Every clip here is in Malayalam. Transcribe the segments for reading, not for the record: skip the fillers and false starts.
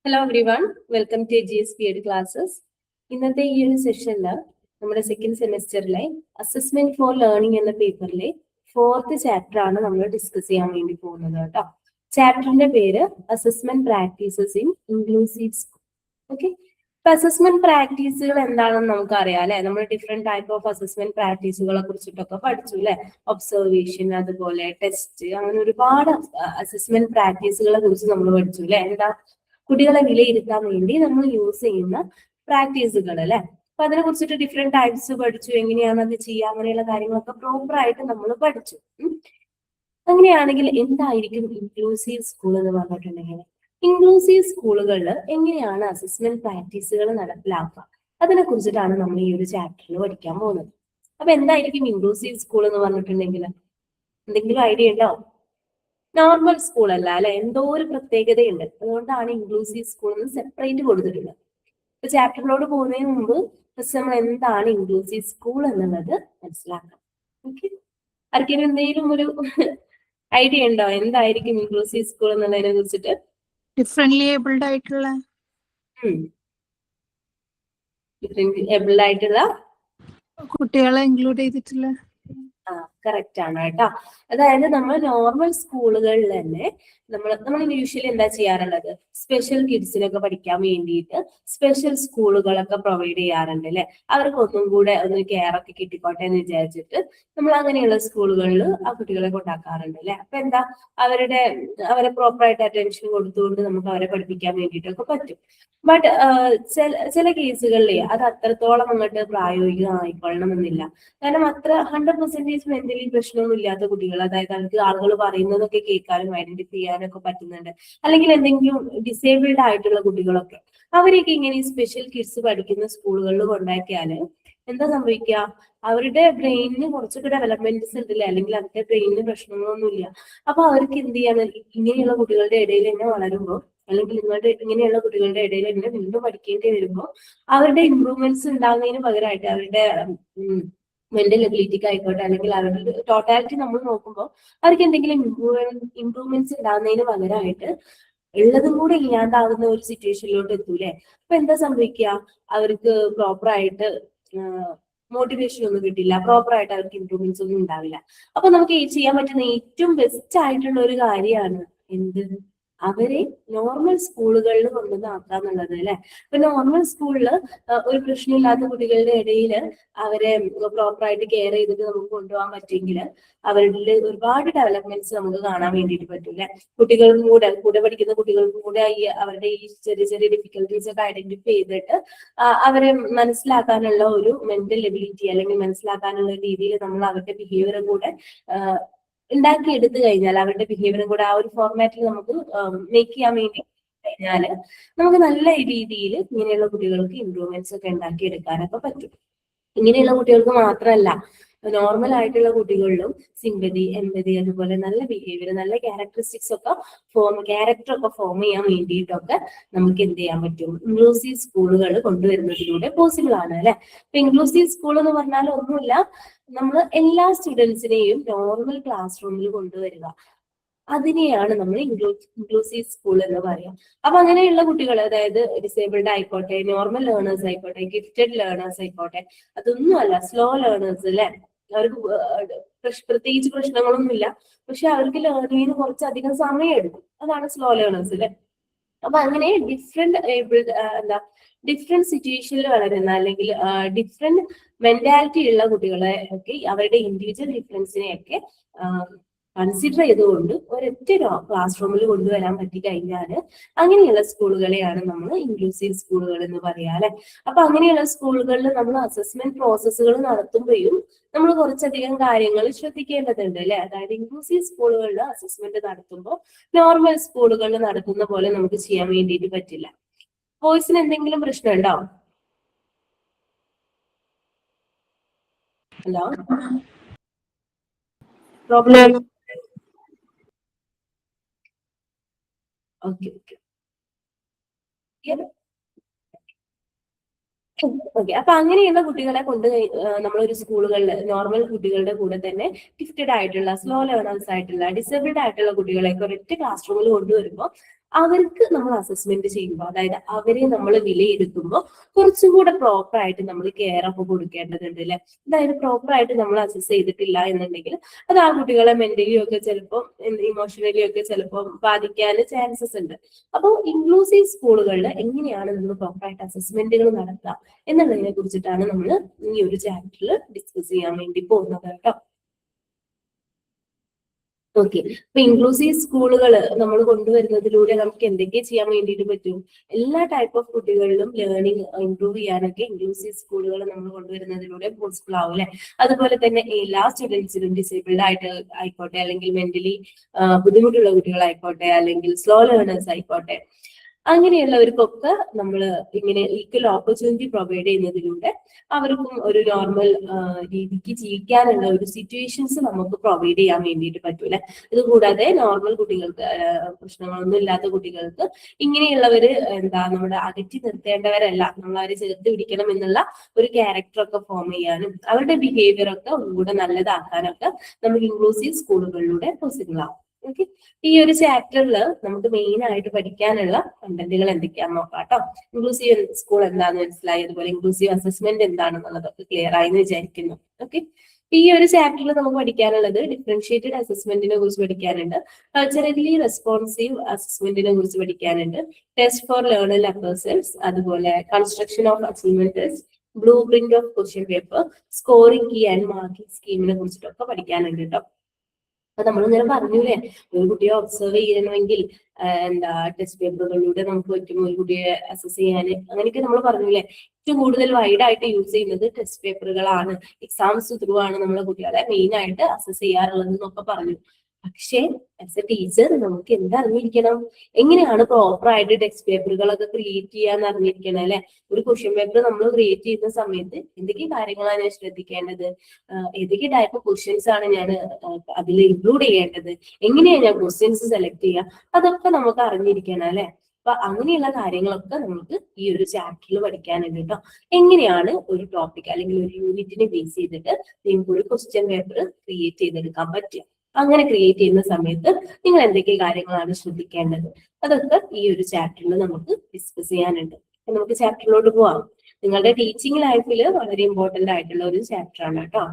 Hello everyone, welcome to GSPED classes. ഇന്നത്തെ ഈ ഒരു സെഷനിൽ നമ്മുടെ സെക്കൻഡ് സെമിസ്റ്ററിലെ അസസ്മെന്റ് ഫോർ ലേണിംഗ് എന്ന പേപ്പറിലെ 4th ചാപ്റ്റർ ആണ് നമ്മൾ ഡിസ്കസ് ചെയ്യാൻ വേണ്ടി പോകുന്നത് കേട്ടോ. ചാപ്റ്ററിന്റെ പേര് assessment practices in inclusive school. Okay, ഇപ്പൊ അസസ്മെന്റ് പ്രാക്ടീസുകൾ എന്താണെന്ന് നമുക്കറിയാം അല്ലെ. നമ്മൾ ഡിഫറെന്റ് ടൈപ്പ് ഓഫ് അസസ്മെന്റ് പ്രാക്ടീസുകളെ കുറിച്ചിട്ടൊക്കെ പഠിച്ചു അല്ലെ. ഒബ്സർവേഷൻ, അതുപോലെ ടെസ്റ്റ്, അങ്ങനെ ഒരുപാട് അസസ്മെന്റ് പ്രാക്ടീസുകളെ കുറിച്ച് നമ്മൾ പഠിച്ചു അല്ലെ. എന്താ, കുട്ടികളെ വിലയിരുത്താൻ വേണ്ടി നമ്മൾ യൂസ് ചെയ്യുന്ന പ്രാക്ടീസുകൾ അല്ലെ. അപ്പൊ അതിനെ കുറിച്ചിട്ട് ഡിഫറെന്റ് ടൈപ്സ് പഠിച്ചു, എങ്ങനെയാണ് അത് ചെയ്യുക, അങ്ങനെയുള്ള കാര്യങ്ങളൊക്കെ പ്രോപ്പർ ആയിട്ട് നമ്മൾ പഠിച്ചു. അങ്ങനെയാണെങ്കിൽ എന്തായിരിക്കും ഇൻക്ലൂസീവ് സ്കൂൾ എന്ന് പറഞ്ഞിട്ടുണ്ടെങ്കിൽ, ഇൻക്ലൂസീവ് സ്കൂളുകളിൽ എങ്ങനെയാണ് അസസ്മെന്റ് പ്രാക്ടീസുകൾ നടപ്പിലാക്കുക, അതിനെ കുറിച്ചിട്ടാണ് നമ്മൾ ഈ ഒരു ചാപ്റ്ററിൽ പഠിക്കാൻ പോകുന്നത്. അപ്പൊ എന്തായിരിക്കും ഇൻക്ലൂസീവ് സ്കൂൾ എന്ന് പറഞ്ഞിട്ടുണ്ടെങ്കിൽ, എന്തെങ്കിലും ഐഡിയ ഉണ്ടോ? നോർമൽ സ്കൂൾ അല്ല അല്ലെ, എന്തോ ഒരു പ്രത്യേകതയുണ്ട്. അതുകൊണ്ടാണ് ഇൻക്ലൂസീവ് സ്കൂൾ എന്ന് സെപ്പറേറ്റ് കൊടുത്തിട്ടുള്ളത്. ഇപ്പൊ ചാപ്റ്ററിലോട് പോകുന്നതിന് മുമ്പ് ഫസ്റ്റ് നമ്മൾ എന്താണ് ഇൻക്ലൂസീവ് സ്കൂൾ എന്നുള്ളത് മനസ്സിലാക്കാം. ഓക്കെ, ആർക്കെങ്കിലും എന്തെങ്കിലും ഒരു ഐഡിയ ഉണ്ടോ എന്തായിരിക്കും ഇൻക്ലൂസീവ് സ്കൂൾ എന്നുള്ളതിനെ കുറിച്ചിട്ട്? ഡിഫറെന്റ്ലി ഏബിൾഡ് ആയിട്ടുള്ള കുട്ടികളെ ഇൻക്ലൂഡ് ചെയ്തിട്ടുള്ള കറക്റ്റ് ആണ് കേട്ടോ. അതായത് നമ്മൾ നോർമൽ സ്കൂളുകളിൽ തന്നെ നമ്മൾ യൂഷ്വലി എന്താ ചെയ്യാറുള്ളത്, സ്പെഷ്യൽ കിഡ്സിനൊക്കെ പഠിക്കാൻ വേണ്ടിയിട്ട് സ്പെഷ്യൽ സ്കൂളുകളൊക്കെ പ്രൊവൈഡ് ചെയ്യാറുണ്ട് അല്ലെ. അവർക്ക് ഒന്നും കൂടെ ഒന്ന് കെയർ ഒക്കെ കിട്ടിക്കോട്ടെ എന്ന് വിചാരിച്ചിട്ട് നമ്മൾ അങ്ങനെയുള്ള സ്കൂളുകളിൽ ആ കുട്ടികളെ കൊണ്ടാക്കാറുണ്ട് അല്ലെ. അപ്പൊ എന്താ, അവരെ പ്രോപ്പറായിട്ട് അറ്റൻഷൻ കൊടുത്തുകൊണ്ട് നമുക്ക് അവരെ പഠിപ്പിക്കാൻ വേണ്ടിയിട്ടൊക്കെ പറ്റും. ബട്ട് ചില കേസുകളിൽ അത് അത്രത്തോളം അങ്ങോട്ട് പ്രായോഗികമായിക്കൊള്ളണം എന്നില്ല. കാരണം അത്ര 100% മെന്റലി പ്രശ്നമൊന്നും ഇല്ലാത്ത കുട്ടികൾ, അതായത് അവർക്ക് ആളുകൾ പറയുന്നതൊക്കെ കേൾക്കാനും ഐഡന്റിഫൈ ചെയ്യാനൊക്കെ പറ്റുന്നുണ്ട്, അല്ലെങ്കിൽ എന്തെങ്കിലും ഡിസേബിൾഡ് ആയിട്ടുള്ള കുട്ടികളൊക്കെ, അവരെയൊക്കെ ഇങ്ങനെ സ്പെഷ്യൽ കിഡ്സ് പഠിക്കുന്ന സ്കൂളുകളിൽ കൊണ്ടാക്കിയാല് എന്താ സംഭവിക്കുക, അവരുടെ ബ്രെയിനിന് കുറച്ചൊക്കെ ഡെവലപ്മെന്റ്സ് ഉണ്ടല്ലേ, അല്ലെങ്കിൽ അവരുടെ ബ്രെയിനിന് പ്രശ്നങ്ങളൊന്നുമില്ല. അപ്പൊ അവർക്ക് എന്ത് ചെയ്യാൻ, ഇങ്ങനെയുള്ള കുട്ടികളുടെ ഇടയിൽ തന്നെ വളരുമ്പോൾ, അല്ലെങ്കിൽ ഇങ്ങനെയുള്ള കുട്ടികളുടെ ഇടയിൽ തന്നെ വീണ്ടും പഠിക്കേണ്ടി വരുമ്പോൾ അവരുടെ ഇമ്പ്രൂവ്മെന്റ്സ് ഉണ്ടാകുന്നതിന് പകരമായിട്ട് അവരുടെ മെന്റൽ എബിലിറ്റിക്ക് ആയിക്കോട്ടെ, അല്ലെങ്കിൽ അവരുടെ ടോട്ടാലിറ്റി നമ്മൾ നോക്കുമ്പോൾ അവർക്ക് എന്തെങ്കിലും ഇമ്പ്രൂവ്മെന്റ്സ് ഉണ്ടാകുന്നതിന് പകരമായിട്ട് ഉള്ളതും കൂടെ ഇല്ലാണ്ടാവുന്ന ഒരു സിറ്റുവേഷനിലോട്ട് എത്തൂലേ. അപ്പൊ എന്താ സംഭവിക്കുക, അവർക്ക് പ്രോപ്പറായിട്ട് മോട്ടിവേഷൻ ഒന്നും കിട്ടില്ല, പ്രോപ്പറായിട്ട് അവർക്ക് ഇമ്പ്രൂവ്മെന്റ്സ് ഒന്നും ഉണ്ടാവില്ല. അപ്പൊ നമുക്ക് ചെയ്യാൻ പറ്റുന്ന ഏറ്റവും ബെസ്റ്റ് ആയിട്ടുള്ള ഒരു കാര്യമാണ് എന്ത്, അവരെ നോർമൽ സ്കൂളുകളിൽ കൊണ്ടുവന്ന് ആക്കാന്നുള്ളത് അല്ലെ. ഇപ്പൊ നോർമൽ സ്കൂളിൽ ഒരു പ്രശ്നമില്ലാത്ത കുട്ടികളുടെ ഇടയിൽ അവരെ പ്രോപ്പറായിട്ട് കെയർ ചെയ്തിട്ട് നമുക്ക് കൊണ്ടുപോകാൻ പറ്റുമെങ്കിൽ അവരുടെ ഒരുപാട് ഡെവലപ്മെന്റ്സ് നമുക്ക് കാണാൻ വേണ്ടിയിട്ട് പറ്റൂലെ. കുട്ടികൾക്കും കൂടെ പഠിക്കുന്ന കുട്ടികൾക്കും കൂടെ അവരുടെ ഈ ചെറിയ ചെറിയ ഡിഫിക്കൽട്ടീസ് ഒക്കെ ഐഡന്റിഫൈ ചെയ്തിട്ട് അവരെ മനസ്സിലാക്കാനുള്ള ഒരു മെന്റൽ എബിലിറ്റി, അല്ലെങ്കിൽ മനസ്സിലാക്കാനുള്ള രീതിയിൽ നമ്മൾ അവരുടെ ബിഹേവിയർ കൂടെ ഉണ്ടാക്കി എടുത്തു കഴിഞ്ഞാൽ, അവരുടെ ബിഹേവിയറും കൂടെ ആ ഒരു ഫോർമാറ്റിൽ നമുക്ക് മേക്ക് ചെയ്യാൻ വേണ്ടി കഴിഞ്ഞാല് നമുക്ക് നല്ല രീതിയിൽ ഇങ്ങനെയുള്ള കുട്ടികൾക്ക് ഇമ്പ്രൂവ്മെന്റ്സ് ഒക്കെ ഉണ്ടാക്കി എടുക്കാനൊക്കെ പറ്റും. ഇങ്ങനെയുള്ള കുട്ടികൾക്ക് മാത്രമല്ല, നോർമൽ ആയിട്ടുള്ള കുട്ടികളിലും സിമ്പതി, എമ്പതി, അതുപോലെ നല്ല ബിഹേവിയർ, നല്ല ക്യാരക്ടറിസ്റ്റിക്സ് ഒക്കെ ക്യാരക്ടർ ഒക്കെ ഫോം ചെയ്യാൻ വേണ്ടിയിട്ടൊക്കെ നമുക്ക് എന്ത് ചെയ്യാൻ പറ്റും, ഇൻക്ലൂസീവ് സ്കൂളുകൾ കൊണ്ടുവരുന്നതിലൂടെ പോസിബിൾ ആണ് അല്ലെ. ഇപ്പൊ ഇൻക്ലൂസീവ് സ്കൂൾ എന്ന് പറഞ്ഞാൽ ഒന്നുമില്ല, നമ്മൾ എല്ലാ സ്റ്റുഡൻസിനെയും നോർമൽ ക്ലാസ് റൂമിൽ കൊണ്ടുവരിക, അതിനെയാണ് നമ്മൾ ഇൻക്ലൂസീവ് സ്കൂൾ എന്ന് പറയാം. അപ്പൊ അങ്ങനെയുള്ള കുട്ടികൾ, അതായത് ഡിസേബിൾഡ് ആയിക്കോട്ടെ, നോർമൽ ലേണേഴ്സ് ആയിക്കോട്ടെ, ഗിഫ്റ്റഡ് ലേണേഴ്സ് ആയിക്കോട്ടെ, അതൊന്നുമല്ല സ്ലോ ലേണേഴ്സ് അല്ലെ. അവർക്ക് പ്രത്യേകിച്ച് പ്രശ്നങ്ങളൊന്നുമില്ല, പക്ഷെ അവർക്ക് ലേണിങ്ങിന് കുറച്ചധികം സമയം എടുക്കും, അതാണ് സ്ലോ ലേണേഴ്സ് അല്ലെ. അപ്പൊ അങ്ങനെ ഡിഫറെന്റ് സിറ്റുവേഷനിൽ വളരുന്ന, അല്ലെങ്കിൽ ഡിഫറെന്റ് മെന്റാലിറ്റി ഉള്ള കുട്ടികളെ ഒക്കെ അവരുടെ ഇൻഡിവിജ്വൽ ഡിഫറൻസിനെയൊക്കെ കൺസിഡർ ചെയ്തുകൊണ്ട് ഒരൊറ്റ ക്ലാസ് റൂമിൽ കൊണ്ടുവരാൻ പറ്റി കഴിഞ്ഞാൽ അങ്ങനെയുള്ള സ്കൂളുകളെയാണ് നമ്മൾ ഇൻക്ലൂസീവ് സ്കൂളുകൾ എന്ന് പറയാം അല്ലെ. അപ്പൊ അങ്ങനെയുള്ള സ്കൂളുകളിൽ നമ്മൾ അസസ്മെന്റ് പ്രോസസ്സുകൾ നടത്തുമ്പോഴും നമ്മൾ കുറച്ചധികം കാര്യങ്ങൾ ശ്രദ്ധിക്കേണ്ടതുണ്ട് അല്ലെ. അതായത് ഇൻക്ലൂസീവ് സ്കൂളുകളിൽ അസസ്മെന്റ് നടത്തുമ്പോൾ നോർമൽ സ്കൂളുകളിൽ നടത്തുന്ന പോലെ നമുക്ക് ചെയ്യാൻ വേണ്ടിയിട്ട് പറ്റില്ല. വോയിസിന് എന്തെങ്കിലും പ്രശ്നം ഉണ്ടോ? Hello, problem? Okay okay. അപ്പൊ അങ്ങനെയുള്ള കുട്ടികളെ കൊണ്ട് നമ്മളൊരു സ്കൂളുകളിൽ നോർമൽ കുട്ടികളുടെ കൂടെ തന്നെ ഗിഫ്റ്റഡ് ആയിട്ടുള്ള, സ്ലോ ലേണേഴ്സ് ആയിട്ടുള്ള, ഡിസേബിൾഡ് ആയിട്ടുള്ള കുട്ടികളെയൊക്കെ ഒരൊറ്റ ക്ലാസ് റൂമിൽ കൊണ്ടുവരുമ്പോൾ അവർക്ക് നമ്മൾ അസസ്മെന്റ് ചെയ്യുമ്പോൾ, അതായത് അവരെ നമ്മൾ വിലയിരുത്തുമ്പോൾ കുറച്ചും കൂടെ പ്രോപ്പർ ആയിട്ട് നമ്മൾ കെയർ ഒക്കെ കൊടുക്കേണ്ടതുണ്ട് അല്ലെ. അതായത് പ്രോപ്പർ ആയിട്ട് നമ്മൾ അസസ് ചെയ്തിട്ടില്ല എന്നുണ്ടെങ്കിൽ അത് ആ കുട്ടികളെ മെന്റലിയും ഒക്കെ ചിലപ്പോൾ ഇമോഷണലി ഒക്കെ ചിലപ്പോൾ ബാധിക്കാൻ ചാൻസസ് ഉണ്ട്. അപ്പോൾ ഇൻക്ലൂസീവ് സ്കൂളുകളിൽ എങ്ങനെയാണ് നമ്മൾ പ്രോപ്പർ ആയിട്ട് അസസ്മെന്റുകൾ നടത്തുക എന്നുള്ളതിനെ കുറിച്ചിട്ടാണ് നമ്മൾ ഈ ഒരു ചാപ്റ്ററിൽ ഡിസ്കസ് ചെയ്യാൻ വേണ്ടി പോകുന്നത് കേട്ടോ. ഓക്കെ, അപ്പൊ ഇൻക്ലൂസീവ് സ്കൂളുകൾ നമ്മൾ കൊണ്ടുവരുന്നതിലൂടെ നമുക്ക് എന്തൊക്കെ ചെയ്യാൻ വേണ്ടിയിട്ട് പറ്റും? എല്ലാ ടൈപ്പ് ഓഫ് കുട്ടികളിലും ലേണിംഗ് ഇംപ്രൂവ് ചെയ്യാനൊക്കെ ഇൻക്ലൂസീവ് സ്കൂളുകൾ നമ്മൾ കൊണ്ടുവരുന്നതിലൂടെ പോസിബിൾ ആവും അല്ലെ. അതുപോലെ തന്നെ എല്ലാ സ്റ്റുഡൻസിനും ഡിസേബിൾഡ് ആയിട്ട് ആയിക്കോട്ടെ, അല്ലെങ്കിൽ മെന്റലി ബുദ്ധിമുട്ടുള്ള കുട്ടികളായിക്കോട്ടെ, അല്ലെങ്കിൽ സ്ലോ ലേണേഴ്സ് ആയിക്കോട്ടെ, അങ്ങനെയുള്ളവർക്കൊക്കെ നമ്മൾ ഇങ്ങനെ ഈക്വൽ ഓപ്പർച്യൂണിറ്റി പ്രൊവൈഡ് ചെയ്യുന്നതിലൂടെ അവർക്കും ഒരു നോർമൽ രീതിക്ക് ജീവിക്കാനുള്ള ഒരു സിറ്റുവേഷൻസ് നമുക്ക് പ്രൊവൈഡ് ചെയ്യാൻ വേണ്ടിയിട്ട് പറ്റൂലെ. ഇതുകൂടാതെ നോർമൽ കുട്ടികൾക്ക് പ്രശ്നങ്ങളൊന്നും ഇല്ലാത്ത കുട്ടികൾക്ക് ഇങ്ങനെയുള്ളവര് നമ്മുടെ അകറ്റി നിർത്തേണ്ടവരല്ല, നമ്മൾ അവരെ ചേർത്ത് പിടിക്കണം എന്നുള്ള ഒരു ക്യാരക്ടറൊക്കെ ഫോം ചെയ്യാനും അവരുടെ ബിഹേവിയർ ഒക്കെ ഒന്നുകൂടെ നല്ലതാക്കാനൊക്കെ നമുക്ക് ഇൻക്ലൂസീവ് സ്കൂളുകളിലൂടെ പോസിബിൾ ആവും. ഓക്കെ, ഈ ഒരു ചാപ്റ്ററിൽ നമുക്ക് മെയിൻ ആയിട്ട് പഠിക്കാനുള്ള കണ്ടന്റുകൾ എന്തൊക്കെയാണെന്ന് നോക്കാം കേട്ടോ. ഇൻക്ലൂസീവ് സ്കൂൾ എന്താണെന്ന് മനസ്സിലായി, അതുപോലെ ഇൻക്ലൂസീവ് അസസ്മെന്റ് എന്താണെന്നുള്ളതൊക്കെ ക്ലിയർ ആയി എന്ന് വിചാരിക്കുന്നു. ഓക്കെ, ഈ ഒരു ചാപ്റ്ററിൽ നമുക്ക് പഠിക്കാനുള്ളത് ഡിഫറൻഷിയേറ്റഡ് അസസ്മെന്റിനെ കുറിച്ച് പഠിക്കാനുണ്ട്, കൾച്ചറലി റെസ്പോൺസീവ് അസസ്മെന്റിനെ കുറിച്ച് പഠിക്കാനുണ്ട്, ടെസ്റ്റ് ഫോർ ലേണൽ അപ്പേഴ്സൺസ്, അതുപോലെ construction of achievement test, blueprint of question paper, scoring key and marking സ്കീമിനെ കുറിച്ചിട്ടൊക്കെ പഠിക്കാനുണ്ട് കേട്ടോ. അപ്പൊ നമ്മളിങ്ങനെ പറഞ്ഞൂലേ, ഒരു കുട്ടിയെ ഒബ്സർവ് ചെയ്യണമെങ്കിൽ ടെസ്റ്റ് പേപ്പറുകളിലൂടെ നമുക്ക് പറ്റും ഒരു കുട്ടിയെ അസസ് ചെയ്യാൻ, അങ്ങനെയൊക്കെ നമ്മൾ പറഞ്ഞൂലേ. ഏറ്റവും കൂടുതൽ വൈഡ് ആയിട്ട് യൂസ് ചെയ്യുന്നത് ടെസ്റ്റ് പേപ്പറുകളാണ്, എക്സാംസ് ത്രൂ ആണ് നമ്മളെ കുട്ടികളെ മെയിൻ ആയിട്ട് അസസ് ചെയ്യാറുള്ളത് എന്നൊക്കെ പറഞ്ഞു. പക്ഷേ ആസ് എ ടീച്ചർ നമുക്ക് എന്തറിഞ്ഞിരിക്കണം, എങ്ങനെയാണ് പ്രോപ്പർ ആയിട്ട് ടെക്സ്റ്റ് പേപ്പറുകളൊക്കെ ക്രിയേറ്റ് ചെയ്യാന്ന് അറിഞ്ഞിരിക്കണം അല്ലെ. ഒരു ക്വസ്റ്റ്യൻ പേപ്പർ നമ്മൾ ക്രിയേറ്റ് ചെയ്യുന്ന സമയത്ത് എന്തൊക്കെ കാര്യങ്ങളാണ് ഞാൻ ശ്രദ്ധിക്കേണ്ടത്, ഏതൊക്കെ ടൈപ്പ് ക്വസ്റ്റ്യൻസ് ആണ് ഞാൻ അതിൽ ഇൻക്ലൂഡ് ചെയ്യേണ്ടത്, എങ്ങനെയാണ് ഞാൻ ക്വസ്റ്റ്യൻസ് സെലക്ട് ചെയ്യുക, അതൊക്കെ നമുക്ക് അറിഞ്ഞിരിക്കണം അല്ലെ. അപ്പൊ അങ്ങനെയുള്ള കാര്യങ്ങളൊക്കെ നമുക്ക് ഈ ഒരു ചാപ്റ്ററിൽ പഠിക്കാനുണ്ട് കേട്ടോ. എങ്ങനെയാണ് ഒരു ടോപ്പിക് അല്ലെങ്കിൽ ഒരു യൂണിറ്റിനെ ബേസ് ചെയ്തിട്ട് നിങ്ങൾക്ക് ഒരു ക്വസ്റ്റ്യൻ പേപ്പർ ക്രിയേറ്റ് ചെയ്തെടുക്കാൻ പറ്റുക, അങ്ങനെ ക്രിയേറ്റ് ചെയ്യുന്ന സമയത്ത് നിങ്ങൾ എന്തൊക്കെ കാര്യങ്ങളാണ് ശ്രദ്ധിക്കേണ്ടത്, അതൊക്കെ ഈ ഒരു ചാപ്റ്ററിൽ നമുക്ക് ഡിസ്കസ് ചെയ്യാനുണ്ട്. നമുക്ക് ചാപ്റ്ററിലോട്ട് പോവാം. നിങ്ങളുടെ ടീച്ചിങ് ലൈഫിൽ വളരെ ഇമ്പോർട്ടന്റ് ആയിട്ടുള്ള ഒരു ചാപ്റ്റർ ആണ് കേട്ടോ.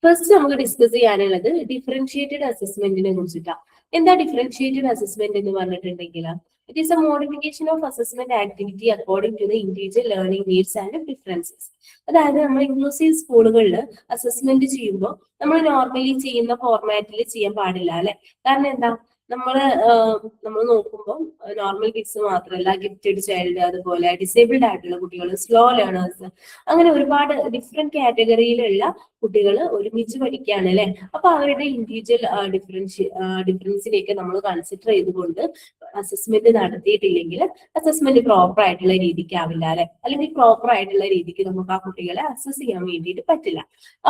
ഫസ്റ്റ് നമുക്ക് ഡിസ്കസ് ചെയ്യാനുള്ളത് ഡിഫറൻഷിയേറ്റഡ് അസസ്മെന്റിനെ കുറിച്ചിട്ടാണ്. എന്താ ഡിഫറൻഷിയേറ്റഡ് അസസ്മെന്റ് എന്ന് പറഞ്ഞിട്ടുണ്ടെങ്കിൽ, it is a modification of assessment activity according to the individual learning needs and preferences. അതായത് നമ്മൾ ഇൻക്ലൂസീവ് സ്കൂളുകളിൽ അസസ്മെന്റ് ചെയ്യുമ്പോൾ നമ്മൾ നോർമലി ചെയ്യുന്ന ഫോർമാറ്റിൽ ചെയ്യാൻ പാടില്ല അല്ലെ. കാരണം എന്താ, നമ്മൾ നോക്കുമ്പോൾ നോർമൽ കിഡ്സ് മാത്രമല്ല, ഗിഫ്റ്റഡ് ചൈൽഡ്, അതുപോലെ ഡിസേബിൾഡ് ആയിട്ടുള്ള കുട്ടികൾ, സ്ലോ ലേണേഴ്സ്, അങ്ങനെ ഒരുപാട് ഡിഫറെന്റ് കാറ്റഗറിയിലുള്ള കുട്ടികൾ ഒരുമിച്ച് പഠിക്കുകയാണ് അല്ലെ. അപ്പൊ അവരുടെ ഇൻഡിവിജ്വൽ ഡിഫറൻസിലേക്ക് നമ്മൾ കൺസിഡർ ചെയ്തുകൊണ്ട് അസസ്മെന്റ് നടത്തിയിട്ടില്ലെങ്കിൽ അസസ്മെന്റ് പ്രോപ്പർ ആയിട്ടുള്ള രീതിക്ക് ആവില്ല അല്ലെ, അല്ലെങ്കിൽ പ്രോപ്പർ ആയിട്ടുള്ള രീതിക്ക് നമുക്ക് ആ കുട്ടികളെ അസസ് ചെയ്യാൻ വേണ്ടിയിട്ട് പറ്റില്ല.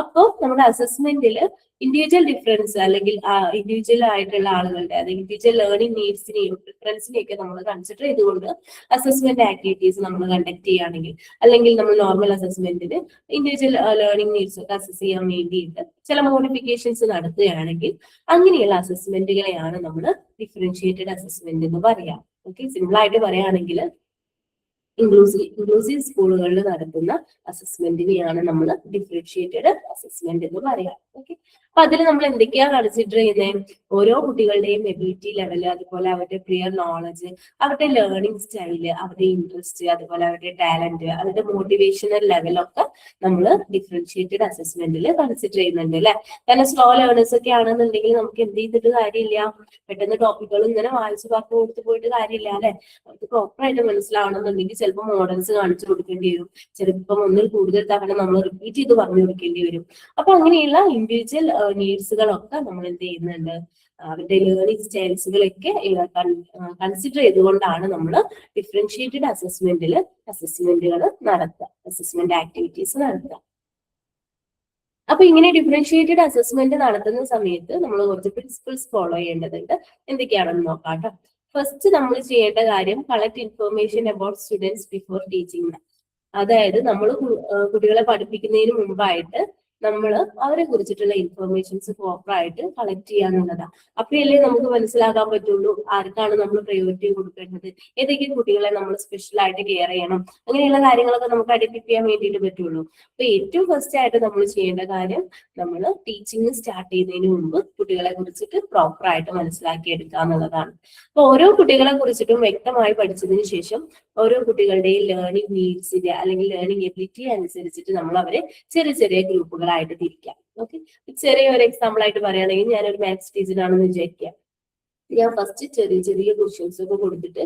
അപ്പോൾ നമ്മുടെ അസസ്മെന്റിൽ ഇൻഡിവിജ്വൽ ഡിഫറൻസ് അല്ലെങ്കിൽ ഇൻഡിവിജ്വൽ ആയിട്ടുള്ള ആളുകളുടെ അതായത് ഇൻഡിവിജ്വൽ ലേണിംഗ് നീഡ്സിനെയും പ്രിഫറൻസിനെയൊക്കെ നമ്മൾ കൺസിഡർ ചെയ്തുകൊണ്ട് അസസ്മെന്റ് ആക്ടിവിറ്റീസ് നമ്മൾ കണ്ടക്ട് ചെയ്യുകയാണെങ്കിൽ, അല്ലെങ്കിൽ നമ്മൾ നോർമൽ അസസ്മെന്റിന് ഇൻഡിവിജ്വൽ ലേണിംഗ് നീഡ്സ് ഒക്കെ അസസ് ചെയ്യാൻ വേണ്ടിയിട്ട് ചില മോഡിഫിക്കേഷൻസ് നടത്തുകയാണെങ്കിൽ അങ്ങനെയുള്ള അസസ്മെന്റുകളെയാണ് നമ്മൾ ഡിഫറൻഷിയേറ്റഡ് അസസ്മെന്റ് എന്ന് പറയാം. ഓക്കെ, സിമ്പിൾ ആയിട്ട് പറയുകയാണെങ്കിൽ ഇൻക്ലൂസീവ് സ്കൂളുകളിൽ നടത്തുന്ന അസസ്മെന്റിനെയാണ് നമ്മൾ ഡിഫറൻഷിയേറ്റഡ് അസസ്മെന്റ് എന്ന് പറയാം. ഓക്കെ, അപ്പൊ അതിൽ നമ്മൾ എന്തൊക്കെയാണ് കൺസിഡർ ചെയ്യുന്നത്, ഓരോ കുട്ടികളുടെയും എബിലിറ്റി ലെവൽ, അതുപോലെ അവരുടെ പ്രിയർ നോളജ്, അവരുടെ ലേണിംഗ് സ്റ്റൈല്, അവരുടെ ഇൻട്രസ്റ്റ്, അതുപോലെ അവരുടെ ടാലന്റ്, അവരുടെ മോട്ടിവേഷണൽ ലെവലൊക്കെ നമ്മൾ ഡിഫറൻഷിയേറ്റഡ് അസസ്മെന്റിൽ കൺസിഡർ ചെയ്യുന്നുണ്ട് അല്ലെ. കാരണം സ്ലോ ലേണേഴ്സ് ഒക്കെ ആണെന്നുണ്ടെങ്കിൽ നമുക്ക് എന്ത് ചെയ്തിട്ട് കാര്യമില്ല, പെട്ടെന്ന് ടോപ്പിക്കുകൾ ഇങ്ങനെ വായിച്ചു പറഞ്ഞു കൊടുത്തു പോയിട്ട് കാര്യമില്ല അല്ലെ. അവർക്ക് പ്രോപ്പർ ആയിട്ട് മനസ്സിലാവണമെന്നുണ്ടെങ്കിൽ ചിലപ്പോൾ മോഡൽസ് കാണിച്ചു കൊടുക്കേണ്ടി വരും, ചിലപ്പം ഒന്നിൽ കൂടുതൽ തവണ നമ്മൾ റിപ്പീറ്റ് ചെയ്ത് പറഞ്ഞു കൊടുക്കേണ്ടി വരും. അപ്പൊ അങ്ങനെയുള്ള ഇൻഡിവിജ്വൽ നീഡ്സുകളൊക്കെ നമ്മൾ എന്ത് ചെയ്യുന്നുണ്ട്, അവരുടെ ലേണിംഗ് സ്റ്റൈൽസുകളൊക്കെ കൺസിഡർ ചെയ്തുകൊണ്ടാണ് നമ്മൾ ഡിഫറൻഷിയേറ്റഡ് അസസ്മെന്റിൽ അസസ്മെന്റുകൾ നടത്തുക, അസസ്മെന്റ് ആക്ടിവിറ്റീസ് നടത്തുക. അപ്പൊ ഇങ്ങനെ ഡിഫറൻഷിയേറ്റഡ് അസസ്മെന്റ് നടത്തുന്ന സമയത്ത് നമ്മൾ കുറച്ച് പ്രിൻസിപ്പിൾസ് ഫോളോ ചെയ്യേണ്ടതുണ്ട്. എന്തൊക്കെയാണെന്ന് നോക്കാം കേട്ടോ. ഫസ്റ്റ് നമ്മൾ ചെയ്യേണ്ട കാര്യം collect information about students before teaching. അതായത് നമ്മൾ കുട്ടികളെ പഠിപ്പിക്കുന്നതിന് മുമ്പായിട്ട് നമ്മൾ അവരെ കുറിച്ചിട്ടുള്ള ഇൻഫർമേഷൻസ് പ്രോപ്പർ ആയിട്ട് കളക്ട് ചെയ്യാന്നുള്ളതാണ്. അപ്പോഴല്ലേ നമുക്ക് മനസ്സിലാക്കാൻ പറ്റുള്ളൂ ആർക്കാണ് നമ്മൾ പ്രയോറിറ്റി കൊടുക്കേണ്ടത്, ഏതൊക്കെ കുട്ടികളെ നമ്മൾ സ്പെഷ്യൽ ആയിട്ട് കെയർ ചെയ്യണം, അങ്ങനെയുള്ള കാര്യങ്ങളൊക്കെ നമുക്ക് ഐഡന്റിഫൈ ചെയ്യാൻ വേണ്ടിയിട്ട് പറ്റുള്ളൂ. അപ്പൊ ഏറ്റവും ഫസ്റ്റ് ആയിട്ട് നമ്മൾ ചെയ്യേണ്ട കാര്യം, നമ്മൾ ടീച്ചിങ് സ്റ്റാർട്ട് ചെയ്യുന്നതിന് മുമ്പ് കുട്ടികളെ കുറിച്ചിട്ട് പ്രോപ്പർ ആയിട്ട് മനസ്സിലാക്കി എടുക്കുക എന്നുള്ളതാണ്. അപ്പൊ ഓരോ കുട്ടികളെ കുറിച്ചിട്ടും വ്യക്തമായി പഠിച്ചതിന് ശേഷം ഓരോ കുട്ടികളുടെയും ലേണിംഗ് നീഡ്സിന്റെ അല്ലെങ്കിൽ ലേണിംഗ് എബിലിറ്റി അനുസരിച്ചിട്ട് നമ്മൾ അവരെ ചെറിയ ചെറിയ ഗ്രൂപ്പുകളായിട്ട് തിരിക്കാം. ഓക്കെ, ചെറിയ ഒരു എക്സാമ്പിൾ ആയിട്ട് പറയുകയാണെങ്കിൽ ഞാനൊരു മാത്സ് ടീച്ചറാണെന്ന് വിചാരിക്കുക. ഞാൻ ഫസ്റ്റ് ചെറിയ ചെറിയ ക്വസ്റ്റ്യൻസ് ഒക്കെ കൊടുത്തിട്ട്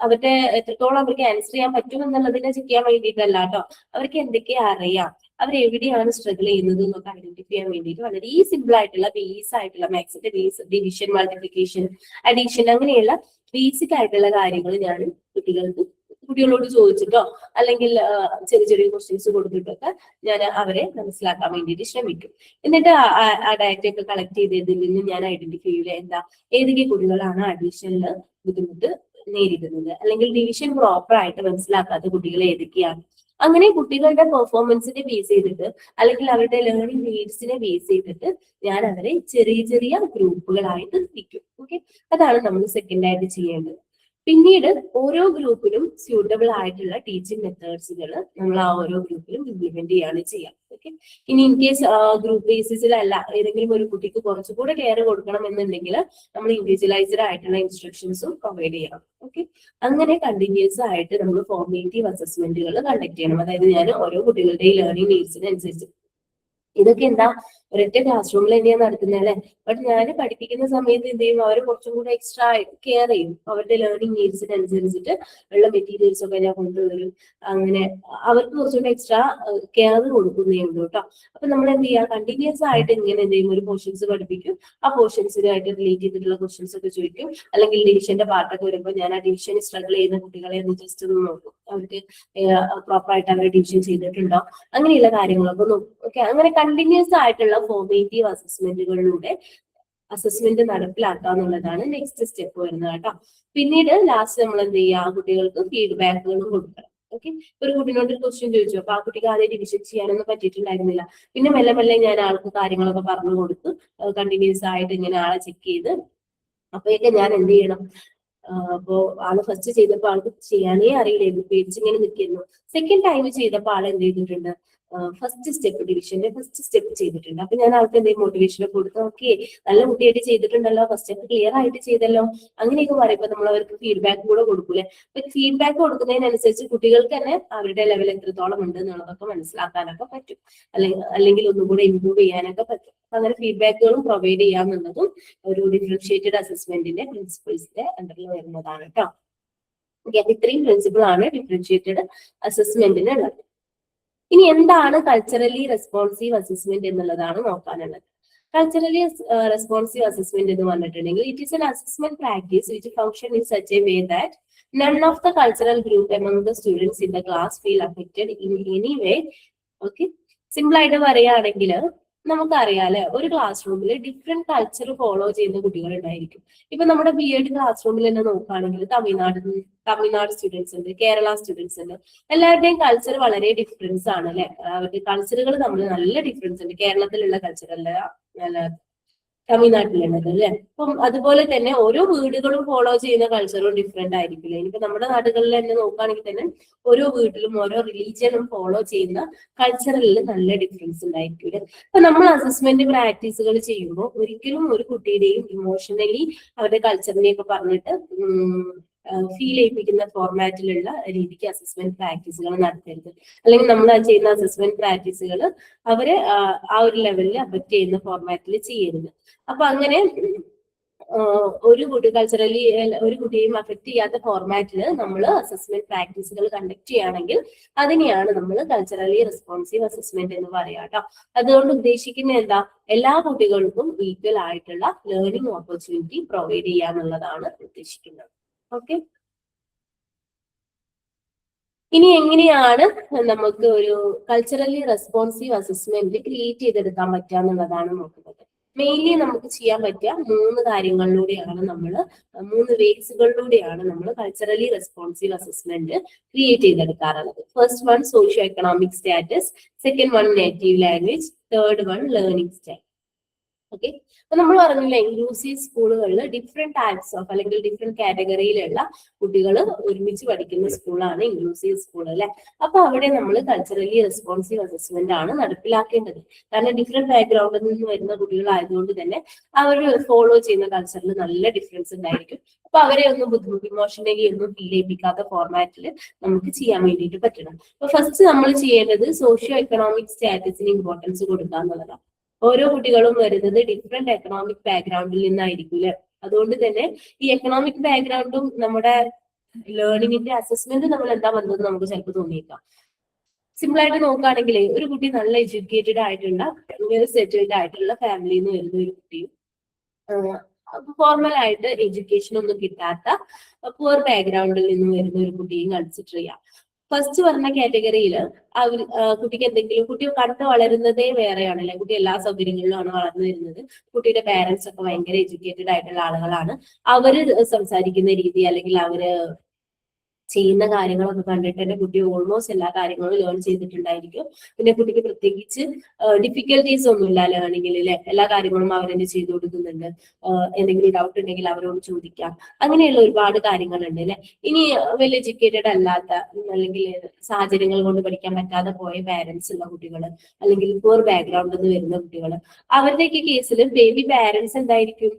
അവരുടെ എത്രത്തോളം അവർക്ക് ആൻസർ ചെയ്യാൻ പറ്റും എന്നുള്ളതിനെ ചെക്ക് ചെയ്യാൻ വേണ്ടിയിട്ടല്ല കേട്ടോ, അവർക്ക് എന്തൊക്കെയാ അറിയാം, അവർ എവിടെയാണ് സ്ട്രഗിൾ ചെയ്യുന്നത് എന്നൊക്കെ ഐഡന്റിഫൈ ചെയ്യാൻ വേണ്ടിയിട്ട് വളരെ സിമ്പിൾ ആയിട്ടുള്ള ബേസ് ആയിട്ടുള്ള മാത്സിന്റെ ബേസ്, ഡിവിഷൻ, മൾട്ടിപ്ലിക്കേഷൻ, അഡീഷൻ, അങ്ങനെയുള്ള ബേസിക് ആയിട്ടുള്ള കാര്യങ്ങൾ ഞാൻ കുട്ടികളോട് ചോദിച്ചിട്ടോ അല്ലെങ്കിൽ ചെറിയ ചെറിയ ക്വസ്റ്റ്യൻസ് കൊടുത്തിട്ടൊക്കെ ഞാൻ അവരെ മനസ്സിലാക്കാൻ വേണ്ടിയിട്ട് ശ്രമിക്കും. എന്നിട്ട് ആ ഡാറ്റ ഒക്കെ കളക്ട് ചെയ്തതിൽ നിന്ന് ഞാൻ ഐഡന്റിഫൈ ചെയ്യില്ല ഏതൊക്കെ കുട്ടികളാണ് അഡീഷനിൽ ബുദ്ധിമുട്ട് നേരിടുന്നത്, അല്ലെങ്കിൽ ഡിവിഷൻ പ്രോപ്പർ ആയിട്ട് മനസ്സിലാക്കാത്ത കുട്ടികൾ ഏതൊക്കെയാണ്. അങ്ങനെ കുട്ടികളുടെ പെർഫോമൻസിനെ ബേസ് ചെയ്തിട്ട് അല്ലെങ്കിൽ അവരുടെ ലേണിംഗ് നീഡ്സിനെ ബേസ് ചെയ്തിട്ട് ഞാൻ അവരെ ചെറിയ ചെറിയ ഗ്രൂപ്പുകളായിട്ട് തിരിക്കും. ഓക്കെ, അതാണ് നമ്മൾ സെക്കൻഡ് ആയിട്ട് ചെയ്യേണ്ടത്. പിന്നീട് ഓരോ ഗ്രൂപ്പിലും സ്യൂട്ടബിൾ ആയിട്ടുള്ള ടീച്ചിങ് മെത്തേഡ്സുകൾ നമ്മൾ ആ ഓരോ ഗ്രൂപ്പിലും ഇംപ്ലിമെന്റ് ചെയ്യാണ് ചെയ്യാം. ഓക്കെ, ഇനി ഇൻ കേസ് ഗ്രൂപ്പ് ബേസിസിലല്ല, ഏതെങ്കിലും ഒരു കുട്ടിക്ക് കുറച്ചുകൂടെ കെയർ കൊടുക്കണം എന്നുണ്ടെങ്കിൽ നമ്മൾ ഇൻഡിവിജ്വലൈസ്ഡ് ആയിട്ടുള്ള ഇൻസ്ട്രക്ഷൻസും പ്രൊവൈഡ് ചെയ്യണം. ഓക്കെ, അങ്ങനെ കണ്ടിന്യൂസ് ആയിട്ട് നമ്മൾ ഫോർമേറ്റീവ് അസസ്മെന്റുകൾ കണ്ടക്ട് ചെയ്യണം. അതായത് ഞാൻ ഓരോ കുട്ടികളുടെയും ലേണിംഗ് നീഡ്സിനനുസരിച്ച്, ഇതൊക്കെ എന്താ ഒരൊറ്റ ക്ലാസ് റൂമിൽ തന്നെയാണ് നടക്കുന്നത് അല്ലെ, ബട്ട് ഞാൻ പഠിപ്പിക്കുന്ന സമയത്ത് എന്ത് ചെയ്യും, അവർ കുറച്ചും കൂടെ എക്സ്ട്രാ കെയർ ചെയ്യും. അവരുടെ ലേണിംഗ് നീഡ്സിനനുസരിച്ചിട്ട് ഉള്ള മെറ്റീരിയൽസ് ഒക്കെ ഞാൻ കൊണ്ടുവരും. അങ്ങനെ അവർക്ക് കുറച്ചുകൂടെ എക്സ്ട്രാ കെയർ കൊടുക്കുന്നേ ഉള്ളൂ കേട്ടോ. അപ്പൊ നമ്മൾ എന്ത് ചെയ്യുക, കണ്ടിന്യൂസ് ആയിട്ട് ഇങ്ങനെ എന്ത് ചെയ്യും, ഒരു പോർഷൻസ് പഠിപ്പിക്കും, ആ പോർഷൻസിനായിട്ട് റിലേറ്റ് ചെയ്തിട്ടുള്ള ക്വസ്റ്റ്യൻസ് ഒക്കെ ചോദിക്കും. അല്ലെങ്കിൽ ഡിവിഷന്റെ പാർട്ടൊക്കെ വരുമ്പോൾ ഞാൻ ആ ഡിവിഷൻ സ്ട്രഗിൾ ചെയ്യുന്ന കുട്ടികളെ ഒന്ന് ജസ്റ്റ് ഒന്ന് നോക്കും, അവർക്ക് പ്രോപ്പർ ആയിട്ട് അവർ ഡിവിഷൻ ചെയ്തിട്ടുണ്ടോ, അങ്ങനെയുള്ള കാര്യങ്ങളൊക്കെ നോക്കും. ഓക്കെ, അങ്ങനെ കണ്ടിന്യൂസ് ആയിട്ടുള്ള ഫോർമേറ്റീവ് അസസ്മെന്റുകളിലൂടെ അസസ്മെന്റ് നടപ്പിലാക്കുക എന്നുള്ളതാണ് നെക്സ്റ്റ് സ്റ്റെപ്പ് വരുന്നത് കേട്ടോ. പിന്നീട് ലാസ്റ്റ് നമ്മൾ എന്ത് ചെയ്യുക, ആ കുട്ടികൾക്ക് ഫീഡ്ബാക്കുകളും കൊടുക്കണം. ഓക്കെ, ഒരു കുട്ടീനോട് ഒരു ക്വസ്റ്റ്യൻ ചോദിച്ചു, അപ്പൊ ആ കുട്ടിക്ക് ആദ്യം ഡിവിഷൻ ചെയ്യാനൊന്നും പറ്റിയിട്ടുണ്ടായിരുന്നില്ല. പിന്നെ മെല്ലെ മെല്ലെ ഞാൻ ആൾക്ക് കാര്യങ്ങളൊക്കെ പറഞ്ഞു കൊടുത്ത് കണ്ടിന്യൂസ് ആയിട്ട് ഇങ്ങനെ ആളെ ചെക്ക് ചെയ്ത്, അപ്പോഴൊക്കെ ഞാൻ എന്ത് ചെയ്യണം, അപ്പോ ആള് ഫസ്റ്റ് ചെയ്തപ്പോൾ ആൾക്ക് ചെയ്യാനേ അറിയില്ലായിരുന്നു, പേടിച്ചിങ്ങനെ നിൽക്കുന്നു. സെക്കൻഡ് ടൈം ചെയ്തപ്പോൾ ആൾ എന്ത് ചെയ്തിട്ടുണ്ട്, ഫസ്റ്റ് സ്റ്റെപ്പ്, ഡിവിഷന്റെ ഫസ്റ്റ് സ്റ്റെപ്പ് ചെയ്തിട്ടുണ്ട്. അപ്പൊ ഞാൻ ആൾക്ക് എന്തെങ്കിലും മോട്ടിവേഷൻ കൊടുത്ത്, ഓക്കെ നല്ല കുട്ടിയായിട്ട് ചെയ്തിട്ടുണ്ടല്ലോ, ഫസ്റ്റ് സ്റ്റെപ്പ് ക്ലിയർ ആയിട്ട് ചെയ്തല്ലോ, അങ്ങനെയൊക്കെ പറയുമ്പോൾ നമ്മൾ അവർക്ക് ഫീഡ്ബാക്ക് കൂടെ കൊടുക്കൂലേ. അപ്പൊ ഫീഡ്ബാക്ക് കൊടുക്കുന്നതിനനുസരിച്ച് കുട്ടികൾക്ക് തന്നെ അവരുടെ ലെവൽ എത്രത്തോളം ഉണ്ട് എന്നുള്ളതൊക്കെ മനസ്സിലാക്കാനൊക്കെ പറ്റും, അല്ലെങ്കിൽ ഒന്നും കൂടെ ഇംപ്രൂവ് ചെയ്യാനൊക്കെ പറ്റും. അങ്ങനെ ഫീഡ്ബാക്കുകളും പ്രൊവൈഡ് ചെയ്യാമെന്നതും ഒരു ഡിഫറൻഷിയേറ്റഡ് അസസ്മെന്റിന്റെ പ്രിൻസിപ്പിൾസിന്റെ അണ്ടറിൽ വരുന്നതാണ് കേട്ടോ. ഇത്രയും പ്രിൻസിപ്പിൾ ആണ് ഡിഫറൻഷിയേറ്റഡ് അസസ്മെന്റിന് ഉള്ളത്. ഇനി എന്താണ് കൾച്ചറലി റെസ്പോൺസീവ് അസസ്മെന്റ് എന്നുള്ളതാണ് നോക്കാനുള്ളത്. കൾച്ചറലി റെസ്പോൺസീവ് അസസ്മെന്റ് എന്ന് പറഞ്ഞിട്ടുണ്ടെങ്കിൽ it is an assessment practice which function in such a way that none of the cultural group among the students in the class feel affected in any way. Okay, simple ആയിട്ട് പറയുകയാണെങ്കിൽ നമുക്കറിയാലേ, ഒരു ക്ലാസ് റൂമിൽ ഡിഫറെന്റ് കൾച്ചർ ഫോളോ ചെയ്യുന്ന കുട്ടികൾ ഉണ്ടായിരിക്കും. ഇപ്പൊ നമ്മുടെ BEd ക്ലാസ് റൂമിൽ തന്നെ നോക്കുകയാണെങ്കിൽ തമിഴ്നാട് സ്റ്റുഡൻസ് ഉണ്ട്, കേരള സ്റ്റുഡൻസ് ഉണ്ട്. എല്ലാവരുടെയും കൾച്ചർ വളരെ ഡിഫറൻസ് ആണ് അല്ലെ, അവരുടെ കൾച്ചറുകൾ തമ്മിൽ നല്ല ഡിഫറൻസ് ഉണ്ട്. കേരളത്തിലുള്ള കൾച്ചർ അല്ല തമിഴ്നാട്ടിലുള്ളത് അല്ലെ. അപ്പം അതുപോലെ തന്നെ ഓരോ വീടുകളും ഫോളോ ചെയ്യുന്ന കൾച്ചറും ഡിഫറെന്റ് ആയിരിക്കില്ല. ഇനിയിപ്പോ നമ്മുടെ നാടുകളിൽ തന്നെ നോക്കുകയാണെങ്കിൽ തന്നെ ഓരോ വീട്ടിലും ഓരോ റിലീജിയനും ഫോളോ ചെയ്യുന്ന കൾച്ചറിൽ നല്ല ഡിഫറൻസ് ഉണ്ടായിരിക്കും. അപ്പൊ നമ്മൾ അസസ്മെന്റ് പ്രാക്ടീസുകൾ ചെയ്യുമ്പോൾ ഒരിക്കലും ഒരു കുട്ടിയുടെയും ഇമോഷണലി അവരുടെ കൾച്ചറിനെയൊക്കെ പറഞ്ഞിട്ട് ഫീൽ ചെയ്യിപ്പിക്കുന്ന ഫോർമാറ്റിലുള്ള രീതിക്ക് അസസ്മെന്റ് പ്രാക്ടീസുകൾ നടത്തരുത്. അല്ലെങ്കിൽ നമ്മൾ ചെയ്യുന്ന അസസ്മെന്റ് പ്രാക്ടീസുകൾ അവരെ ആ ഒരു ലെവലിൽ അഫക്ട് ചെയ്യുന്ന ഫോർമാറ്റിൽ ചെയ്യരുത്. അപ്പൊ അങ്ങനെ ഒരു കൾച്ചറലി ഒരു കുട്ടിയെയും അഫക്ട് ചെയ്യാത്ത ഫോർമാറ്റിൽ നമ്മൾ അസസ്മെന്റ് പ്രാക്ടീസുകൾ കണ്ടക്ട് ചെയ്യുകയാണെങ്കിൽ അതിനെയാണ് നമ്മൾ കൾച്ചറലി റെസ്പോൺസീവ് അസസ്മെന്റ് എന്ന് പറയാം കേട്ടോ. അതുകൊണ്ട് ഉദ്ദേശിക്കുന്ന എന്താ, എല്ലാ കുട്ടികൾക്കും ഈക്വൽ ആയിട്ടുള്ള ലേണിംഗ് ഓപ്പർച്യൂണിറ്റി പ്രൊവൈഡ് ചെയ്യാന്നുള്ളതാണ് ഉദ്ദേശിക്കുന്നത്. ഓക്കെ, ഇനി എങ്ങനെയാണ് നമുക്ക് ഒരു കൾച്ചറലി റെസ്പോൺസീവ് അസസ്മെന്റ് ക്രിയേറ്റ് ചെയ്തെടുക്കാൻ പറ്റുക എന്നുള്ളതാണ് നോക്കുന്നത്. മെയിൻലി നമുക്ക് ചെയ്യാൻ പറ്റിയ 3 കാര്യങ്ങളിലൂടെയാണ് നമ്മൾ 3 വേസുകളിലൂടെയാണ് നമ്മൾ കൾച്ചറലി റെസ്പോൺസീവ് അസസ്മെന്റ് ക്രിയേറ്റ് ചെയ്തെടുക്കാറുള്ളത്. First one socio economic status, second one native language, third one learning style. Okay, അപ്പൊ നമ്മൾ പറഞ്ഞില്ല ഇൻക്ലൂസീവ് സ്കൂളുകളിൽ ഡിഫറെന്റ് ടൈപ്സ് ഓഫ് അല്ലെങ്കിൽ ഡിഫറെന്റ് കാറ്റഗറിയിലുള്ള കുട്ടികൾ ഒരുമിച്ച് പഠിക്കുന്ന സ്കൂളാണ് ഇൻക്ലൂസീവ് സ്കൂൾ അല്ലെ. അപ്പൊ അവിടെ നമ്മൾ കൾച്ചറലി റെസ്പോൺസീവ് അസസ്മെന്റ് ആണ് നടപ്പിലാക്കേണ്ടത്. കാരണം ഡിഫറെന്റ് ബാക്ക്ഗ്രൗണ്ടിൽ നിന്ന് വരുന്ന കുട്ടികളായതുകൊണ്ട് തന്നെ അവർ ഫോളോ ചെയ്യുന്ന കൾച്ചറിൽ നല്ല ഡിഫറൻസ് ഉണ്ടായിരിക്കും. അപ്പൊ അവരെ ഒന്നും ബുദ്ധിമുട്ട് ഇമോഷണലി ഒന്നും ഫീൽ ചെയ്യിപ്പിക്കാത്ത ഫോർമാറ്റിൽ നമുക്ക് ചെയ്യാൻ വേണ്ടിയിട്ട് പറ്റണം. അപ്പൊ ഫസ്റ്റ് നമ്മൾ ചെയ്യേണ്ടത് സോഷ്യോ എക്കണോമിക് സ്റ്റാറ്റസിന് ഇമ്പോർട്ടൻസ് കൊടുക്കുക എന്നുള്ളതാണ്. ഓരോ കുട്ടികളും വരുന്നത് ഡിഫറെന്റ് എക്കണോമിക് ബാക്ക്ഗ്രൗണ്ടിൽ നിന്നായിരിക്കും. അതുകൊണ്ട് തന്നെ ഈ എക്കണോമിക് ബാക്ക്ഗ്രൗണ്ടും നമ്മുടെ ലേണിംഗിന്റെ അസസ്മെന്റ് നമ്മൾ എന്താ വന്നത് നമുക്ക് ചിലപ്പോൾ തോന്നിയേക്കാം. സിമ്പിൾ ആയിട്ട് നോക്കുകയാണെങ്കിൽ ഒരു കുട്ടി നല്ല എഡ്യൂക്കേറ്റഡ് ആയിട്ടുള്ള സെറ്റിൽഡ് ആയിട്ടുള്ള ഫാമിലിയിൽ നിന്ന് വരുന്ന ഒരു കുട്ടിയും ഫോർമൽ ആയിട്ട് എഡ്യൂക്കേഷൻ ഒന്നും കിട്ടാത്ത പുവർ ബാക്ക്ഗ്രൗണ്ടിൽ നിന്ന് വരുന്ന ഒരു കുട്ടിയും കൺസിഡർ ചെയ്യാം. ഫസ്റ്റ് പറഞ്ഞ കാറ്റഗറിയിൽ കുട്ടിക്ക് എന്തെങ്കിലും കുട്ടി കണ്ടു വളരുന്നതേ വേറെയാണ് അല്ലെ. കുട്ടി എല്ലാ സൗകര്യങ്ങളിലുമാണ് വളർന്നു വരുന്നത്. കുട്ടിയുടെ പാരന്റ്സ് ഒക്കെ ഭയങ്കര എഡ്യൂക്കേറ്റഡ് ആയിട്ടുള്ള ആളുകളാണ്. അവര് സംസാരിക്കുന്ന രീതി അല്ലെങ്കിൽ അവര് ചെയ്യുന്ന കാര്യങ്ങളൊക്കെ കണ്ടിട്ട് എന്റെ കുട്ടി ഓൾമോസ്റ്റ് എല്ലാ കാര്യങ്ങളും ലേൺ ചെയ്തിട്ടുണ്ടായിരിക്കും. പിന്നെ കുട്ടിക്ക് പ്രത്യേകിച്ച് ഡിഫിക്കൽട്ടീസ് ഒന്നുമില്ല ലേണിംഗിൽ അല്ലെ. എല്ലാ കാര്യങ്ങളും അവരെന്നെ ചെയ്തു കൊടുക്കുന്നുണ്ട്. എന്തെങ്കിലും ഡൗട്ട് ഉണ്ടെങ്കിൽ അവരോട് ചോദിക്കാം. അങ്ങനെയുള്ള ഒരുപാട് കാര്യങ്ങളുണ്ട് അല്ലെ. ഇനി വെൽ എഡ്യൂക്കേറ്റഡ് അല്ലാത്ത അല്ലെങ്കിൽ സാഹചര്യങ്ങൾ കൊണ്ട് പഠിക്കാൻ പറ്റാതെ പോയ പാരന്റ്സ് ഉള്ള കുട്ടികൾ അല്ലെങ്കിൽ പുവർ ബാക്ക്ഗ്രൗണ്ടിൽ നിന്ന് വരുന്ന കുട്ടികൾ, അവരുടെയൊക്കെ കേസിൽ ബേബി പാരന്റ്സ് എന്തായിരിക്കും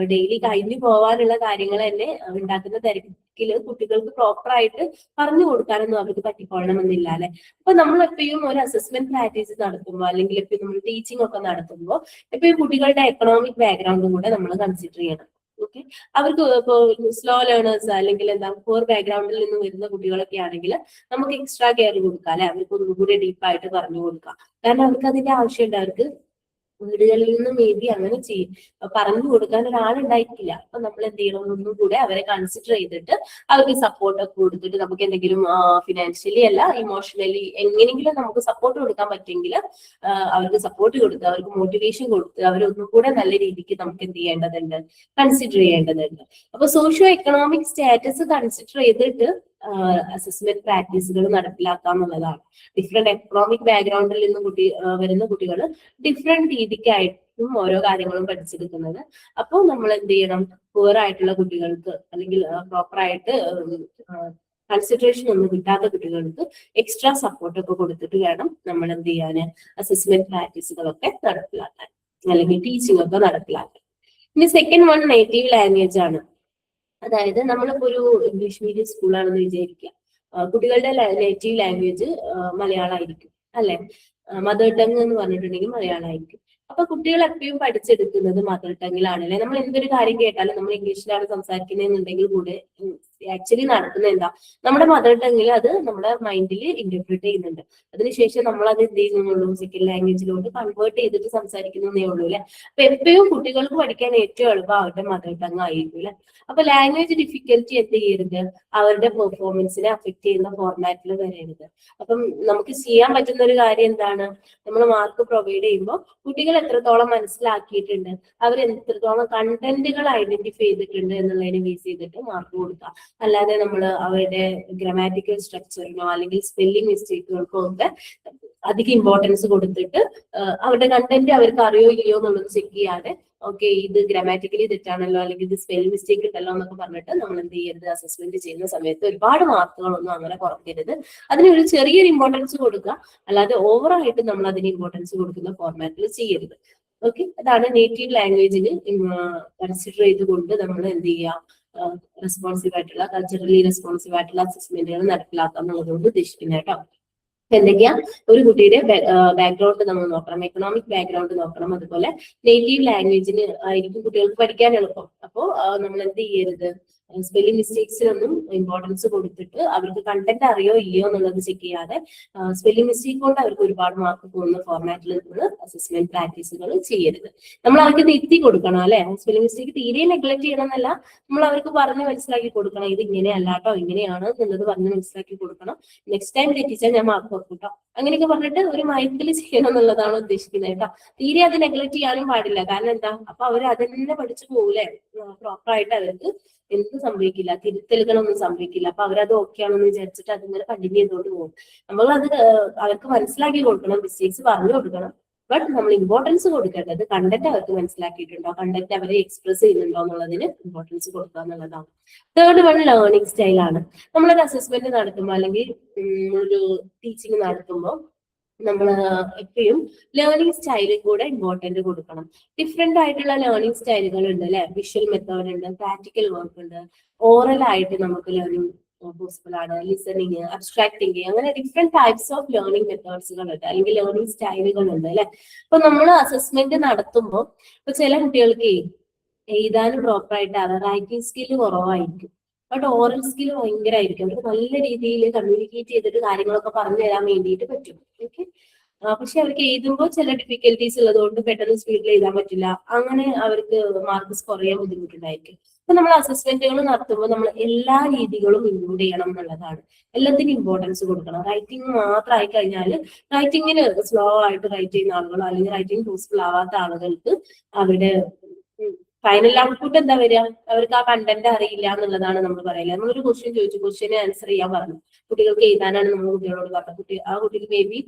ഡെയിലി കഴിഞ്ഞു പോവാനുള്ള കാര്യങ്ങൾ തന്നെ ഉണ്ടാക്കുന്ന തിരക്കില് കുട്ടികൾക്ക് പ്രോപ്പർ ആയിട്ട് പറഞ്ഞു കൊടുക്കാനൊന്നും അവർക്ക് പറ്റിക്കൊള്ളണമെന്നില്ല അല്ലെ. അപ്പൊ നമ്മൾ എപ്പോഴും ഒരു അസസ്മെന്റ് പ്രാക്ടീസ് നടത്തുമ്പോൾ അല്ലെങ്കിൽ എപ്പോഴും നമ്മൾ ടീച്ചിങ് ഒക്കെ നടത്തുമ്പോൾ എപ്പോഴും കുട്ടികളുടെ എക്കണോമിക് ബാക്ക്ഗ്രൗണ്ടും കൂടെ നമ്മൾ കൺസിഡർ ചെയ്യണം. ഓക്കെ, അവർക്ക് ഇപ്പോൾ സ്ലോ ലേണേഴ്സ് അല്ലെങ്കിൽ എന്താ പുവർ ബാക്ക്ഗ്രൗണ്ടിൽ നിന്ന് വരുന്ന കുട്ടികളൊക്കെ ആണെങ്കിൽ നമുക്ക് എക്സ്ട്രാ കെയർ കൊടുക്കാം അല്ലെ. അവർക്ക് ഒന്നുകൂടി ഡീപ്പായിട്ട് പറഞ്ഞു കൊടുക്കാം. കാരണം അവർക്ക് അതിന്റെ ആവശ്യമുണ്ട്. അവർക്ക് വീടുകളിൽ നിന്ന് മേ ബി അങ്ങനെ പറഞ്ഞു കൊടുക്കാൻ ഒരാളുണ്ടായിരിക്കില്ല. അപ്പൊ നമ്മൾ എന്ത് ചെയ്യണം, ഒന്നും കൂടെ അവരെ കൺസിഡർ ചെയ്തിട്ട് അവർക്ക് സപ്പോർട്ടൊക്കെ കൊടുത്തിട്ട് നമുക്ക് എന്തെങ്കിലും ഫിനാൻഷ്യലി അല്ല ഇമോഷണലി എങ്ങനെയെങ്കിലും നമുക്ക് സപ്പോർട്ട് കൊടുക്കാൻ പറ്റുമെങ്കിൽ അവർക്ക് സപ്പോർട്ട് കൊടുത്ത് അവർക്ക് മോട്ടിവേഷൻ കൊടുത്ത് അവരൊന്നും കൂടെ നല്ല രീതിക്ക് നമുക്ക് എന്ത് ചെയ്യേണ്ടതുണ്ട്, കൺസിഡർ ചെയ്യേണ്ടതുണ്ട്. അപ്പൊ സോഷ്യോ എക്കണോമിക് സ്റ്റാറ്റസ് കൺസിഡർ ചെയ്തിട്ട് അസസ്മെന്റ് പ്രാക്ടീസുകൾ നടപ്പിലാക്കുക എന്നുള്ളതാണ്. ഡിഫറെന്റ് എക്കണോമിക് ബാക്ക്ഗ്രൗണ്ടിൽ നിന്ന് വരുന്ന കുട്ടികൾ ഡിഫറെന്റ് രീതിക്കായിട്ടും ഓരോ കാര്യങ്ങളും പഠിച്ചെടുക്കുന്നത്. അപ്പോൾ നമ്മൾ എന്ത് ചെയ്യണം, പുവർ ആയിട്ടുള്ള കുട്ടികൾക്ക് അല്ലെങ്കിൽ പ്രോപ്പറായിട്ട് കൺസിഡറേഷൻ ഒന്നും കിട്ടാത്ത കുട്ടികൾക്ക് എക്സ്ട്രാ സപ്പോർട്ടൊക്കെ കൊടുത്തിട്ട് വേണം നമ്മൾ എന്ത് ചെയ്യാന് അസസ്മെന്റ് പ്രാക്ടീസുകളൊക്കെ നടപ്പിലാക്കാൻ അല്ലെങ്കിൽ ടീച്ചിങ് ഒക്കെ നടപ്പിലാക്കാൻ. ഇനി സെക്കൻഡ് വൺ നേറ്റീവ് ലാംഗ്വേജ് ആണ്. അതായത് നമ്മളിപ്പോ ഒരു ഇംഗ്ലീഷ് മീഡിയം സ്കൂളാണെന്ന് വിചാരിക്കുക. കുട്ടികളുടെ നേറ്റീവ് ലാംഗ്വേജ് മലയാളമായിരിക്കും അല്ലെ. മദർ ടങ് എന്ന് പറഞ്ഞിട്ടുണ്ടെങ്കിൽ മലയാളമായിരിക്കും. അപ്പൊ കുട്ടികൾ എപ്പോഴും പഠിച്ചെടുക്കുന്നത് മദർ ടങ്ങിലാണ് അല്ലെ. നമ്മൾ എന്തൊരു കാര്യം കേട്ടാലും നമ്മൾ ഇംഗ്ലീഷിലാണ് സംസാരിക്കുന്നതെന്നുണ്ടെങ്കിൽ കൂടെ ആക്ച്വലി നടക്കുന്ന എന്താ, നമ്മുടെ മദർ ടങ്ങിൽ അത് നമ്മുടെ മൈൻഡിൽ ഇന്റർപ്രിറ്റ് ചെയ്യുന്നുണ്ട്. അതിനുശേഷം നമ്മൾ അത് എന്ത് ചെയ്യുന്നുള്ളൂ, സെക്കൻഡ് ലാംഗ്വേജിലോട്ട് കൺവേർട്ട് ചെയ്തിട്ട് സംസാരിക്കുന്നതേ ഉള്ളൂ അല്ലെ. അപ്പൊ എപ്പോഴും കുട്ടികൾക്ക് പഠിക്കാൻ ഏറ്റവും എളുപ്പം അവരുടെ മദർ ടങ് ആയിരിക്കും അല്ലെ. അപ്പൊ ലാംഗ്വേജ് ഡിഫിക്കൽറ്റി എന്ത് ചെയ്യരുത്, അവരുടെ പെർഫോമൻസിനെ അഫക്ട് ചെയ്യുന്ന ഫോർമാറ്റിൽ വരരുത്. അപ്പം നമുക്ക് ചെയ്യാൻ പറ്റുന്ന ഒരു കാര്യം എന്താണ്, നമ്മൾ മാർക്ക് പ്രൊവൈഡ് ചെയ്യുമ്പോൾ കുട്ടികൾ എത്രത്തോളം മനസ്സിലാക്കിയിട്ടുണ്ട്, അവർ എത്രത്തോളം കണ്ടന്റുകൾ ഐഡന്റിഫൈ ചെയ്തിട്ടുണ്ട് എന്നുള്ളതിനെ ബേസ് ചെയ്തിട്ട് മാർക്ക് കൊടുക്കാം. അല്ലാതെ നമ്മൾ അവരുടെ ഗ്രാമാറ്റിക്കൽ സ്ട്രക്ചറിനോ അല്ലെങ്കിൽ സ്പെല്ലിംഗ് മിസ്റ്റേക്കുകൾക്കോ ഒക്കെ അധികം ഇമ്പോർട്ടൻസ് കൊടുത്തിട്ട് അവരുടെ കണ്ടന്റ് അവർക്ക് അറിയോ ഇല്ലയോ എന്നുള്ളത് ചെക്ക് ചെയ്യാതെ ഓക്കെ ഇത് ഗ്രാമാറ്റിക്കലി തെറ്റാണല്ലോ അല്ലെങ്കിൽ ഇത് സ്പെല്ലിംഗ് മിസ്റ്റേക്ക് ഇട്ടല്ലോ എന്നൊക്കെ പറഞ്ഞിട്ട് നമ്മൾ എന്ത് ചെയ്യരുത്, അസസ്മെന്റ് ചെയ്യുന്ന സമയത്ത് ഒരുപാട് മാർക്കുകളൊന്നും അങ്ങനെ കുറയ്ക്കരുത്. അതിനൊരു ചെറിയൊരു ഇമ്പോർട്ടൻസ് കൊടുക്കുക, അല്ലാതെ ഓവറായിട്ട് നമ്മൾ അതിന് ഇമ്പോർട്ടൻസ് കൊടുക്കുന്ന ഫോർമാറ്റിൽ ചെയ്യരുത്. ഓക്കെ, അതാണ് നേറ്റീവ് ലാംഗ്വേജിന് കൺസിഡർ ചെയ്തുകൊണ്ട് നമ്മൾ എന്ത് ചെയ്യുക, റെസ്പോൺസീവ് ആയിട്ടുള്ള കൾച്ചറലി റെസ്പോൺസീവ് ആയിട്ടുള്ള അസസ്മെന്റുകൾ നടപ്പിലാക്കുക എന്നുള്ളതുകൊണ്ട് ഉദ്ദേശിക്കുന്നത് കേട്ടോ. എന്തൊക്കെയാ, ഒരു കുട്ടിയുടെ ബാക്ക്ഗ്രൗണ്ട് നമ്മൾ നോക്കണം, എക്കണോമിക് ബാക്ക്ഗ്രൗണ്ട് നോക്കണം, അതുപോലെ നേറ്റീവ് ലാംഗ്വേജിന് ആയിരിക്കും കുട്ടികൾക്ക് പഠിക്കാൻ എളുപ്പം. അപ്പോൾ നമ്മൾ എന്ത് ചെയ്യരുത്, സ്പെല്ലിംഗ് മിസ്റ്റേക്സിനൊന്നും ഇമ്പോർട്ടൻസ് കൊടുത്തിട്ട് അവർക്ക് കണ്ടന്റ് അറിയോ ഇല്ലയോ എന്നുള്ളത് ചെക്ക് ചെയ്യാതെ സ്പെല്ലിംഗ് മിസ്റ്റേക്ക് കൊണ്ട് അവർക്ക് ഒരുപാട് മാർക്ക് പോകുന്ന ഫോർമാറ്റിൽ നിന്ന് അസസ്മെന്റ് പ്രാക്ടീസുകൾ ചെയ്യരുത്. നമ്മൾ അവർക്ക് തിരുത്തി കൊടുക്കണം അല്ലെ. സ്പെല്ലിംഗ് മിസ്റ്റേക്ക് തീരെ നെഗ്ലക്ട് ചെയ്യണം എന്നല്ല, നമ്മൾ അവർക്ക് പറഞ്ഞ് മനസ്സിലാക്കി കൊടുക്കണം. ഇത് ഇങ്ങനെയല്ല കേട്ടോ, ഇങ്ങനെയാണ് എന്നുള്ളത് പറഞ്ഞ് മനസ്സിലാക്കി കൊടുക്കണം. നെക്സ്റ്റ് ടൈം തെറ്റിച്ചാൽ ഞാൻ മാർക്ക് വെക്കും കേട്ടോ, അങ്ങനെയൊക്കെ പറഞ്ഞിട്ട് ഒരു മൈൻഡിൽ ചെയ്യണം എന്നുള്ളതാണ് ഉദ്ദേശിക്കുന്നത് കേട്ടോ. തീരെ അത് നെഗ്ലക്ട് ചെയ്യാനും പാടില്ല. കാരണം എന്താ, അപ്പൊ അവർ അതന്നെ പഠിച്ചു പോകൂലേ. പ്രോപ്പറായിട്ട് അവർക്ക് എന്ത് സംഭവിക്കില്ല, തിരുത്തലുകളൊന്നും സംഭവിക്കില്ല. അപ്പൊ അവരത് ഓക്കെ ആണെന്ന് വിചാരിച്ചിട്ട് അതിങ്ങനെ കണ്ടിന്യൂ ചെയ്തുകൊണ്ട് പോകും. നമ്മൾ അത് അവർക്ക് മനസ്സിലാക്കി കൊടുക്കണം, മിസ്റ്റേക്സ് പറഞ്ഞു കൊടുക്കണം. ബട്ട് നമ്മൾ ഇമ്പോർട്ടൻസ് കൊടുക്കേണ്ടത് കണ്ടന്റ് അവർക്ക് മനസ്സിലാക്കിയിട്ടുണ്ടോ, കണ്ടന്റ് അവരെ എക്സ്പ്രസ് ചെയ്യുന്നുണ്ടോ എന്നുള്ളതിന് ഇമ്പോർട്ടൻസ് കൊടുക്കുക എന്നുള്ളതാണ്. തേർഡ് വൺ ലേണിംഗ് സ്റ്റൈലാണ്. നമ്മളൊരു അസസ്മെന്റ് നടത്തുമ്പോൾ അല്ലെങ്കിൽ ഒരു ടീച്ചിങ് നടത്തുമ്പോൾ നമ്മൾ എപ്പോഴും ലേണിംഗ് സ്റ്റൈലിൽ കൂടെ ഇമ്പോർട്ടന്റ് കൊടുക്കണം. ഡിഫറെന്റ് ആയിട്ടുള്ള ലേണിംഗ് സ്റ്റൈലുകൾ ഉണ്ട് അല്ലെ. വിഷ്വൽ മെത്തേഡ് ഉണ്ട്, പ്രാക്ടിക്കൽ വർക്ക് ഉണ്ട്, ഓറൽ ആയിട്ട് നമുക്ക് ലേണിംഗ് പോസിബിൾ ആണ്, ലിസണിങ്, അബ്സ്ട്രാക്ടിങ്, അങ്ങനെ ഡിഫറെന്റ് ടൈപ്സ് ഓഫ് ലേണിംഗ് മെത്തേഡ്സുകൾ ഉണ്ട് അല്ലെങ്കിൽ ലേണിംഗ് സ്റ്റൈലുകൾ ഉണ്ട് അല്ലെ. അപ്പൊ നമ്മൾ അസസ്മെന്റ് നടത്തുമ്പോൾ ഇപ്പൊ ചില കുട്ടികൾക്ക് എഴുതാനും പ്രോപ്പറായിട്ട് റൈറ്റിംഗ് സ്കില്ല് കുറവായിരിക്കും. ബട്ട് ഓറൽ സ്കില്ല് ഭയങ്കരമായിരിക്കും. അവർക്ക് നല്ല രീതിയിൽ കമ്മ്യൂണിക്കേറ്റ് ചെയ്തിട്ട് കാര്യങ്ങളൊക്കെ പറഞ്ഞു തരാൻ വേണ്ടിയിട്ട് പറ്റും. ഓക്കെ, പക്ഷെ അവർക്ക് എഴുതുമ്പോൾ ചില ഡിഫിക്കൽട്ടീസ് ഉള്ളതുകൊണ്ട് പെട്ടെന്ന് സ്പീഡിൽ എഴുതാൻ പറ്റില്ല. അങ്ങനെ അവർക്ക് മാർക്ക് സ്കോർ ചെയ്യാൻ ബുദ്ധിമുട്ടുണ്ടായിരിക്കും. അപ്പൊ നമ്മൾ അസസ്മെന്റുകൾ നടത്തുമ്പോൾ നമ്മൾ എല്ലാ രീതികളും ഇൻക്ലൂഡ് ചെയ്യണം എന്നുള്ളതാണ്. എല്ലാത്തിനും ഇമ്പോർട്ടൻസ് കൊടുക്കണം. റൈറ്റിംഗ് മാത്രമായി കഴിഞ്ഞാൽ റൈറ്റിങ്ങിന് സ്ലോ ആയിട്ട് റൈറ്റ് ചെയ്യുന്ന ആളുകളോ അല്ലെങ്കിൽ റൈറ്റിംഗ് പോസിബിൾ ആവാത്ത ആളുകൾക്ക് അവരുടെ ഫൈനൽ ഔട്ട്പുട്ട് എന്താ വരിക, അവർക്ക് ആ കണ്ടന്റ് അറിയില്ല എന്നുള്ളതാണ് നമ്മൾ പറയില്ല. നമ്മളൊരു ക്വസ്റ്റ്യൻ ചോദിച്ചു, ക്വസ്റ്റ്യന് ആൻസർ ചെയ്യാൻ പറഞ്ഞു, കുട്ടികൾക്ക് എഴുതാനാണ് നമ്മൾ കുട്ടികളോട് പറഞ്ഞത്. ആ കുട്ടിക്ക് മേ ബി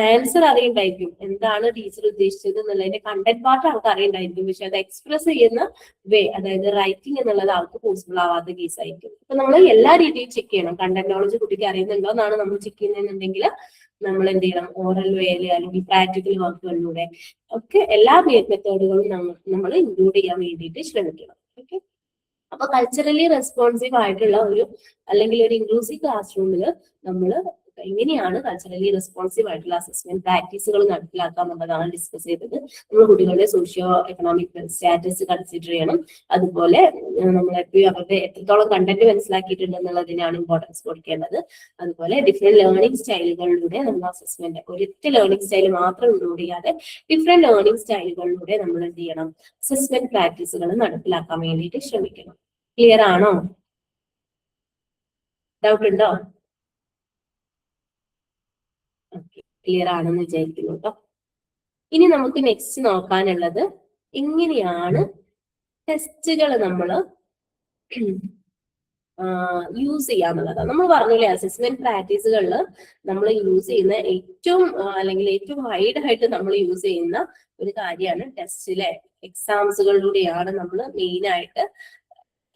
ആൻസർ അറിയണ്ടായിരിക്കും, എന്താണ് ടീച്ചർ ഉദ്ദേശിച്ചത് എന്നുള്ളതിന്റെ കണ്ടന്റ് പാർട്ട് ആൾക്ക് അറിയണ്ടായിരിക്കും. പക്ഷെ അത് എക്സ്പ്രസ് ചെയ്യുന്ന വേ, അതായത് റൈറ്റിംഗ് എന്നുള്ളത് ആൾക്ക് പോസിബിൾ ആവാത്ത കേസ് ആയിരിക്കും. അപ്പൊ നമ്മൾ എല്ലാ രീതിയും ചെക്ക് ചെയ്യണം. കണ്ടന്റ് നോളജ് കുട്ടിക്ക് അറിയുന്നുണ്ടോ എന്നാണ് നമ്മൾ ചെക്ക് ചെയ്യുന്നതെന്നുണ്ടെങ്കിൽ നമ്മൾ എന്ത് ചെയ്യണം, ഓറൽ വേയില് അല്ലെങ്കിൽ പ്രാക്ടിക്കൽ വർക്കുകളിലൂടെ ഒക്കെ എല്ലാ മെത്തേഡുകളും നമ്മൾ ഇൻക്ലൂഡ് ചെയ്യാൻ വേണ്ടിയിട്ട് ശ്രമിക്കണം. ഓക്കെ, അപ്പൊ കൾച്ചറലി റെസ്പോൺസീവ് ആയിട്ടുള്ള ഒരു അല്ലെങ്കിൽ ഒരു ഇൻക്ലൂസീവ് ക്ലാസ് റൂമിൽ നമ്മൾ എങ്ങനെയാണ് കൾച്ചറലി റെസ്പോൺസീവ് ആയിട്ടുള്ള അസസ്മെന്റ് പ്രാക്ടീസുകൾ നടപ്പിലാക്കുക എന്നുള്ളതാണ് ഡിസ്കസ് ചെയ്തത്. നമ്മൾ കുട്ടികളുടെ സോഷ്യോ എക്കണോമിക് സ്റ്റാറ്റസ് കൺസിഡർ ചെയ്യണം. അതുപോലെ നമ്മളെപ്പോഴും അവരുടെ എത്രത്തോളം കണ്ടന്റ് മനസ്സിലാക്കിയിട്ടുണ്ട് എന്നുള്ളതിനാണ് ഇമ്പോർട്ടൻസ് കൊടുക്കേണ്ടത്. അതുപോലെ ഡിഫറെന്റ് ലേണിംഗ് സ്റ്റൈലുകളിലൂടെ നമ്മൾ അസസ്മെന്റ് ഒരൊറ്റ ലേണിംഗ് സ്റ്റൈൽ മാത്രം ഇൻക്ലൂഡ് ചെയ്യാതെ ഡിഫറെന്റ് ലേണിംഗ് സ്റ്റൈലുകളിലൂടെ നമ്മൾ എന്ത് ചെയ്യണം, അസസ്മെന്റ് പ്രാക്ടീസുകൾ നടപ്പിലാക്കാൻ വേണ്ടിയിട്ട് ശ്രമിക്കണം. ക്ലിയർ ആണോ? ഡൗട്ട് ഉണ്ടോ? ക്ലിയർ ആണെന്ന് വിചാരിക്കുന്നു കേട്ടോ. ഇനി നമുക്ക് നെക്സ്റ്റ് നോക്കാനുള്ളത് എങ്ങനെയാണ് ടെസ്റ്റുകൾ നമ്മൾ യൂസ് ചെയ്യാന്നുള്ളതാണ്. നമ്മൾ പറഞ്ഞില്ലേ, അസസ്മെന്റ് പ്രാക്ടീസുകളിൽ നമ്മൾ യൂസ് ചെയ്യുന്ന ഏറ്റവും അല്ലെങ്കിൽ ഏറ്റവും വൈഡ് ആയിട്ട് നമ്മൾ യൂസ് ചെയ്യുന്ന ഒരു കാര്യമാണ് ടെസ്റ്റ് അല്ലെ. എക്സാംസുകളിലൂടെയാണ് നമ്മൾ മെയിൻ ആയിട്ട്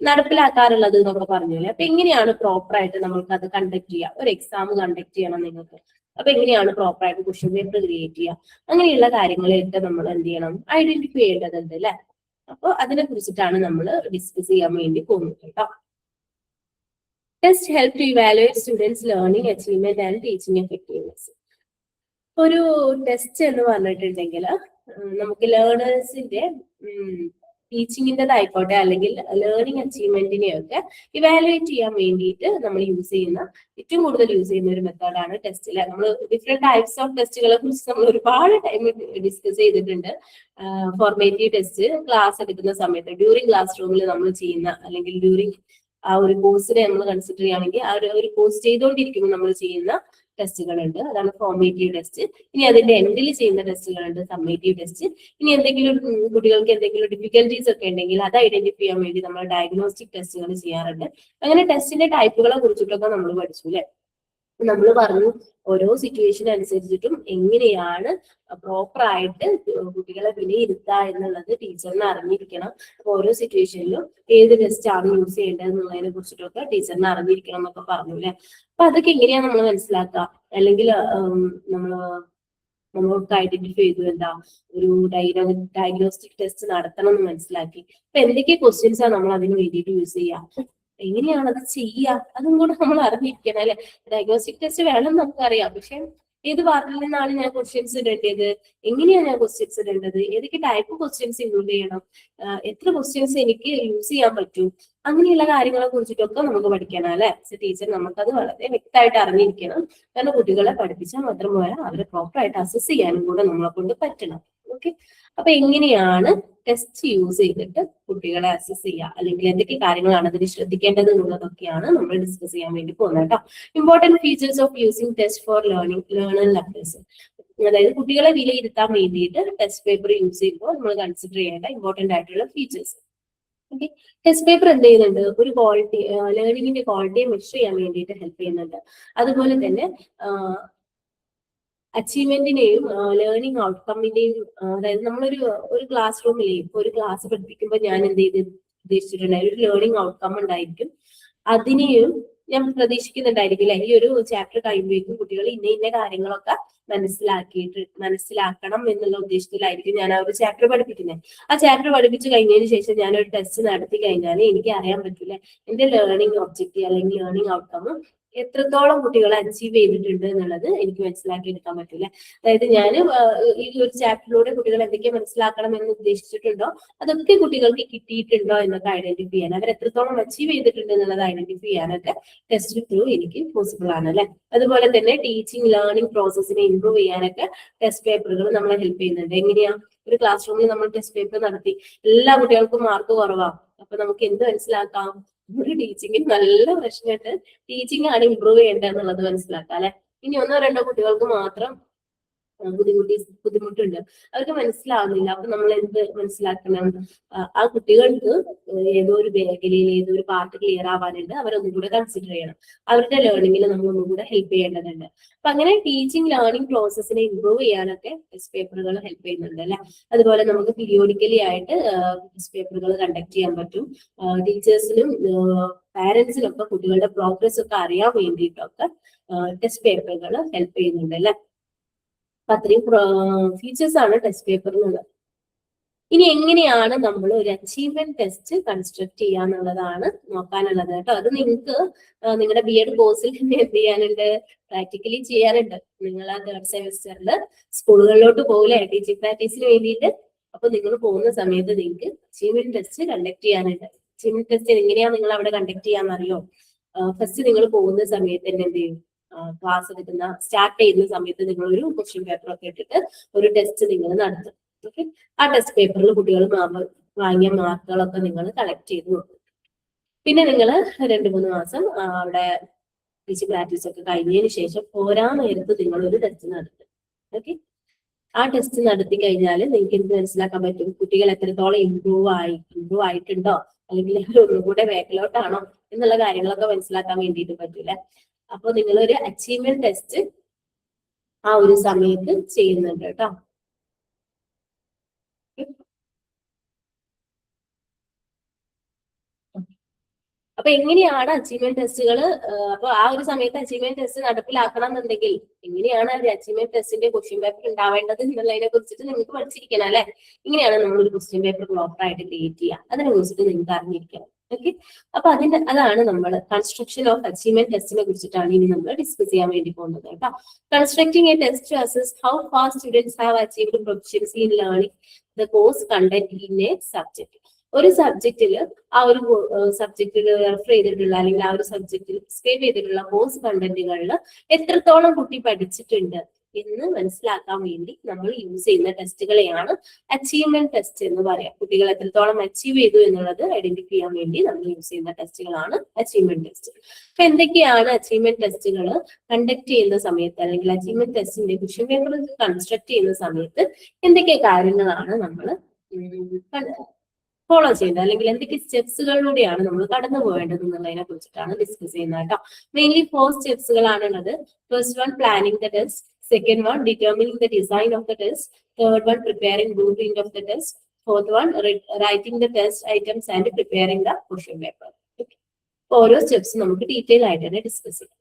നടപ്പിലാക്കാറുള്ളത് എന്നൊക്കെ പറഞ്ഞില്ലേ. അപ്പൊ എങ്ങനെയാണ് പ്രോപ്പർ ആയിട്ട് നമ്മൾക്ക് അത് കണ്ടക്ട് ചെയ്യാം? ഒരു എക്സാം കണ്ടക്ട് ചെയ്യണം നിങ്ങൾക്ക്. അപ്പൊ എങ്ങനെയാണ് പ്രോപ്പർ ആയിട്ട് ക്വസ്റ്റ്യൻ പേപ്പർ ക്രിയേറ്റ് ചെയ്യുക? അങ്ങനെയുള്ള കാര്യങ്ങളൊക്കെ നമ്മൾ എന്ത് ചെയ്യണം, ഐഡന്റിഫൈ ചെയ്യേണ്ടതുണ്ട് അല്ലെ. അപ്പൊ അതിനെ കുറിച്ചിട്ടാണ് നമ്മൾ ഡിസ്കസ് ചെയ്യാൻ വേണ്ടി പോകുന്നത് കേട്ടോ. Test help to evaluate students learning achievement and teaching effectiveness. ഒരു ടെസ്റ്റ് എന്ന് പറഞ്ഞിട്ടുണ്ടെങ്കിൽ നമുക്ക് ലേണേഴ്സിന്റെ ടീച്ചിങ്ങിൻ്റെതായിക്കോട്ടെ അല്ലെങ്കിൽ ലേണിംഗ് അച്ചീവ്മെന്റിനെയൊക്കെ ഇവാലുവേറ്റ് ചെയ്യാൻ വേണ്ടിയിട്ട് നമ്മൾ യൂസ് ചെയ്യുന്ന ഏറ്റവും കൂടുതൽ യൂസ് ചെയ്യുന്ന ഒരു മെത്തേഡാണ് ടെസ്റ്റ്. നമ്മൾ ഡിഫറെന്റ് ടൈപ്സ് ഓഫ് ടെസ്റ്റുകളെ കുറിച്ച് നമ്മൾ ഒരുപാട് ടൈം ഡിസ്കസ് ചെയ്തിട്ടുണ്ട്. ഫോർമേറ്റീവ് ടെസ്റ്റ് ക്ലാസ് എടുക്കുന്ന സമയത്ത് ഡ്യൂറിംഗ് ക്ലാസ് റൂമിൽ നമ്മൾ ചെയ്യുന്ന അല്ലെങ്കിൽ ഡ്യൂറിംഗ് ആ ഒരു കോഴ്സിനെ നമ്മൾ കൺസിഡർ ചെയ്യുകയാണെങ്കിൽ ആ ഒരു കോഴ്സ് ചെയ്തുകൊണ്ടിരിക്കുമ്പോൾ നമ്മൾ ചെയ്യുന്ന ടെസ്റ്റുകളുണ്ട്, അതാണ് ഫോർമേറ്റീവ് ടെസ്റ്റ്. ഇനി അതിന്റെ എൻഡിൽ ചെയ്യുന്ന ടെസ്റ്റുകളുണ്ട്, സമ്മേറ്റീവ് ടെസ്റ്റ്. ഇനി എന്തെങ്കിലും കുട്ടികൾക്ക് എന്തെങ്കിലും ഡിഫിക്കൽട്ടീസ് ഒക്കെ ഉണ്ടെങ്കിൽ അത് ഐഡന്റിഫൈ ചെയ്യാൻ വേണ്ടി നമ്മൾ ഡയഗ്നോസ്റ്റിക് ടെസ്റ്റുകൾ ചെയ്യാറുണ്ട്. അങ്ങനെ ടെസ്റ്റിന്റെ ടൈപ്പുകളെ കുറിച്ചിട്ടൊക്കെ നമ്മൾ പഠിച്ചു അല്ലെ. നമ്മൾ പറഞ്ഞു ഓരോ സിറ്റുവേഷൻ അനുസരിച്ചിട്ടും എങ്ങനെയാണ് പ്രോപ്പർ ആയിട്ട് കുട്ടികളെ വിലയിരുത്തുക എന്നുള്ളത് ടീച്ചറിന് അറിഞ്ഞിരിക്കണം. അപ്പൊ ഓരോ സിറ്റുവേഷനിലും ഏത് ടെസ്റ്റ് ആണ് യൂസ് ചെയ്യേണ്ടത് എന്നുള്ളതിനെ കുറിച്ചിട്ടൊക്കെ ടീച്ചറിന് അറിഞ്ഞിരിക്കണം എന്നൊക്കെ പറഞ്ഞു അല്ലെ. അപ്പൊ അതൊക്കെ എങ്ങനെയാണ് നമ്മൾ മനസ്സിലാക്കുക, അല്ലെങ്കിൽ നമ്മൾക്ക് ഐഡന്റിഫൈ ചെയ്തു എന്താ ഒരു ഡയഗ്നോസ്റ്റിക് ടെസ്റ്റ് നടത്തണം എന്ന് മനസ്സിലാക്കി. അപ്പൊ എന്തൊക്കെ ക്വസ്റ്റ്യൻസ് ആണ് നമ്മൾ അതിന് വേണ്ടിയിട്ട് യൂസ് ചെയ്യുക, എങ്ങനെയാണ് അത് ചെയ്യുക, അതും കൂടെ നമ്മൾ അറിഞ്ഞിരിക്കണം അല്ലെ. ഡയഗ്നോസ്റ്റിക് ടെസ്റ്റ് വേണം നമുക്കറിയാം, പക്ഷെ ഏത് പാർട്ടിൽ നിന്നാണ് ഞാൻ ക്വസ്റ്റ്യൻസ് ഇടേണ്ടത്, എങ്ങനെയാണ് ഞാൻ ക്വസ്റ്റ്യൻസ് ഇടേണ്ടത്, ഏതൊക്കെ ടൈപ്പ് ക്വസ്റ്റ്യൻസ് ഇൻക്ലൂഡ് ചെയ്യണം, എത്ര ക്വസ്റ്റ്യൻസ് എനിക്ക് യൂസ് ചെയ്യാൻ പറ്റും, അങ്ങനെയുള്ള കാര്യങ്ങളെ കുറിച്ചിട്ടൊക്കെ നമുക്ക് പഠിക്കണം അല്ലെ. ടീച്ചർ നമുക്കത് വളരെ വ്യക്തമായിട്ട് അറിഞ്ഞിരിക്കണം. കാരണം കുട്ടികളെ പഠിപ്പിച്ചാൽ മാത്രം പോരാ, അവരെ പ്രോപ്പർ ആയിട്ട് അസസ് ചെയ്യാനും കൂടെ നമ്മളെ കൊണ്ട് പറ്റണം. ഓക്കെ, അപ്പൊ എങ്ങനെയാണ് ടെസ്റ്റ് യൂസ് ചെയ്തിട്ട് കുട്ടികളെ അസസ് ചെയ്യുക, അല്ലെങ്കിൽ എന്തൊക്കെ കാര്യങ്ങളാണ് അതിന് ശ്രദ്ധിക്കേണ്ടത് എന്നുള്ളതൊക്കെയാണ് നമ്മൾ ഡിസ്കസ് ചെയ്യാൻ വേണ്ടി പോകുന്നത് കേട്ടോ. Important features of using test for learner levels. അതായത് കുട്ടികളെ വിലയിരുത്താൻ വേണ്ടിയിട്ട് ടെസ്റ്റ് പേപ്പർ യൂസ് ചെയ്യുമ്പോൾ നമ്മൾ കൺസിഡർ ചെയ്യേണ്ട ഇമ്പോർട്ടന്റ് ആയിട്ടുള്ള ഫീച്ചേഴ്സ്. ഓക്കെ, ടെസ്റ്റ് പേപ്പർ എന്ത് ചെയ്യുന്നുണ്ട്, ഒരു ക്വാളിറ്റി ലേണിംഗിന്റെ ക്വാളിറ്റിയെ മെഷർ ചെയ്യാൻ വേണ്ടിയിട്ട് ഹെൽപ്പ് ചെയ്യുന്നുണ്ട്. അതുപോലെ തന്നെ അച്ചീവ്മെന്റിനെയും ലേണിംഗ് ഔട്ട്കമ്മിന്റെയും, അതായത് നമ്മളൊരു ക്ലാസ് റൂമിലെയും ഒരു ക്ലാസ് പഠിപ്പിക്കുമ്പോൾ ഞാൻ എന്ത് ചെയ്ത് ഉദ്ദേശിച്ചിട്ടുണ്ടായി, ഒരു ലേണിംഗ് ഔട്ട്കം ഉണ്ടായിരിക്കും. അതിനെയും ഞാൻ പ്രതീക്ഷിക്കുന്നുണ്ടായിരിക്കും അല്ലെ, ഈ ഒരു ചാപ്റ്റർ കഴിയുമ്പോഴേക്കും കുട്ടികൾ ഇന്ന കാര്യങ്ങളൊക്കെ മനസ്സിലാക്കണം എന്നുള്ള ഉദ്ദേശത്തിലായിരിക്കും ഞാൻ ആ ഒരു ചാപ്റ്റർ പഠിപ്പിക്കുന്നത്. ആ ചാപ്റ്റർ പഠിപ്പിച്ചു കഴിഞ്ഞതിന് ശേഷം ഞാനൊരു ടെസ്റ്റ് നടത്തി കഴിഞ്ഞാൽ എനിക്ക് അറിയാൻ പറ്റില്ല എന്റെ ലേണിംഗ് ഒബ്ജക്റ്റീവ് അല്ലെങ്കിൽ ലേണിംഗ് ഔട്ട്കം എത്രത്തോളം കുട്ടികളെ അച്ചീവ് ചെയ്തിട്ടുണ്ട് എന്നുള്ളത് എനിക്ക് മനസ്സിലാക്കി എടുക്കാൻ പറ്റില്ല. അതായത് ഞാൻ ഈ ഒരു ചാപ്റ്ററിലൂടെ കുട്ടികൾ എന്തൊക്കെ മനസ്സിലാക്കണം എന്ന് ഉദ്ദേശിച്ചിട്ടുണ്ടോ അതൊക്കെ കുട്ടികൾക്ക് കിട്ടിയിട്ടുണ്ടോ എന്നൊക്കെ ഐഡന്റിഫൈ ചെയ്യാൻ, അവർ എത്രത്തോളം അച്ചീവ് ചെയ്തിട്ടുണ്ട് എന്നുള്ളത് ഐഡന്റിഫൈ ചെയ്യാനൊക്കെ ടെസ്റ്റ് ത്രൂ എനിക്ക് പോസിബിൾ ആണ് അല്ലെ. അതുപോലെ തന്നെ ടീച്ചിങ് ലേണിംഗ് പ്രോസസ്സിനെ ഇംപ്രൂവ് ചെയ്യാനൊക്കെ ടെസ്റ്റ് പേപ്പറുകൾ നമ്മളെ ഹെൽപ്പ് ചെയ്യുന്നുണ്ട്. എങ്ങനെയാ, ഒരു ക്ലാസ് റൂമിൽ നമ്മൾ ടെസ്റ്റ് പേപ്പർ നടത്തി എല്ലാ കുട്ടികൾക്കും മാർക്ക് കുറവാ, അപ്പൊ നമുക്ക് എന്ത് മനസ്സിലാക്കാം, ഒരു ടീച്ചിങ്ങിന് നല്ല പ്രശ്നമായിട്ട് ടീച്ചിങ് ആണ് ഇമ്പ്രൂവ് ചെയ്യേണ്ടത് എന്നുള്ളത് മനസ്സിലാക്കാം അല്ലെ. ഇനി 1-2 കുട്ടികൾക്ക് മാത്രം ബുദ്ധിമുട്ടുണ്ട്, അവർക്ക് മനസ്സിലാവുന്നില്ല. അപ്പൊ നമ്മൾ എന്ത് മനസ്സിലാക്കണം, ആ കുട്ടികൾക്ക് ഏതോ ഒരു മേഖലയിൽ ഏതോ ഒരു പാർട്ട് ക്ലിയർ ആവാനുണ്ട്, അവരൊന്നും കൂടെ കൺസിഡർ ചെയ്യണം, അവരുടെ ലേണിംഗിൽ നമ്മൾ ഒന്നും കൂടെ ഹെൽപ്പ് ചെയ്യേണ്ടതുണ്ട്. അപ്പൊ അങ്ങനെ ടീച്ചിങ് ലേണിംഗ് പ്രോസസ്സിനെ ഇംപ്രൂവ് ചെയ്യാനൊക്കെ ടെസ്റ്റ് പേപ്പറുകൾ ഹെൽപ്പ് ചെയ്യുന്നുണ്ട് അല്ലെ. അതുപോലെ നമുക്ക് പീരിയോഡിക്കലി ആയിട്ട് ടെസ്റ്റ് പേപ്പറുകൾ കണ്ടക്ട് ചെയ്യാൻ പറ്റും. ടീച്ചേഴ്സിനും പാരന്റ്സിനും ഒക്കെ കുട്ടികളുടെ പ്രോഗ്രസ് ഒക്കെ അറിയാൻ വേണ്ടിയിട്ടൊക്കെ ടെസ്റ്റ് പേപ്പറുകൾ ഹെൽപ്പ് ചെയ്യുന്നുണ്ട് അല്ലെ. അത്രയും ഫീച്ചേഴ്സ് ആണ് ടെസ്റ്റ് പേപ്പറിനുള്ളത്. ഇനി എങ്ങനെയാണ് നമ്മൾ ഒരു അച്ചീവ്മെന്റ് ടെസ്റ്റ് കൺസ്ട്രക്ട് ചെയ്യാന്നുള്ളതാണ് നോക്കാനുള്ളത് കേട്ടോ. അത് നിങ്ങൾക്ക് നിങ്ങളുടെ BEd കോഴ്സിൽ തന്നെ എന്ത് ചെയ്യാനുണ്ട്, പ്രാക്ടിക്കലി ചെയ്യാറുണ്ട്. നിങ്ങൾ ആ 3rd സെമിസ്റ്ററിൽ സ്കൂളുകളിലോട്ട് പോകില്ലേ ടീച്ചിങ് പ്രാക്ടീസിന് വേണ്ടിയിട്ട്. അപ്പൊ നിങ്ങൾ പോകുന്ന സമയത്ത് നിങ്ങൾക്ക് അച്ചീവ്മെന്റ് ടെസ്റ്റ് കണ്ടക്ട് ചെയ്യാനുണ്ട്. അച്ചീവ്മെന്റ് ടെസ്റ്റ് എങ്ങനെയാണ് നിങ്ങൾ അവിടെ കണ്ടക്ട് ചെയ്യാന്നറിയോ? ഫസ്റ്റ് നിങ്ങൾ പോകുന്ന സമയത്ത് തന്നെ എന്ത് ചെയ്യും, ക്ലാസ് എടുക്കുന്ന സ്റ്റാർട്ട് ചെയ്യുന്ന സമയത്ത് നിങ്ങൾ ഒരു ക്വസ്റ്റ്യൻ പേപ്പർ ഒക്കെ ഇട്ടിട്ട് ഒരു ടെസ്റ്റ് നിങ്ങൾ നടത്തും. ഓക്കെ, ആ ടെസ്റ്റ് പേപ്പറിൽ കുട്ടികൾ വാങ്ങിയ മാർക്കുകളൊക്കെ നിങ്ങൾ കളക്ട് ചെയ്ത് നോക്കും. പിന്നെ നിങ്ങൾ 2-3 മാസം അവിടെ ടീച്ചിങ് പ്രാക്ടീസ് ഒക്കെ കഴിഞ്ഞതിന് ശേഷം പോരാ നേരത്ത് നിങ്ങൾ ഒരു ടെസ്റ്റ് നടത്തും. ഓക്കെ, ആ ടെസ്റ്റ് നടത്തി കഴിഞ്ഞാൽ നിങ്ങൾക്ക് എന്ത് മനസ്സിലാക്കാൻ പറ്റും, കുട്ടികൾ എത്രത്തോളം ഇമ്പ്രൂവ് ആയിട്ടുണ്ടോ അല്ലെങ്കിൽ ഒന്നും കൂടെ ബാക്കിലോട്ടാണോ എന്നുള്ള കാര്യങ്ങളൊക്കെ മനസ്സിലാക്കാൻ വേണ്ടിയിട്ട് പറ്റൂല. അപ്പൊ നിങ്ങൾ ഒരു അച്ചീവ്മെന്റ് ടെസ്റ്റ് ആ ഒരു സമയത്ത് ചെയ്യുന്നുണ്ട് കേട്ടോ. അപ്പൊ എങ്ങനെയാണ് അച്ചീവ്മെന്റ് ടെസ്റ്റുകൾ, അപ്പൊ ആ ഒരു സമയത്ത് അച്ചീവ്മെന്റ് ടെസ്റ്റ് നടപ്പിലാക്കണം എന്നുണ്ടെങ്കിൽ എങ്ങനെയാണ് ഒരു അച്ചീവ്മെന്റ് ടെസ്റ്റിന്റെ ക്വസ്റ്റ്യൻ പേപ്പർ ഉണ്ടാവേണ്ടത് എന്നുള്ളതിനെ കുറിച്ചിട്ട് നിങ്ങൾക്ക് പഠിച്ചിരിക്കണം അല്ലെ. ഇങ്ങനെയാണ് നമ്മൾ ഒരു ക്വസ്റ്റ്യൻ പേപ്പർ പ്രോപ്പർ ആയിട്ട് ക്രിയേറ്റ് ചെയ്യുക, അതിനെ കുറിച്ചിട്ട് നിങ്ങൾക്ക് അറിഞ്ഞിരിക്കണം. ഓക്കെ, അപ്പൊ അതാണ് നമ്മൾ കൺസ്ട്രക്ഷൻ ഓഫ് അച്ചീവ്മെന്റ് ടെസ്റ്റിനെ കുറിച്ചിട്ടാണ് ഇനി നമ്മൾ ഡിസ്കസ് ചെയ്യാൻ വേണ്ടി പോകുന്നത് കേട്ടോ. Constructing a test to assess how fast students have achieved proficiency in learning the course content in a subject. ഒരു സബ്ജക്റ്റിൽ ആ ഒരു സബ്ജക്റ്റിൽ റെഫർ ചെയ്തിട്ടുള്ള അല്ലെങ്കിൽ ആ ഒരു സബ്ജക്റ്റിൽ പ്രിസ്ക്രൈബ് ചെയ്തിട്ടുള്ള കോഴ്സ് കണ്ടന്റുകളിൽ എത്രത്തോളം കുട്ടി പഠിച്ചിട്ടുണ്ട് എന്ന് മനസ്സിലാക്കാൻ വേണ്ടി നമ്മൾ യൂസ് ചെയ്യുന്ന ടെസ്റ്റുകളെയാണ് അച്ചീവ്മെന്റ് ടെസ്റ്റ് എന്ന് പറയാം. കുട്ടികൾ എത്രത്തോളം അച്ചീവ് ചെയ്തു എന്നുള്ളത് ഐഡന്റിഫൈ ചെയ്യാൻ വേണ്ടി നമ്മൾ യൂസ് ചെയ്യുന്ന ടെസ്റ്റുകളാണ് അച്ചീവ്മെന്റ് ടെസ്റ്റ്. അപ്പൊ എന്തൊക്കെയാണ് അച്ചീവ്മെന്റ് ടെസ്റ്റുകൾ കണ്ടക്ട് ചെയ്യുന്ന സമയത്ത് അല്ലെങ്കിൽ അച്ചീവ്മെന്റ് ടെസ്റ്റിന്റെ ക്വസ്റ്റ്യൻ പേപ്പർ കൺസ്ട്രക്ട് ചെയ്യുന്ന സമയത്ത് എന്തൊക്കെ കാര്യങ്ങളാണ് നമ്മൾ ഫോളോ ചെയ്യേണ്ടത് അല്ലെങ്കിൽ എന്തൊക്കെ സ്റ്റെപ്സുകളിലൂടെയാണ് നമ്മൾ കടന്നു പോകേണ്ടത് എന്നുള്ളതിനെ കുറിച്ചിട്ടാണ് ഡിസ്കസ് ചെയ്യുന്നത് കേട്ടോ. മെയിൻലി 4 സ്റ്റെപ്സുകളാണുള്ളത്. First one planning the test, second one determining the design of the test, third one preparing blueprint of the test, fourth one writing the test items and preparing the question paper. ഓരോ സ്റ്റെപ്സ് നമുക്ക് ഡീറ്റെയിൽ ആയിട്ട് തന്നെ ഡിസ്കസ് ചെയ്യാം.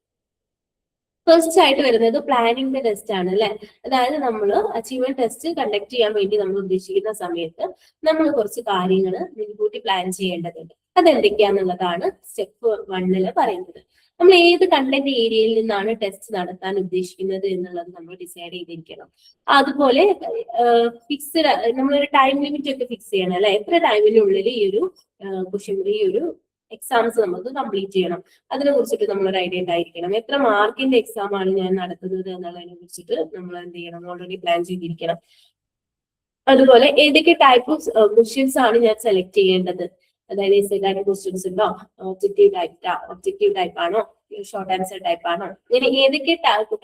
ഫസ്റ്റ് ആയിട്ട് വരുന്നത് പ്ലാനിങ് ദ ടെസ്റ്റ് ആണ് അല്ലെ. അതായത് നമ്മൾ അച്ചീവ്മെന്റ് ടെസ്റ്റ് കണ്ടക്ട് ചെയ്യാൻ വേണ്ടി നമ്മൾ ഉദ്ദേശിക്കുന്ന സമയത്ത് നമ്മൾ കുറച്ച് കാര്യങ്ങൾ മുൻകൂട്ടി പ്ലാൻ ചെയ്യേണ്ടതുണ്ട്. അതെന്തൊക്കെയാന്നുള്ളതാണ് സ്റ്റെപ്പ് 1 പറയുന്നത്. നമ്മൾ ഏത് കണ്ടന്റ് ഏരിയയിൽ നിന്നാണ് ടെസ്റ്റ് നടത്താൻ ഉദ്ദേശിക്കുന്നത് എന്നുള്ളത് നമ്മൾ ഡിസൈഡ് ചെയ്തിരിക്കണം. അതുപോലെ ഫിക്സ്ഡ് നമ്മളൊരു ടൈം ലിമിറ്റ് ഒക്കെ ഫിക്സ് ചെയ്യണം അല്ലെ, എത്ര ടൈമിനുള്ളിൽ ഈ ഒരു ഈ ഒരു എക്സാംസ് നമുക്ക് കംപ്ലീറ്റ് ചെയ്യണം. അതിനെ കുറിച്ചിട്ട് നമ്മളൊരു ഐഡിയ ഉണ്ടായിരിക്കണം. എത്ര മാർക്കിന്റെ എക്സാം ആണ് ഞാൻ നടത്തുന്നത് എന്നുള്ളതിനെ കുറിച്ചിട്ട് നമ്മൾ എന്ത് ചെയ്യണം, ഓൾറെഡി പ്ലാൻ ചെയ്തിരിക്കണം. അതുപോലെ ഏതൊക്കെ ടൈപ്പ് ഓഫ് ക്വസ്റ്റ്യൻസ് ആണ് ഞാൻ സെലക്ട് ചെയ്യേണ്ടത്, അതായത് എസ്സേ ടൈപ്പ് ക്വസ്റ്റ്യൻസ് ഉണ്ടോ, ഒബ്ജക്റ്റീവ് ടൈപ്പ് ആണോ, ഷോർട്ട് ആൻസർ ടൈപ്പ് ആണോ, ഇങ്ങനെ ഏതൊക്കെ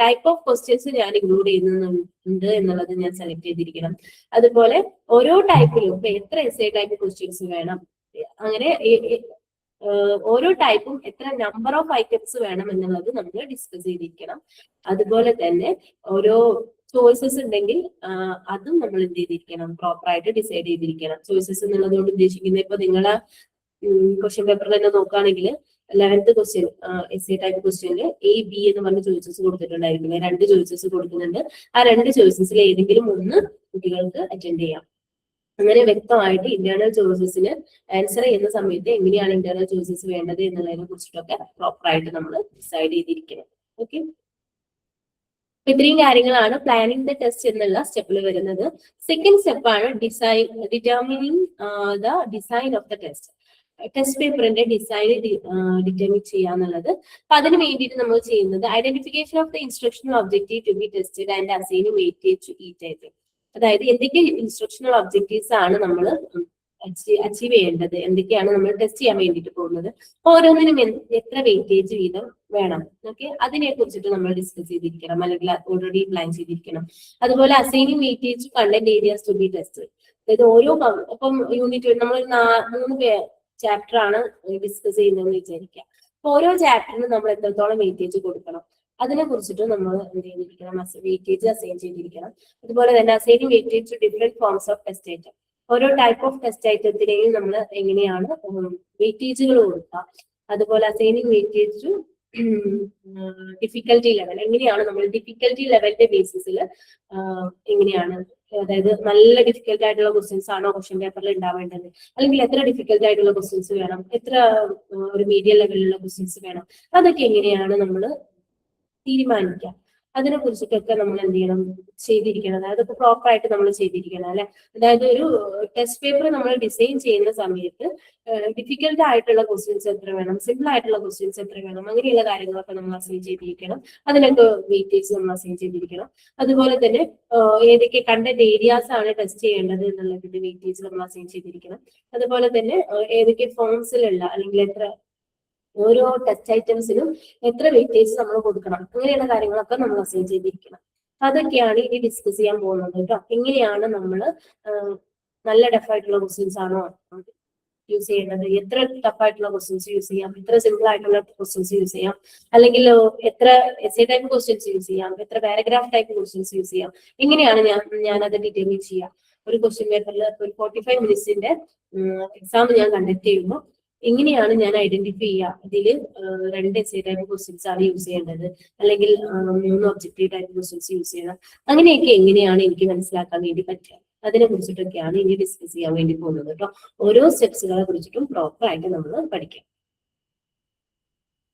ടൈപ്പ് ഓഫ് ക്വസ്റ്റ്യൻസ് ഞാൻ ഇൻക്ലൂഡ് ചെയ്യുന്നുണ്ട് എന്നുള്ളത് ഞാൻ സെലക്ട് ചെയ്തിരിക്കണം. അതുപോലെ ഓരോ ടൈപ്പിലും ഇപ്പൊ എത്ര എസ്സേ ടൈപ്പ് ക്വസ്റ്റ്യൻസ് വേണം, അങ്ങനെ ഓരോ ടൈപ്പും എത്ര നമ്പർ ഓഫ് ഐറ്റംസ് വേണം എന്നുള്ളത് നമ്മൾ ഡിസ്കസ് ചെയ്തിരിക്കണം. അതുപോലെ തന്നെ ഓരോ ചോയ്സസ് ഉണ്ടെങ്കിൽ അതും നമ്മൾ എന്ത് ചെയ്തിരിക്കണം, പ്രോപ്പർ ആയിട്ട് ഡിസൈഡ് ചെയ്തിരിക്കണം. ചോയ്സസ് എന്നുള്ളതുകൊണ്ട് ഉദ്ദേശിക്കുന്നത് ഇപ്പൊ നിങ്ങളെ ക്വസ്റ്റ്യൻ പേപ്പറിൽ തന്നെ നോക്കുകയാണെങ്കിൽ 11th ക്വസ്റ്റ്യൻ എസ്സേ ടൈപ്പ് ക്വസ്റ്റ്യനിൽ A, B എന്ന് പറഞ്ഞ ചോയ്സസ് കൊടുത്തിട്ടുണ്ടായിരിക്കും. 2 ചോയ്സസ് കൊടുക്കുന്നുണ്ട്. ആ 2 ചോയ്സസിൽ ഏതെങ്കിലും ഒന്ന് കുട്ടികൾക്ക് അറ്റൻഡ് ചെയ്യാം. അങ്ങനെ വ്യക്തമായിട്ട് ഇന്റേണൽ ചോയ്സസിന് ആൻസർ ചെയ്യുന്ന സമയത്ത് എങ്ങനെയാണ് ഇന്റേണൽ ചോയ്സസ് വേണ്ടത് എന്നുള്ളതിനെ കുറിച്ചിട്ടൊക്കെ പ്രോപ്പർ ആയിട്ട് നമ്മൾ ഡിസൈഡ് ചെയ്തിരിക്കണം. ഓക്കെ, ഇത്രയും കാര്യങ്ങളാണ് പ്ലാനിങ് ദ ടെസ്റ്റ് എന്നുള്ള സ്റ്റെപ്പിൽ വരുന്നത്. സെക്കൻഡ് സ്റ്റെപ്പാണ് determining the design of the test. Test പേപ്പറിന്റെ ഡിസൈൻ ഡിറ്റർമിൻ ചെയ്യാന്നുള്ളത്. അപ്പൊ അതിന് വേണ്ടിയിട്ട് നമ്മൾ ചെയ്യുന്നത് identification of the instructional objective to be tested and assigning weightage to each item. അതായത് എന്തൊക്കെ ഇൻസ്ട്രക്ഷണൽ ഒബ്ജക്റ്റീവ്സ് ആണ് നമ്മൾ അച്ചീവ് ചെയ്യേണ്ടത്, എന്തൊക്കെയാണ് നമ്മൾ ടെസ്റ്റ് ചെയ്യാൻ വേണ്ടിയിട്ട് പോകുന്നത്, ഓരോന്നിനും എത്ര വെയിറ്റേജ് വീതം വേണം, ഓക്കെ, അതിനെ കുറിച്ചിട്ട് നമ്മൾ ഡിസ്കസ് ചെയ്തിരിക്കണം, അല്ലെങ്കിൽ ഓൾറെഡി പ്ലാൻ ചെയ്തിരിക്കണം. അതുപോലെ assigning weightage content areas to be tested. അതായത് ഓരോ ഇപ്പം യൂണിറ്റ് നമ്മൾ 3 ചാപ്റ്റർ ആണ് ഡിസ്കസ് ചെയ്യുന്നതെന്ന് വിചാരിക്കുക. അപ്പൊ ഓരോ ചാപ്റ്ററിനും നമ്മൾ എത്രത്തോളം വെയിറ്റേജ് കൊടുക്കണം അതിനെ കുറിച്ചിട്ട് നമ്മൾ എന്ത് ചെയ്തിരിക്കണം, വെയിറ്റേജ് അസൈൻ ചെയ്തിരിക്കണം. അതുപോലെ തന്നെ assigning weightage to different forms of test item. ഓരോ ടൈപ്പ് ഓഫ് ടെസ്റ്റ് ഐറ്റത്തിനെയും നമ്മൾ എങ്ങനെയാണ് വെയിറ്റേജുകൾ കൊടുക്കുക. അതുപോലെ assigning weightage to difficulty level, എങ്ങനെയാണ് നമ്മൾ ഡിഫിക്കൽറ്റി ലെവലിന്റെ ബേസിസിൽ എങ്ങനെയാണ്, അതായത് നല്ല ഡിഫിക്കൽട്ട് ആയിട്ടുള്ള ക്വസ്റ്റ്യൻസ് ആണോ ക്വസ്റ്റ്യൻ പേപ്പറിൽ ഉണ്ടാവേണ്ടത്, അല്ലെങ്കിൽ എത്ര ഡിഫിക്കൽട്ട് ആയിട്ടുള്ള ക്വസ്റ്റ്യൻസ് വേണം, എത്ര ഒരു മീഡിയം ലെവലിലുള്ള ക്വസ്റ്റ്യൻസ് വേണം, അതൊക്കെ എങ്ങനെയാണ് നമ്മൾ തീരുമാനിക്കാം. അതിനെ കുറിച്ചിട്ടൊക്കെ നമ്മൾ എന്ത് ചെയ്യണം, ചെയ്തിരിക്കണം. അതായത് പ്രോപ്പർ ആയിട്ട് നമ്മൾ ചെയ്തിരിക്കണം അല്ലെ. അതായത് ഒരു ടെസ്റ്റ് പേപ്പർ നമ്മൾ ഡിസൈൻ ചെയ്യുന്ന സമയത്ത് ഡിഫിക്കൽട്ട് ആയിട്ടുള്ള ക്വസ്റ്റ്യൻസ് എത്ര വേണം, സിമ്പിൾ ആയിട്ടുള്ള ക്വസ്റ്റ്യൻസ് എത്ര വേണം, അങ്ങനെയുള്ള കാര്യങ്ങളൊക്കെ നമ്മൾ അസൈൻ ചെയ്തിരിക്കണം. അതിനൊക്കെ വെയിറ്റേജ് നമ്മൾ അസൈൻ ചെയ്തിരിക്കണം. അതുപോലെ തന്നെ ഏതൊക്കെ കണ്ടന്റ് ഏരിയാസ് ആണ് ടെസ്റ്റ് ചെയ്യേണ്ടത് എന്നുള്ളതിന്റെ വെയിറ്റേജ് നമ്മൾ അസൈൻ ചെയ്തിരിക്കണം. അതുപോലെ തന്നെ ഏതൊക്കെ ഫോംസിലുള്ള അല്ലെങ്കിൽ എത്ര ഓരോ ടെസ്റ്റ് ഐറ്റംസിനും എത്ര വെയിറ്റേജ് നമ്മൾ കൊടുക്കണം, അങ്ങനെയുള്ള കാര്യങ്ങളൊക്കെ നമ്മൾ അസൈൻ ചെയ്തിരിക്കണം. അതൊക്കെയാണ് ഇനി ഡിസ്കസ് ചെയ്യാൻ പോകുന്നത് കേട്ടോ. എങ്ങനെയാണ് നമ്മൾ നല്ല ടഫായിട്ടുള്ള ക്വസ്റ്റ്യൻസ് ആണോ യൂസ് ചെയ്യേണ്ടത്, എത്ര ടഫായിട്ടുള്ള ക്വസ്റ്റ്യൻസ് യൂസ് ചെയ്യാം, എത്ര സിമ്പിൾ ആയിട്ടുള്ള ക്വസ്റ്റ്യൻസ് യൂസ് ചെയ്യാം, അല്ലെങ്കിൽ എത്ര എസ്സേ ടൈപ്പ് ക്വസ്റ്റ്യൻസ് യൂസ് ചെയ്യാം, എത്ര പാരഗ്രാഫ് ടൈപ്പ് ക്വസ്റ്റ്യൻസ് യൂസ് ചെയ്യാം, എങ്ങനെയാണ് ഞാനത് ഡിറ്റർമിൻ ചെയ്യാം. ഒരു ക്വസ്റ്റ്യൻ പേപ്പറിൽ ഒരു 45 മിനിറ്റ്സിന്റെ എക്സാം ഞാൻ കണ്ടക്ട് ചെയ്യുമ്പോൾ എങ്ങനെയാണ് ഞാൻ ഐഡന്റിഫൈ ചെയ്യുക, ഇതിൽ 2 എസ്സേ ടൈപ്പ് ക്വസ്റ്റ്യൻസ് ആണ് യൂസ് ചെയ്യേണ്ടത്, അല്ലെങ്കിൽ 3 ഒബ്ജക്റ്റീവ് ടൈപ്പ് ക്വസ്റ്റ്യൻസ് യൂസ് ചെയ്യണം, അങ്ങനെയൊക്കെ എങ്ങനെയാണ് എനിക്ക് മനസ്സിലാക്കാൻ വേണ്ടി പറ്റുക, അതിനെ കുറിച്ചിട്ടൊക്കെയാണ് ഇനി ഡിസ്കസ് ചെയ്യാൻ വേണ്ടി പോകുന്നത് കേട്ടോ. ഓരോ സ്റ്റെപ്സുകളെ കുറിച്ചിട്ടും പ്രോപ്പർ ആയിട്ട് നമ്മൾ പഠിക്കാം.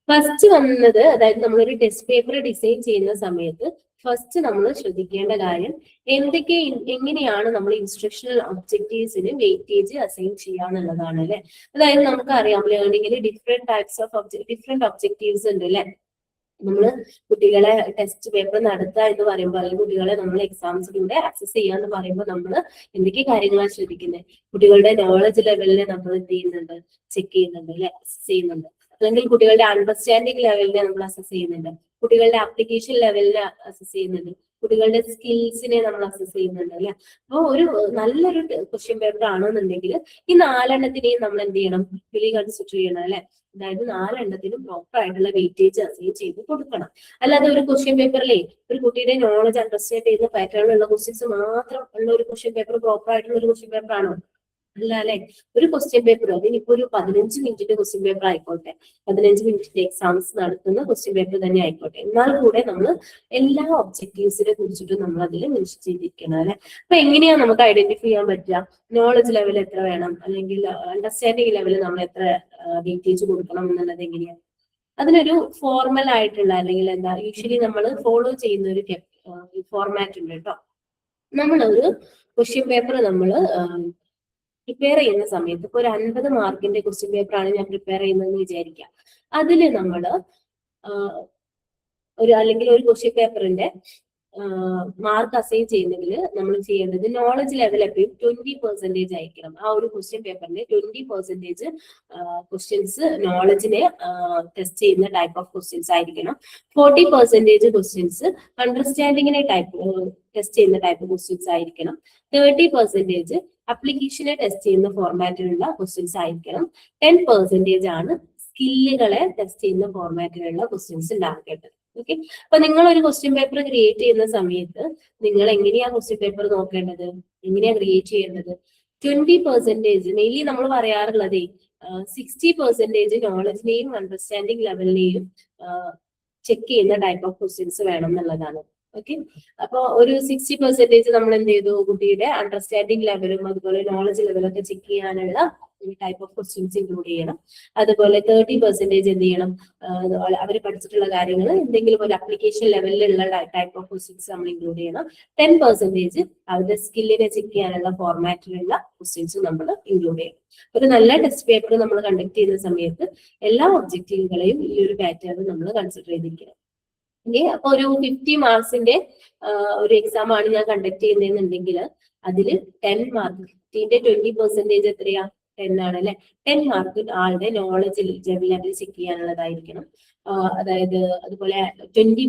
ഫസ്റ്റ് വന്നത്, അതായത് നമ്മളൊരു ടെസ്റ്റ് പേപ്പർ ഡിസൈൻ ചെയ്യുന്ന സമയത്ത് ഫസ്റ്റ് നമ്മൾ ശ്രദ്ധിക്കേണ്ട കാര്യം എങ്ങനെയാണ് നമ്മൾ ഇൻസ്ട്രക്ഷണൽ ഒബ്ജക്റ്റീവ്സിന് വെയിറ്റേജ് അസൈൻ ചെയ്യാന്നുള്ളതാണ് അല്ലെ. അതായത് നമുക്കറിയാം ലേണിംഗിൽ ഡിഫറെന്റ് ഒബ്ജക്റ്റീവ്സ് ഉണ്ട് അല്ലെ. നമ്മൾ കുട്ടികളെ ടെസ്റ്റ് പേപ്പർ നടത്തുക എന്ന് പറയുമ്പോൾ, അല്ലെങ്കിൽ കുട്ടികളെ നമ്മൾ എക്സാംസിലൂടെ അക്സസ് ചെയ്യുക എന്ന് പറയുമ്പോൾ നമ്മൾ എന്തൊക്കെ കാര്യങ്ങളാണ് ശ്രദ്ധിക്കുന്നത്, കുട്ടികളുടെ നോളജ് ലെവലിനെ നമ്മൾ എന്ത് ചെയ്യുന്നുണ്ട്, ചെക്ക് ചെയ്യുന്നുണ്ട് അല്ലെ, അസസ് ചെയ്യുന്നുണ്ട്. അല്ലെങ്കിൽ കുട്ടികളുടെ അണ്ടർസ്റ്റാൻഡിങ് ലെവലിനെ നമ്മൾ അസസ് ചെയ്യുന്നുണ്ട്, കുട്ടികളുടെ ആപ്ലിക്കേഷൻ ലെവലിനെ അസസ് ചെയ്യുന്നുണ്ട്, കുട്ടികളുടെ സ്കിൽസിനെ നമ്മൾ അസസ് ചെയ്യുന്നുണ്ട് അല്ലെ. അപ്പോൾ ഒരു നല്ലൊരു ക്വസ്റ്റ്യൻ പേപ്പർ ആണെന്നുണ്ടെങ്കിൽ ഈ 4 എണ്ണത്തിനെയും നമ്മൾ എന്ത് ചെയ്യണം, ഫുള്ളി കൺസിഡർ ചെയ്യണം അല്ലെ. അതായത് 4 എണ്ണത്തിനും പ്രോപ്പർ ആയിട്ടുള്ള വെയിറ്റേജ് അസൈൻ ചെയ്ത് കൊടുക്കണം. അല്ലാതെ ഒരു ക്വസ്റ്റ്യൻ പേപ്പറിലെ ഒരു കുട്ടിയുടെ നോളജ് അണ്ടർസ്റ്റാൻഡ് ചെയ്യുന്ന പാറ്റേണിലുള്ള ക്വസ്റ്റ്യൻസ് മാത്രം ഉള്ള ഒരു ക്വസ്റ്റ്യൻ പേപ്പർ പ്രോപ്പർ ആയിട്ടുള്ള ഒരു ക്വസ്റ്റ്യൻ പേപ്പർ ആണോ? അല്ല അല്ലെ. ഒരു ക്വസ്റ്റ്യൻ പേപ്പർ അതിനിപ്പോ ഒരു 15 മിനിറ്റിന്റെ ക്വസ്റ്റ്യൻ പേപ്പർ ആയിക്കോട്ടെ, 15 മിനിറ്റിന്റെ എക്സാംസ് നടത്തുന്ന ക്വസ്റ്റ്യൻ പേപ്പർ തന്നെ ആയിക്കോട്ടെ, എന്നാൽ കൂടെ നമ്മൾ എല്ലാ ഒബ്ജക്റ്റീവ്സിനെ കുറിച്ചിട്ട് നമ്മൾ അതിൽ മെൻഷൻ ചെയ്തിരിക്കണം അല്ലെ. അപ്പൊ എങ്ങനെയാ നമുക്ക് ഐഡന്റിഫൈ ചെയ്യാൻ പറ്റുക, നോളജ് ലെവൽ എത്ര വേണം, അല്ലെങ്കിൽ അണ്ടർസ്റ്റാൻഡിങ് ലെവൽ നമ്മൾ എത്ര വെയിറ്റേജ് കൊടുക്കണം എന്നുള്ളത് എങ്ങനെയാണ് അതിനൊരു ഫോർമൽ ആയിട്ടുള്ള അല്ലെങ്കിൽ എന്താ യൂഷ്വലി നമ്മൾ ഫോളോ ചെയ്യുന്ന ഒരു ഫോർമാറ്റ് ഉണ്ട് കേട്ടോ. നമ്മളൊരു ക്വസ്റ്റ്യൻ പേപ്പർ നമ്മൾ പ്രിപ്പയർ ചെയ്യുന്ന സമയത്ത് ഇപ്പൊ ഒരു 50 മാർക്കിന്റെ ക്വസ്റ്റ്യൻ പേപ്പർ ആണ് ഞാൻ പ്രിപ്പയർ ചെയ്യുന്നതെന്ന് വിചാരിക്കാം. അതിൽ നമ്മൾ അല്ലെങ്കിൽ ഒരു ക്വസ്റ്റ്യൻ പേപ്പറിന്റെ മാർക്ക് അസൈൻ ചെയ്യുന്നതിൽ നമ്മൾ ചെയ്യേണ്ടത് നോളജ് ലെവൽ എപ്പോഴും 20% ആയിരിക്കണം. ആ ഒരു ക്വസ്റ്റ്യൻ പേപ്പറിന്റെ 20% ക്വസ്റ്റ്യൻസ് നോളജിനെ ടെസ്റ്റ് ചെയ്യുന്ന ടൈപ്പ് ഓഫ് ക്വസ്റ്റ്യൻസ് ആയിരിക്കണം. 40% ക്വസ്റ്റ്യൻസ് അണ്ടർസ്റ്റാൻഡിങ്ങിനെ ടെസ്റ്റ് ചെയ്യുന്ന ടൈപ്പ് ക്വസ്റ്റ്യൻസ് ആയിരിക്കണം. 30% അപ്ലിക്കേഷനെ ടെസ്റ്റ് ചെയ്യുന്ന ഫോർമാറ്റിലുള്ള ക്വസ്റ്റ്യൻസ് ആയിരിക്കണം. 10% ആണ് സ്കില്ലുകളെ ടെസ്റ്റ് ചെയ്യുന്ന ഫോർമാറ്റിലുള്ള ക്വസ്റ്റ്യൻസ് ഉണ്ടാക്കേണ്ടത്. ഓക്കെ, അപ്പൊ നിങ്ങൾ ഒരു ക്വസ്റ്റ്യൻ പേപ്പർ ക്രിയേറ്റ് ചെയ്യുന്ന സമയത്ത് നിങ്ങൾ എങ്ങനെയാ ക്വസ്റ്റ്യൻ പേപ്പർ നോക്കേണ്ടത്, എങ്ങനെയാ ക്രിയേറ്റ് ചെയ്യേണ്ടത്? 20% മെയിൻലി നമ്മൾ പറയാറുള്ളത് 60% നോളജിനെയും അണ്ടർസ്റ്റാൻഡിങ് ലെവലിനെയും ചെക്ക് ചെയ്യുന്ന ടൈപ്പ് ഓഫ് ക്വസ്റ്റ്യൻസ് വേണം എന്നുള്ളതാണ്. ഓക്കെ, അപ്പൊ ഒരു 60% നമ്മൾ എന്ത് ചെയ്തു, കുട്ടിയുടെ അണ്ടർസ്റ്റാൻഡിങ് ലെവലും അതുപോലെ നോളജ് ലെവലും ഒക്കെ ചെക്ക് ചെയ്യാനുള്ള ടൈപ്പ് ഓഫ് ക്വസ്റ്റ്യൻസ് ഇൻക്ലൂഡ് ചെയ്യണം. അതുപോലെ 30% എന്ത് ചെയ്യണം, അവർ പഠിച്ചിട്ടുള്ള കാര്യങ്ങൾ എന്തെങ്കിലും ഒരു അപ്ലിക്കേഷൻ ലെവലിലുള്ള ടൈപ്പ് ഓഫ് ക്വസ്റ്റ്യൻസ് നമ്മൾ ഇൻക്ലൂഡ് ചെയ്യണം. 10% അവരുടെ സ്കില്ലിനെ ചെക്ക് ചെയ്യാനുള്ള ഫോർമാറ്റിലുള്ള ക്വസ്റ്റ്യൻസ് നമ്മൾ ഇൻക്ലൂഡ് ചെയ്യണം. ഒരു നല്ല ടെസ്റ്റ് പേപ്പർ നമ്മൾ കണ്ടക്ട് ചെയ്യുന്ന സമയത്ത് എല്ലാ ഒബ്ജക്റ്റീവുകളെയും ഈ ഒരു പാറ്റേൺ നമ്മൾ കൺസിഡർ ചെയ്തിരിക്കണം. ഓക്കെ, അപ്പൊ ഒരു 50 മാർക്സിന്റെ ഒരു എക്സാം ആണ് ഞാൻ കണ്ടക്ട് ചെയ്യുന്നതെന്നുണ്ടെങ്കിൽ അതിൽ 10 മാർക്ക്, 15ന്റെ 20% എത്രയാ, 10 ആണ് അല്ലെ. 10 മാർക്ക് ആളുടെ നോളജ് ലെവൽ ചെക്ക് ചെയ്യാനുള്ളതായിരിക്കണം. അതായത് അതുപോലെ 20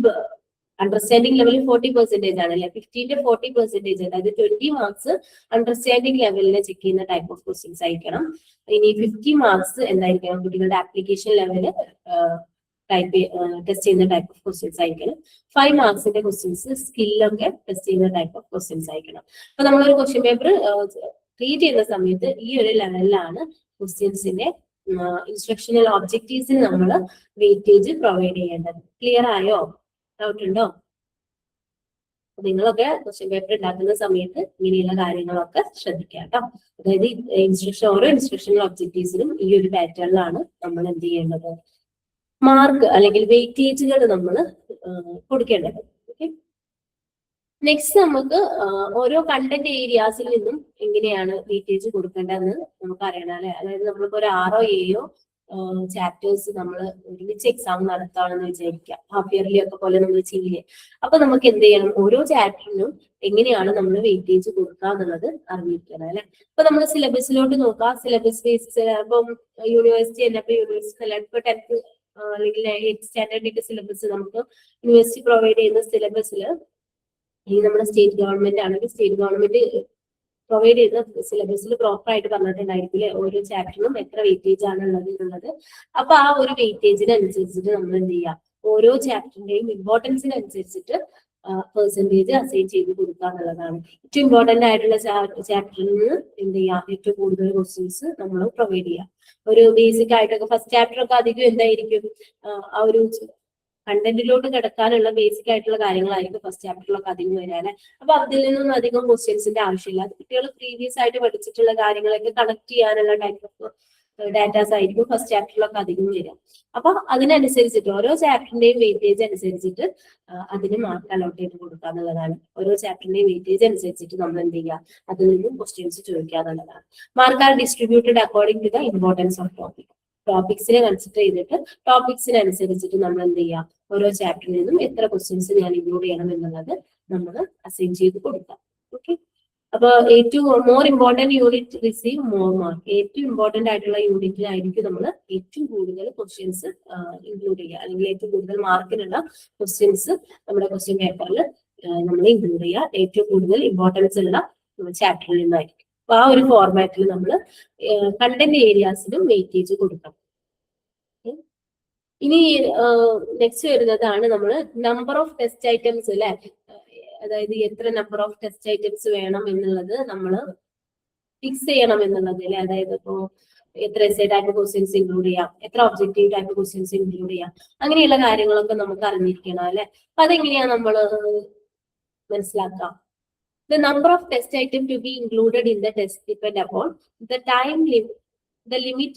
അണ്ടർസ്റ്റാൻഡിങ് ലെവൽ 40% ആണ് അല്ലെ. 15ന്റെ 40%, അതായത് 20 മാർക്സ് അണ്ടർസ്റ്റാൻഡിങ് ലെവലിനെ ചെക്ക് ചെയ്യുന്ന ടൈപ്പ് ഓഫ് ക്വസ്റ്റ്യൻസ് ആയിരിക്കണം. ഇനി 50 മാർക്സ് എന്തായിരിക്കണം, കുട്ടികളുടെ ആപ്ലിക്കേഷൻ ലെവല് ടെസ്റ്റ് ചെയ്യുന്ന ടൈപ്പ് ഓഫ് ക്വസ്റ്റ്യൻസ് ആയിരിക്കണം. 5 മാർക്സിന്റെ ക്വസ്റ്റ്യൻസ് സ്കില്ലൊക്കെ ടെസ്റ്റ് ചെയ്യുന്ന ടൈപ്പ് ഓഫ് ക്വസ്റ്റ്യൻസ് ആയിരിക്കണം. അപ്പൊ നമ്മളൊരു ക്വസ്റ്റ്യൻ പേപ്പർ ക്രിയേറ്റ് ചെയ്യുന്ന സമയത്ത് ഈ ഒരു ലെവലിലാണ് ക്വസ്റ്റ്യൻസിന്റെ ഇൻസ്ട്രക്ഷണൽ ഒബ്ജക്റ്റീവ്സിന് നമ്മൾ വെയിറ്റേജ് പ്രൊവൈഡ് ചെയ്യേണ്ടത്. ക്ലിയർ ആയോ? ഡൗട്ട് ഉണ്ടോ? നിങ്ങളൊക്കെ ക്വസ്റ്റ്യൻ പേപ്പർ ഉണ്ടാക്കുന്ന സമയത്ത് ഇങ്ങനെയുള്ള കാര്യങ്ങളൊക്കെ ശ്രദ്ധിക്കുക കേട്ടോ. അതായത് ഓരോ ഇൻസ്ട്രക്ഷണൽ ഒബ്ജക്റ്റീവ്സിനും ഈ ഒരു പാറ്റേണിലാണ് നമ്മൾ എന്ത് ചെയ്യേണ്ടത്, മാർക്ക് അല്ലെങ്കിൽ വെയിറ്റേജുകൾ നമ്മൾ കൊടുക്കേണ്ടത്. ഓക്കെ, നെക്സ്റ്റ് നമുക്ക് ഓരോ കണ്ടന്റ് ഏരിയാസിൽ നിന്നും എങ്ങനെയാണ് വെയിറ്റേജ് കൊടുക്കേണ്ടതെന്ന് നമുക്ക് അറിയണം അല്ലെ. അതായത് നമ്മളിപ്പോ ഒരു 6-7 ചാപ്റ്റേഴ്സ് നമ്മൾ ഒരുമിച്ച് എക്സാം നടത്താണെന്ന് വിചാരിക്കാം, ഹാഫ് ഇയർലി ഒക്കെ പോലെ നമ്മൾ ചെയ്യില്ലേ. അപ്പൊ നമുക്ക് എന്ത് ചെയ്യണം, ഓരോ ചാപ്റ്ററിനും എങ്ങനെയാണ് നമ്മൾ വെയിറ്റേജ് കൊടുക്കുക എന്നുള്ളത് അറിഞ്ഞിരിക്കണം അല്ലെ. ഇപ്പൊ നമ്മൾ സിലബസിലോട്ട് നോക്കാം. സിലബസ് ബേസിസ് ഇപ്പം യൂണിവേഴ്സിറ്റി തന്നെ, ഇപ്പൊ യൂണിവേഴ്സിറ്റി അല്ല, ഇപ്പൊ 10th അല്ലെങ്കിൽ 8th സ്റ്റാൻഡേർഡിന്റെ സിലബസ് നമുക്ക് യൂണിവേഴ്സിറ്റി പ്രൊവൈഡ് ചെയ്യുന്ന സിലബസിൽ ഈ നമ്മുടെ സ്റ്റേറ്റ് ഗവൺമെന്റ് ആണെങ്കിൽ സ്റ്റേറ്റ് ഗവൺമെന്റ് പ്രൊവൈഡ് ചെയ്ത സിലബസിൽ പ്രോപ്പർ ആയിട്ട് പറഞ്ഞിട്ടുണ്ടായിരിക്കില്ലേ ഓരോ ചാപ്റ്ററിനും എത്ര വെയിറ്റേജ് ആണ് ഉള്ളത് എന്നുള്ളത്. അപ്പൊ ആ ഒരു വെയിറ്റേജിനനുസരിച്ചിട്ട് നമ്മൾ എന്ത് ചെയ്യാം, ഓരോ ചാപ്റ്ററിന്റെയും ഇമ്പോർട്ടൻസിനനുസരിച്ചിട്ട് പെർസെന്റേജ് അസൈൻ ചെയ്ത് കൊടുക്കുക എന്നുള്ളതാണ്. ഏറ്റവും ഇമ്പോർട്ടന്റ് ആയിട്ടുള്ള ചാപ്റ്ററിൽ നിന്ന് എന്ത് ചെയ്യാം, ഏറ്റവും കൂടുതൽ ക്വസ്റ്റ്യൻസ് നമ്മൾ പ്രൊവൈഡ് ചെയ്യാം. ഒരു ബേസിക് ആയിട്ടൊക്കെ ഫസ്റ്റ് ചാപ്റ്റർ ഒക്കെ അധികം എന്തായിരിക്കും, ആ ഒരു കണ്ടന്റിലോട്ട് കിടക്കാനുള്ള ബേസിക് ആയിട്ടുള്ള കാര്യങ്ങളായിരിക്കും ഫസ്റ്റ് ചാപ്റ്ററിലൊക്കെ അധികം വരിക അല്ലെ. അപ്പൊ അതിൽ നിന്നൊന്നും അധികം ക്വസ്റ്റ്യൻസിന്റെ ആവശ്യമില്ല. അത് കുട്ടികൾ പ്രീവിയസ് ആയിട്ട് പഠിച്ചിട്ടുള്ള കാര്യങ്ങളൊക്കെ കണക്ട് ചെയ്യാനുള്ള ടൈപ്പ് ഓഫ് ഡാറ്റാസ് ആയിരിക്കും ഫസ്റ്റ് ചാപ്റ്ററിലൊക്കെ അധികം വരിക. അപ്പൊ അതിനനുസരിച്ചിട്ട് ഓരോ ചാപ്റ്ററിന്റെയും വെയിറ്റേജ് അനുസരിച്ചിട്ട് അതിന് മാർക്ക് അലോട്ട് ചെയ്ത് കൊടുക്കുക എന്നുള്ളതാണ്. ഓരോ ചാപ്റ്ററിന്റെയും വെയിറ്റേജ് അനുസരിച്ചിട്ട് നമ്മൾ എന്ത് ചെയ്യുക, അതിൽ നിന്നും ക്വസ്റ്റ്യൻസ് ചോദിക്കുക എന്നുള്ളതാണ്. Mark are distributed according to the importance of topic. ടോപ്പിക്സിനെ കൺസിഡർ ചെയ്തിട്ട് ടോപ്പിക്സിനനുസരിച്ചിട്ട് നമ്മൾ എന്ത് ചെയ്യാം, ഓരോ ചാപ്റ്ററിൽ നിന്നും എത്ര ക്വസ്റ്റ്യൻസ് ഞാൻ ഇൻക്ലൂഡ് ചെയ്യണം എന്നുള്ളത് നമ്മൾ അസൈൻ ചെയ്ത് കൊടുക്കാം. ഓക്കെ, അപ്പൊ ഏറ്റവും more important unit receive more mark. ഏറ്റവും ഇമ്പോർട്ടന്റ് ആയിട്ടുള്ള യൂണിറ്റിലായിരിക്കും നമ്മൾ ഏറ്റവും കൂടുതൽ ക്വസ്റ്റ്യൻസ് ഇൻക്ലൂഡ് ചെയ്യുക, അല്ലെങ്കിൽ ഏറ്റവും കൂടുതൽ മാർക്കിനുള്ള ക്വസ്റ്റ്യൻസ് നമ്മുടെ ക്വസ്റ്റ്യൻ പേപ്പറിൽ നമ്മൾ ഇൻക്ലൂഡ് ചെയ്യുക. ഏറ്റവും കൂടുതൽ ഇമ്പോർട്ടൻസ് ഉള്ള ചാപ്റ്ററിൽ നിന്നായിരിക്കും. അപ്പൊ ആ ഒരു ഫോർമാറ്റിൽ നമ്മൾ കണ്ടന്റ് ഏരിയാസിനും വെയിറ്റേജ് കൊടുക്കണം. ഇനി നെക്സ്റ്റ് വരുന്നതാണ് നമ്മൾ നമ്പർ ഓഫ് ടെസ്റ്റ് ഐറ്റംസ് അല്ലെ. അതായത് എത്ര നമ്പർ ഓഫ് ടെസ്റ്റ് ഐറ്റംസ് വേണം എന്നുള്ളത് നമ്മൾ ഫിക്സ് ചെയ്യണം എന്നുള്ളത് അല്ലെ. അതായത് ഇപ്പോ എത്ര എസ്സേ ടൈപ്പ് ക്വസ്റ്റ്യൻസ് ഇൻക്ലൂഡ് ചെയ്യാം, എത്ര ഒബ്ജക്റ്റീവ് ടൈപ്പ് ക്വസ്റ്റ്യൻസ് ഇൻക്ലൂഡ് ചെയ്യാം, അങ്ങനെയുള്ള കാര്യങ്ങളൊക്കെ നമുക്ക് അറിഞ്ഞിരിക്കണം അല്ലെ. അപ്പൊ അതെങ്ങനെയാ നമ്മൾ മനസ്സിലാക്കാം. The number of test items to be included in the test depend upon the limit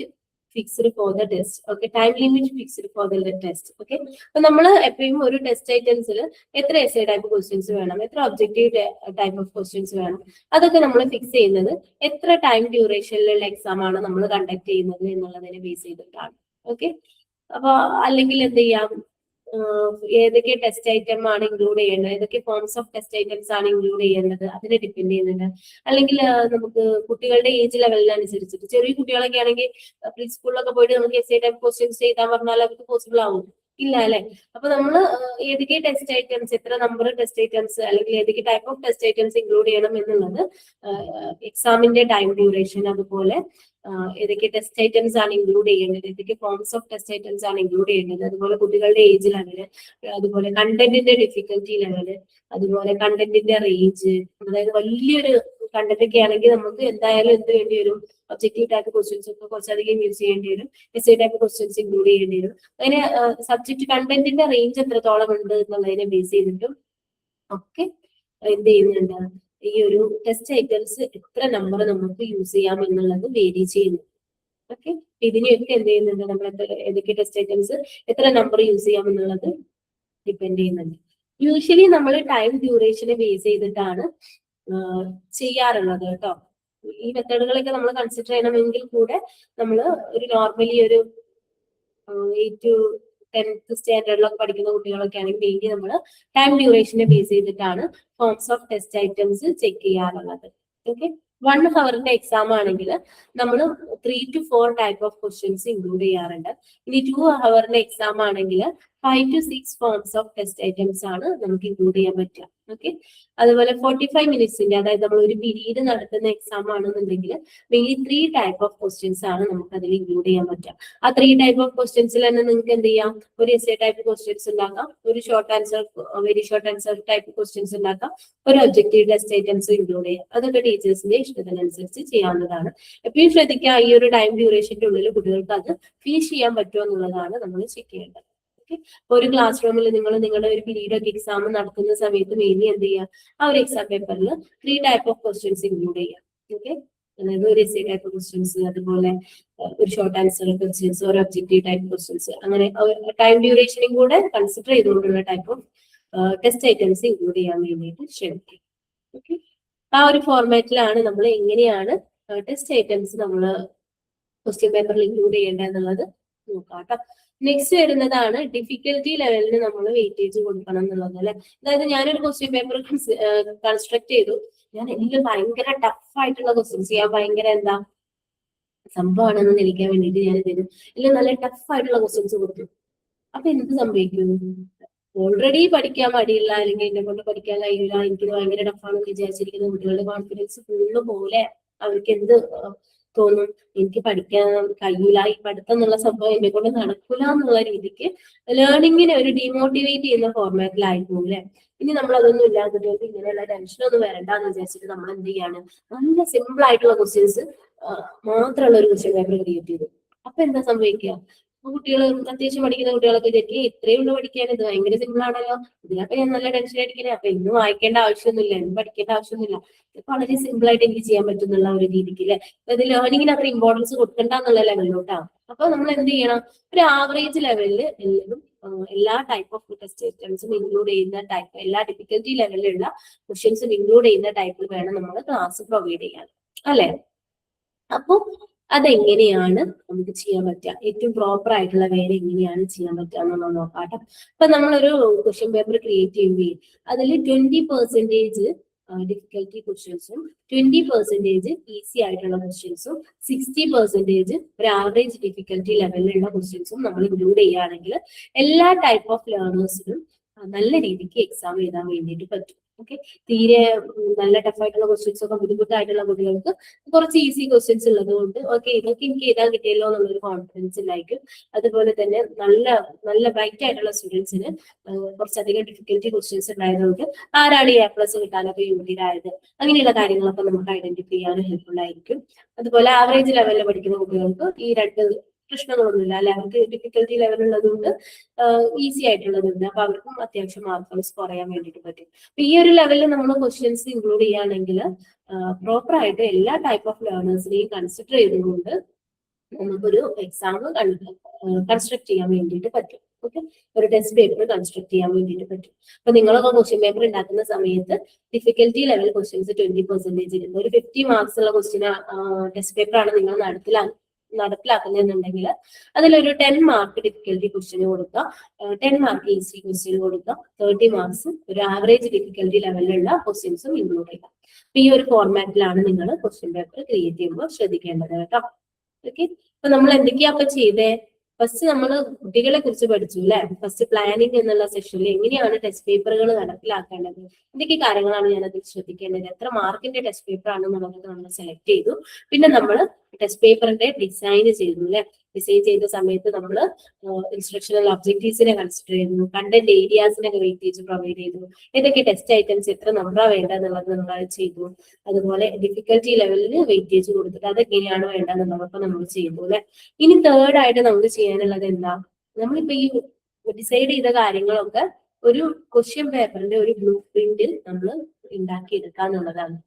fixed for the test. Okay, time limit fixed for the test. Okay, അപ്പൊ നമ്മൾ എപ്പോഴും ഒരു ടെസ്റ്റ് ഐറ്റംസിൽ എത്ര എസ്സേ ടൈപ്പ് ക്വസ്റ്റ്യൻസ് വേണം, എത്ര ഒബ്ജക്റ്റീവ് ടൈപ്പ് ഓഫ് ക്വസ്റ്റ്യൻസ് വേണം, അതൊക്കെ നമ്മൾ ഫിക്സ് ചെയ്യുന്നത് എത്ര ടൈം ഡ്യൂറേഷനിലുള്ള എക്സാം ആണ് നമ്മൾ കണ്ടക്ട് ചെയ്യുന്നത് എന്നുള്ളതിനെ ബേസ് ചെയ്തിട്ടാണ്. ഓക്കെ, അപ്പൊ അല്ലെങ്കിൽ എന്ത് ചെയ്യാം, ഏതൊക്കെ ടെസ്റ്റ് ഐറ്റം ആണ് ഇൻക്ലൂഡ് ചെയ്യേണ്ടത്, ഏതൊക്കെ ഫോംസ് ഓഫ് ടെസ്റ്റ് ഐറ്റംസ് ആണ് ഇൻക്ലൂഡ് ചെയ്യേണ്ടത് അതിനെ ഡിപ്പെൻഡ് ചെയ്യുന്നുണ്ട്. അല്ലെങ്കിൽ നമുക്ക് കുട്ടികളുടെ ഏജ് ലെവലിനനുസരിച്ചിട്ട്, ചെറിയ കുട്ടികളൊക്കെ ആണെങ്കിൽ പ്രീ സ്കൂളിലൊക്കെ പോയിട്ട് നമുക്ക് എസ്സേ ടൈപ്പ് ക്വസ്റ്റ്യൻസ് ചെയ്താൽ പറഞ്ഞാൽ അവർക്ക് പോസിബിൾ ആവും ഇല്ല അല്ലെ. അപ്പൊ നമ്മൾ ഏതൊക്കെ ടെസ്റ്റ് ഐറ്റംസ്, എത്ര നമ്പർ ടെസ്റ്റ് ഐറ്റംസ് അല്ലെങ്കിൽ ഏതൊക്കെ type of test items include ചെയ്യണം എന്നുള്ളത് എക്സാമിന്റെ ടൈം ഡ്യൂറേഷൻ, അതുപോലെ ഏതൊക്കെ ടെസ്റ്റ് ഐറ്റംസ് ആണ് ഇൻക്ലൂഡ് ചെയ്യേണ്ടത്, ഏതൊക്കെ ഫോംസ് ഓഫ് ടെസ്റ്റ് ഐറ്റംസ് ആണ് ഇൻക്ലൂഡ് ചെയ്യേണ്ടത്, അതുപോലെ കുട്ടികളുടെ ഏജ് ലെവല്, അതുപോലെ കണ്ടന്റിന്റെ ഡിഫിക്കൽറ്റി ലെവല്, അതുപോലെ കണ്ടന്റിന്റെ റേഞ്ച്. അതായത് വലിയൊരു കണ്ടന്റ് ഒക്കെ ആണെങ്കിൽ നമുക്ക് എന്തായാലും എന്ത് വേണ്ടി വരും, ഒബ്ജക്റ്റീവ് ടൈപ്പ് ക്വസ്റ്റ്യൻസ് ഒക്കെ കുറച്ചധികം യൂസ് ചെയ്യേണ്ടി വരും, എസ്സേ ടൈപ്പ് ക്വസ്റ്റ്യൻസ് ഇൻക്ലൂഡ് ചെയ്യേണ്ടി വരും. അതിന് സബ്ജക്ട് കണ്ടന്റിന്റെ റേഞ്ച് എത്രത്തോളം ഉണ്ട് എന്നുള്ളതിനെ ബേസ് ചെയ്തിട്ടും ഒക്കെ എന്ത് ചെയ്യുന്നുണ്ട്, ഈ ഒരു ടെസ്റ്റ് ഐറ്റംസ് എത്ര നമ്പർ നമുക്ക് യൂസ് ചെയ്യാം എന്നുള്ളത് വേരി ചെയ്യുന്നു. ഓക്കെ, ഇതിനെയൊക്കെ എന്ത് ചെയ്യുന്നുണ്ട്, നമ്മൾ ഏതൊക്കെ ടെസ്റ്റ് ഐറ്റംസ് എത്ര നമ്പർ യൂസ് ചെയ്യാം എന്നുള്ളത് ഡിപ്പെൻഡ് ചെയ്യുന്നുണ്ട്. യൂഷ്വലി നമ്മൾ ടൈം ഡ്യൂറേഷനെ ബേസ് ചെയ്തിട്ടാണ് ചെയ്യാറുള്ളത് കേട്ടോ. ഈ മെത്തേഡുകളൊക്കെ നമ്മൾ കൺസിഡർ ചെയ്യണമെങ്കിൽ കൂടെ നമ്മൾ ഒരു നോർമലി ഒരു 8 to 10th സ്റ്റാൻഡേർഡിലൊക്കെ പഠിക്കുന്ന കുട്ടികളൊക്കെ ആണെങ്കിൽ മെയിൻലി നമ്മൾ ടൈം ഡ്യൂറേഷനെ ബേസ് ചെയ്തിട്ടാണ് forms of test items check ചെയ്യാറുള്ളത്. ഓക്കെ, 1 ഹവറിന്റെ എക്സാം ആണെങ്കിൽ നമ്മൾ 3 to 4 type of questions include ചെയ്യാറുണ്ട്. ഇനി 2 ഹവറിന്റെ എക്സാം ആണെങ്കിൽ 5 to 6 forms of test items ആണ് നമുക്ക് ഇൻക്ലൂഡ് ചെയ്യാൻ പറ്റുക. ഓക്കെ, അതുപോലെ 45 മിനിറ്റ്സിന്റെ, അതായത് നമ്മൾ ഒരു പീരീഡ് നടത്തുന്ന എക്സാം ആണെന്നുണ്ടെങ്കിൽ മെയിൻലി 3 ടൈപ്പ് ഓഫ് ക്വസ്റ്റ്യൻസ് ആണ് നമുക്ക് അതിൽ ഇൻക്ലൂഡ് ചെയ്യാൻ പറ്റുക. ആ 3 ടൈപ്പ് ഓഫ് ക്വസ്റ്റ്യൻസിൽ തന്നെ നിങ്ങൾക്ക് എന്ത് ചെയ്യാം, ഒരു എസ്സേ ടൈപ്പ് ക്വസ്റ്റ്യൻസ് ഉണ്ടാക്കാം, ഒരു short answer, very short answer type questions ഉണ്ടാക്കാം, ഒരു ഒബ്ജക്റ്റീവ് ടെസ്റ്റ് ഐറ്റംസ് ഇൻക്ലൂഡ് ചെയ്യാം. അതൊക്കെ ടീച്ചേഴ്സിന്റെ ഇഷ്ടത്തിനനുസരിച്ച് ചെയ്യാവുന്നതാണ്. എപ്പോഴും ശ്രദ്ധിക്കുക, ഈ ഒരു ടൈം ഡ്യൂറേഷന്റെ ഉള്ളിൽ കുട്ടികൾക്ക് അത് ഫിനിഷ് ചെയ്യാൻ പറ്റുമോ എന്നുള്ളതാണ് നമ്മൾ ചെക്ക് ചെയ്യേണ്ടത്. ഓക്കെ, ഒരു ക്ലാസ് റൂമിൽ നിങ്ങൾ നിങ്ങളുടെ ഒരു പീരീഡ് ഓഫ് എക്സാം നടത്തുന്ന സമയത്ത് മെയിൻലി എന്ത് ചെയ്യുക, ആ ഒരു എക്സാം പേപ്പറിൽ 3 ടൈപ്പ് ഓഫ് ക്വസ്റ്റ്യൻസ് ഇൻക്ലൂഡ് ചെയ്യാം. ഓക്കെ, അതായത് ഒരു എസ്സേ ടൈപ്പ് ക്വസ്റ്റ്യൻസ്, അതുപോലെ ഒരു ഷോർട്ട് ആൻസർ ക്വസ്റ്റ്യൻസ്, ഒരു ഒബ്ജക്റ്റീവ് ടൈപ്പ് ക്വസ്റ്റ്യൻസ്, അങ്ങനെ ടൈം ഡ്യൂറേഷനും കൂടെ കൺസിഡർ ചെയ്തുകൊണ്ടുള്ള type of test items include ചെയ്യാൻ വേണ്ടിയിട്ട് ശ്രമിക്കും. ഓക്കെ, ആ ഒരു ഫോർമാറ്റിലാണ് നമ്മൾ എങ്ങനെയാണ് ടെസ്റ്റ് ഐറ്റംസ് നമ്മൾ ക്വസ്റ്റ്യൻ പേപ്പറിൽ ഇൻക്ലൂഡ് ചെയ്യേണ്ടത് എന്നുള്ളത് നോക്കാം കേട്ടോ. നെക്സ്റ്റ് വരുന്നതാണ് ഡിഫിക്കൽറ്റി ലെവലിന് നമ്മൾ വെയിറ്റേജ് കൊടുക്കണം എന്നുള്ളത് അല്ലെ. അതായത് ഞാനൊരു ക്വസ്റ്റ്യൻ പേപ്പർ കൺസ്ട്രക്ട് ചെയ്തു, ഞാൻ എല്ലാം ഭയങ്കര ടഫ് ആയിട്ടുള്ള ക്വസ്റ്റ്യൻസ് ചെയ്യാൻ ഭയങ്കര എന്താ സംഭവമാണെന്ന് തെളിയിക്കാൻ വേണ്ടിയിട്ട് ഞാൻ ഇതിന് എല്ലാം നല്ല ടഫ് ആയിട്ടുള്ള ക്വസ്റ്റ്യൻസ് കൊടുത്തു. അപ്പൊ എന്ത് സംഭവിക്കും, ഓൾറെഡി പഠിക്കാൻ മടിയില്ല, അല്ലെങ്കിൽ എന്നെ കൊണ്ട് പഠിക്കാൻ കഴിയില്ല, എനിക്കിത് ഭയങ്കര ടഫാണെന്ന് വിചാരിച്ചിരിക്കുന്ന കുട്ടികളുടെ കോൺഫിഡൻസ് ഫുള്ള് പോലെ അവർക്ക് എന്ത് തോന്നും, എനിക്ക് പഠിക്കാൻ കഴിയില്ല, ഈ പഠിത്തം എന്നുള്ള സംഭവം എന്നെ കൊണ്ട് നടക്കില്ല എന്നുള്ള രീതിക്ക് ലേണിങ്ങിനെ ഒരു ഡീമോട്ടിവേറ്റ് ചെയ്യുന്ന ഫോർമാറ്റിലായിരുന്നു അല്ലെ. ഇനി നമ്മൾ അതൊന്നും ഇല്ലാതിട്ട് ഇങ്ങനെയുള്ള ടെൻഷനൊന്നും വരണ്ടെന്ന് വിചാരിച്ചിട്ട് നമ്മൾ എന്ത് ചെയ്യാണ്, നല്ല സിമ്പിൾ ആയിട്ടുള്ള ക്വസ്റ്റ്യൻസ് മാത്രമുള്ള ഒരു ക്വസ്റ്റ്യൻ പേപ്പർ ക്രിയേറ്റ് ചെയ്തു. അപ്പൊ എന്താ സംഭവിക്കുക, കുട്ടികൾ അത്യാവശ്യം പഠിക്കുന്ന കുട്ടികളൊക്കെ വിചാരിക്കും ഇത്രയേ ഉള്ളൂ പഠിക്കാൻ, ഇത് ഭയങ്കര സിമ്പിൾ ആണല്ലോ, ഇതിനൊക്കെ ഞാൻ നല്ല ടെൻഷൻ അടിക്കണേ, അപ്പൊ ഇന്നും വായിക്കേണ്ട ആവശ്യമൊന്നുമില്ല, ഇന്നും പഠിക്കേണ്ട ആവശ്യമൊന്നുമില്ല, ഇതൊക്കെ വളരെ സിമ്പിൾ ആയിട്ട് എനിക്ക് ചെയ്യാൻ പറ്റുന്നുള്ള ഒരു രീതിക്ക് അല്ലെ. അത് ലേണിങ്ങിന് അത്ര ഇമ്പോർട്ടൻസ് കൊടുക്കണ്ട എന്നുള്ള ലെവലിലോട്ടാണ്. അപ്പൊ നമ്മൾ എന്ത് ചെയ്യണം, ഒരു ആവറേജ് ലെവലിൽ എല്ലാ ടൈപ്പ് ഓഫ് ടെസ്റ്റ് ഐറ്റംസും ഇൻക്ലൂഡ് ചെയ്യുന്ന ടൈപ്പ്, എല്ലാ ഡിഫിക്കൽറ്റി ലെവലിലുള്ള ക്വസ്റ്റ്യൻസും ഇൻക്ലൂഡ് ചെയ്യുന്ന ടൈപ്പിൽ വേണം നമ്മൾ ക്ലാസ് പ്രൊവൈഡ് ചെയ്യാൻ അല്ലെ. അപ്പൊ അതെങ്ങനെയാണ് നമുക്ക് ചെയ്യാൻ പറ്റുക, ഏറ്റവും പ്രോപ്പർ ആയിട്ടുള്ള വേറെ എങ്ങനെയാണ് ചെയ്യാൻ പറ്റുക എന്നുള്ളത് നോക്കാട്ടോ. അപ്പൊ നമ്മളൊരു ക്വസ്റ്റ്യൻ പേപ്പർ ക്രിയേറ്റ് ചെയ്യുകയും അതിൽ 20% ഡിഫിക്കൽറ്റി ക്വസ്റ്റ്യൻസും 20% ഈസി ആയിട്ടുള്ള ക്വസ്റ്റ്യൻസും 60% ഒരു ആവറേജ് ഡിഫിക്കൽറ്റി ലെവലിലുള്ള ക്വസ്റ്റ്യൻസും നമ്മൾ ഇൻക്ലൂഡ് ചെയ്യുകയാണെങ്കിൽ എല്ലാ ടൈപ്പ് ഓഫ് ലേണേഴ്സിനും നല്ല രീതിക്ക് എക്സാം എഴുതാൻ വേണ്ടിയിട്ട് പറ്റും. ഓക്കെ, തീരെ നല്ല ടഫായിട്ടുള്ള ക്വസ്റ്റ്യൻസ് ഒക്കെ ബുദ്ധിമുട്ടായിട്ടുള്ള കുട്ടികൾക്ക് കുറച്ച് ഈസി ക്വസ്റ്റ്യൻസ് ഉള്ളത് കൊണ്ട് ഓക്കെ ഇതൊക്കെ എനിക്ക് എഴുതാൻ കിട്ടിയല്ലോ എന്നുള്ളൊരു കോൺഫിഡൻസ് ഉണ്ടായിരിക്കും. അതുപോലെ തന്നെ നല്ല ബ്രൈറ്റ് ആയിട്ടുള്ള സ്റ്റുഡൻസിന് കുറച്ചധികം ഡിഫിക്കൽറ്റി ക്വസ്റ്റ്യൻസ് ഉണ്ടായതുകൊണ്ട് ആരാണ് ഈ A+ കിട്ടാനൊക്കെ യോഗ്യരായത്, അങ്ങനെയുള്ള കാര്യങ്ങളൊക്കെ നമുക്ക് ഐഡന്റിഫൈ ചെയ്യാനും ഹെൽപ്ഫുൾ ആയിരിക്കും. അതുപോലെ ആവറേജ് ലെവലിൽ പഠിക്കുന്ന കുട്ടികൾക്ക് ഈ 2 പ്രശ്നങ്ങളൊന്നുമില്ല അല്ലെ, അവർക്ക് ഡിഫിക്കൽറ്റി ലെവൽ ഉള്ളതുകൊണ്ട് ഈസി ആയിട്ടുള്ളതുണ്ട്, അപ്പൊ അവർക്കും അത്യാവശ്യം മാർക്കുകൾ സ്കോർ ചെയ്യാൻ വേണ്ടിയിട്ട് പറ്റും. അപ്പൊ ഈ ഒരു ലെവലിൽ നമ്മൾ ക്വസ്റ്റ്യൻസ് ഇൻക്ലൂഡ് ചെയ്യുകയാണെങ്കിൽ പ്രോപ്പർ ആയിട്ട് എല്ലാ ടൈപ്പ് ഓഫ് ലേണേഴ്സിനെയും കൺസിഡർ ചെയ്തുകൊണ്ട് നമുക്കൊരു എക്സാം കൺസ്ട്രക്ട് ചെയ്യാൻ വേണ്ടിയിട്ട് പറ്റും. ഓക്കെ, ഒരു ടെസ്റ്റ് പേപ്പർ കൺസ്ട്രക്ട് ചെയ്യാൻ വേണ്ടിയിട്ട് പറ്റും. അപ്പൊ നിങ്ങളൊക്കെ ക്വസ്റ്റ്യൻ പേപ്പർ ഉണ്ടാക്കുന്ന സമയത്ത് ഡിഫിക്കൽറ്റി ലെവൽ ക്വസ്റ്റ്യൻസ് 20% ഇരുന്നു ഒരു 50 മാർക്സ് ഉള്ള ക്വസ്റ്റ്യൻ ടെസ്റ്റ് പേപ്പർ ആണ് നിങ്ങൾ നടപ്പിലാക്കുന്നുണ്ടെങ്കിൽ അതിലൊരു 10 മാർക്ക് ഡിഫിക്കൽറ്റി ക്വസ്റ്റ്യന് കൊടുക്കുക, 10 മാർക്ക് ഈസി ക്വസ്റ്റ്യൻ കൊടുക്കുക, 30 മാർക്സ് ഒരു ആവറേജ് ഡിഫിക്കൽറ്റി ലെവലിലുള്ള ക്വസ്റ്റ്യൻസും ഇൻക്ലൂഡ് ചെയ്യുക. അപ്പൊ ഈ ഒരു ഫോർമാറ്റിലാണ് നിങ്ങൾ ക്വസ്റ്റ്യൻ പേപ്പർ ക്രിയേറ്റ് ചെയ്യുമ്പോൾ ശ്രദ്ധിക്കേണ്ടത് കേട്ടോ. ഓക്കെ, അപ്പൊ നമ്മൾ എന്തൊക്കെയാ അപ്പൊ ചെയ്തേ? ഫസ്റ്റ് നമ്മൾ കുട്ടികളെ കുറിച്ച് പഠിച്ചു അല്ലെ. ഫസ്റ്റ് പ്ലാനിങ് എന്നുള്ള സെഷനിൽ എങ്ങനെയാണ് ടെസ്റ്റ് പേപ്പറുകൾ നടപ്പിലാക്കേണ്ടത്, എന്തൊക്കെ കാര്യങ്ങളാണ് ഞാനത് ശ്രദ്ധിക്കേണ്ടത്, എത്ര മാർക്കിന്റെ ടെസ്റ്റ് പേപ്പർ ആണെന്നുള്ളത് നമ്മൾ സെലക്ട് ചെയ്തു. പിന്നെ നമ്മൾ ടെസ്റ്റ് പേപ്പറിന്റെ ഡിസൈൻ ചെയ്തു അല്ലെ. ഡിസൈൻ ചെയ്ത സമയത്ത് നമ്മൾ ഇൻസ്ട്രക്ഷണൽ ഒബ്ജക്റ്റീവ്സിനെ കൺസിഡർ ചെയ്തു, കണ്ടന്റ് ഏരിയാസിനൊക്കെ വെയിറ്റേജ് പ്രൊവൈഡ് ചെയ്തു, ഏതൊക്കെ ടെസ്റ്റ് ഐറ്റംസ് എത്ര നമ്പറാ വേണ്ടതെന്നുള്ളത് നമ്മൾ ചെയ്തു. അതുപോലെ ഡിഫിക്കൽറ്റി ലെവലിന് വെയിറ്റേജ് കൊടുത്തിട്ട് അതെങ്ങനെയാണ് വേണ്ടതെന്നുള്ളതൊക്കെ നമ്മൾ ചെയ്തു അല്ലെ. ഇനി തേർഡ് ആയിട്ട് നമുക്ക് ചെയ്യാനുള്ളത് എന്താ? നമ്മളിപ്പോ ഈ ഡിസൈഡ് ചെയ്ത കാര്യങ്ങളൊക്കെ ഒരു ക്വസ്റ്റ്യൻ പേപ്പറിന്റെ ഒരു ബ്ലൂ പ്രിന്റിൽ നമ്മൾ ഉണ്ടാക്കിയെടുക്കാന്നുള്ളതാണ്.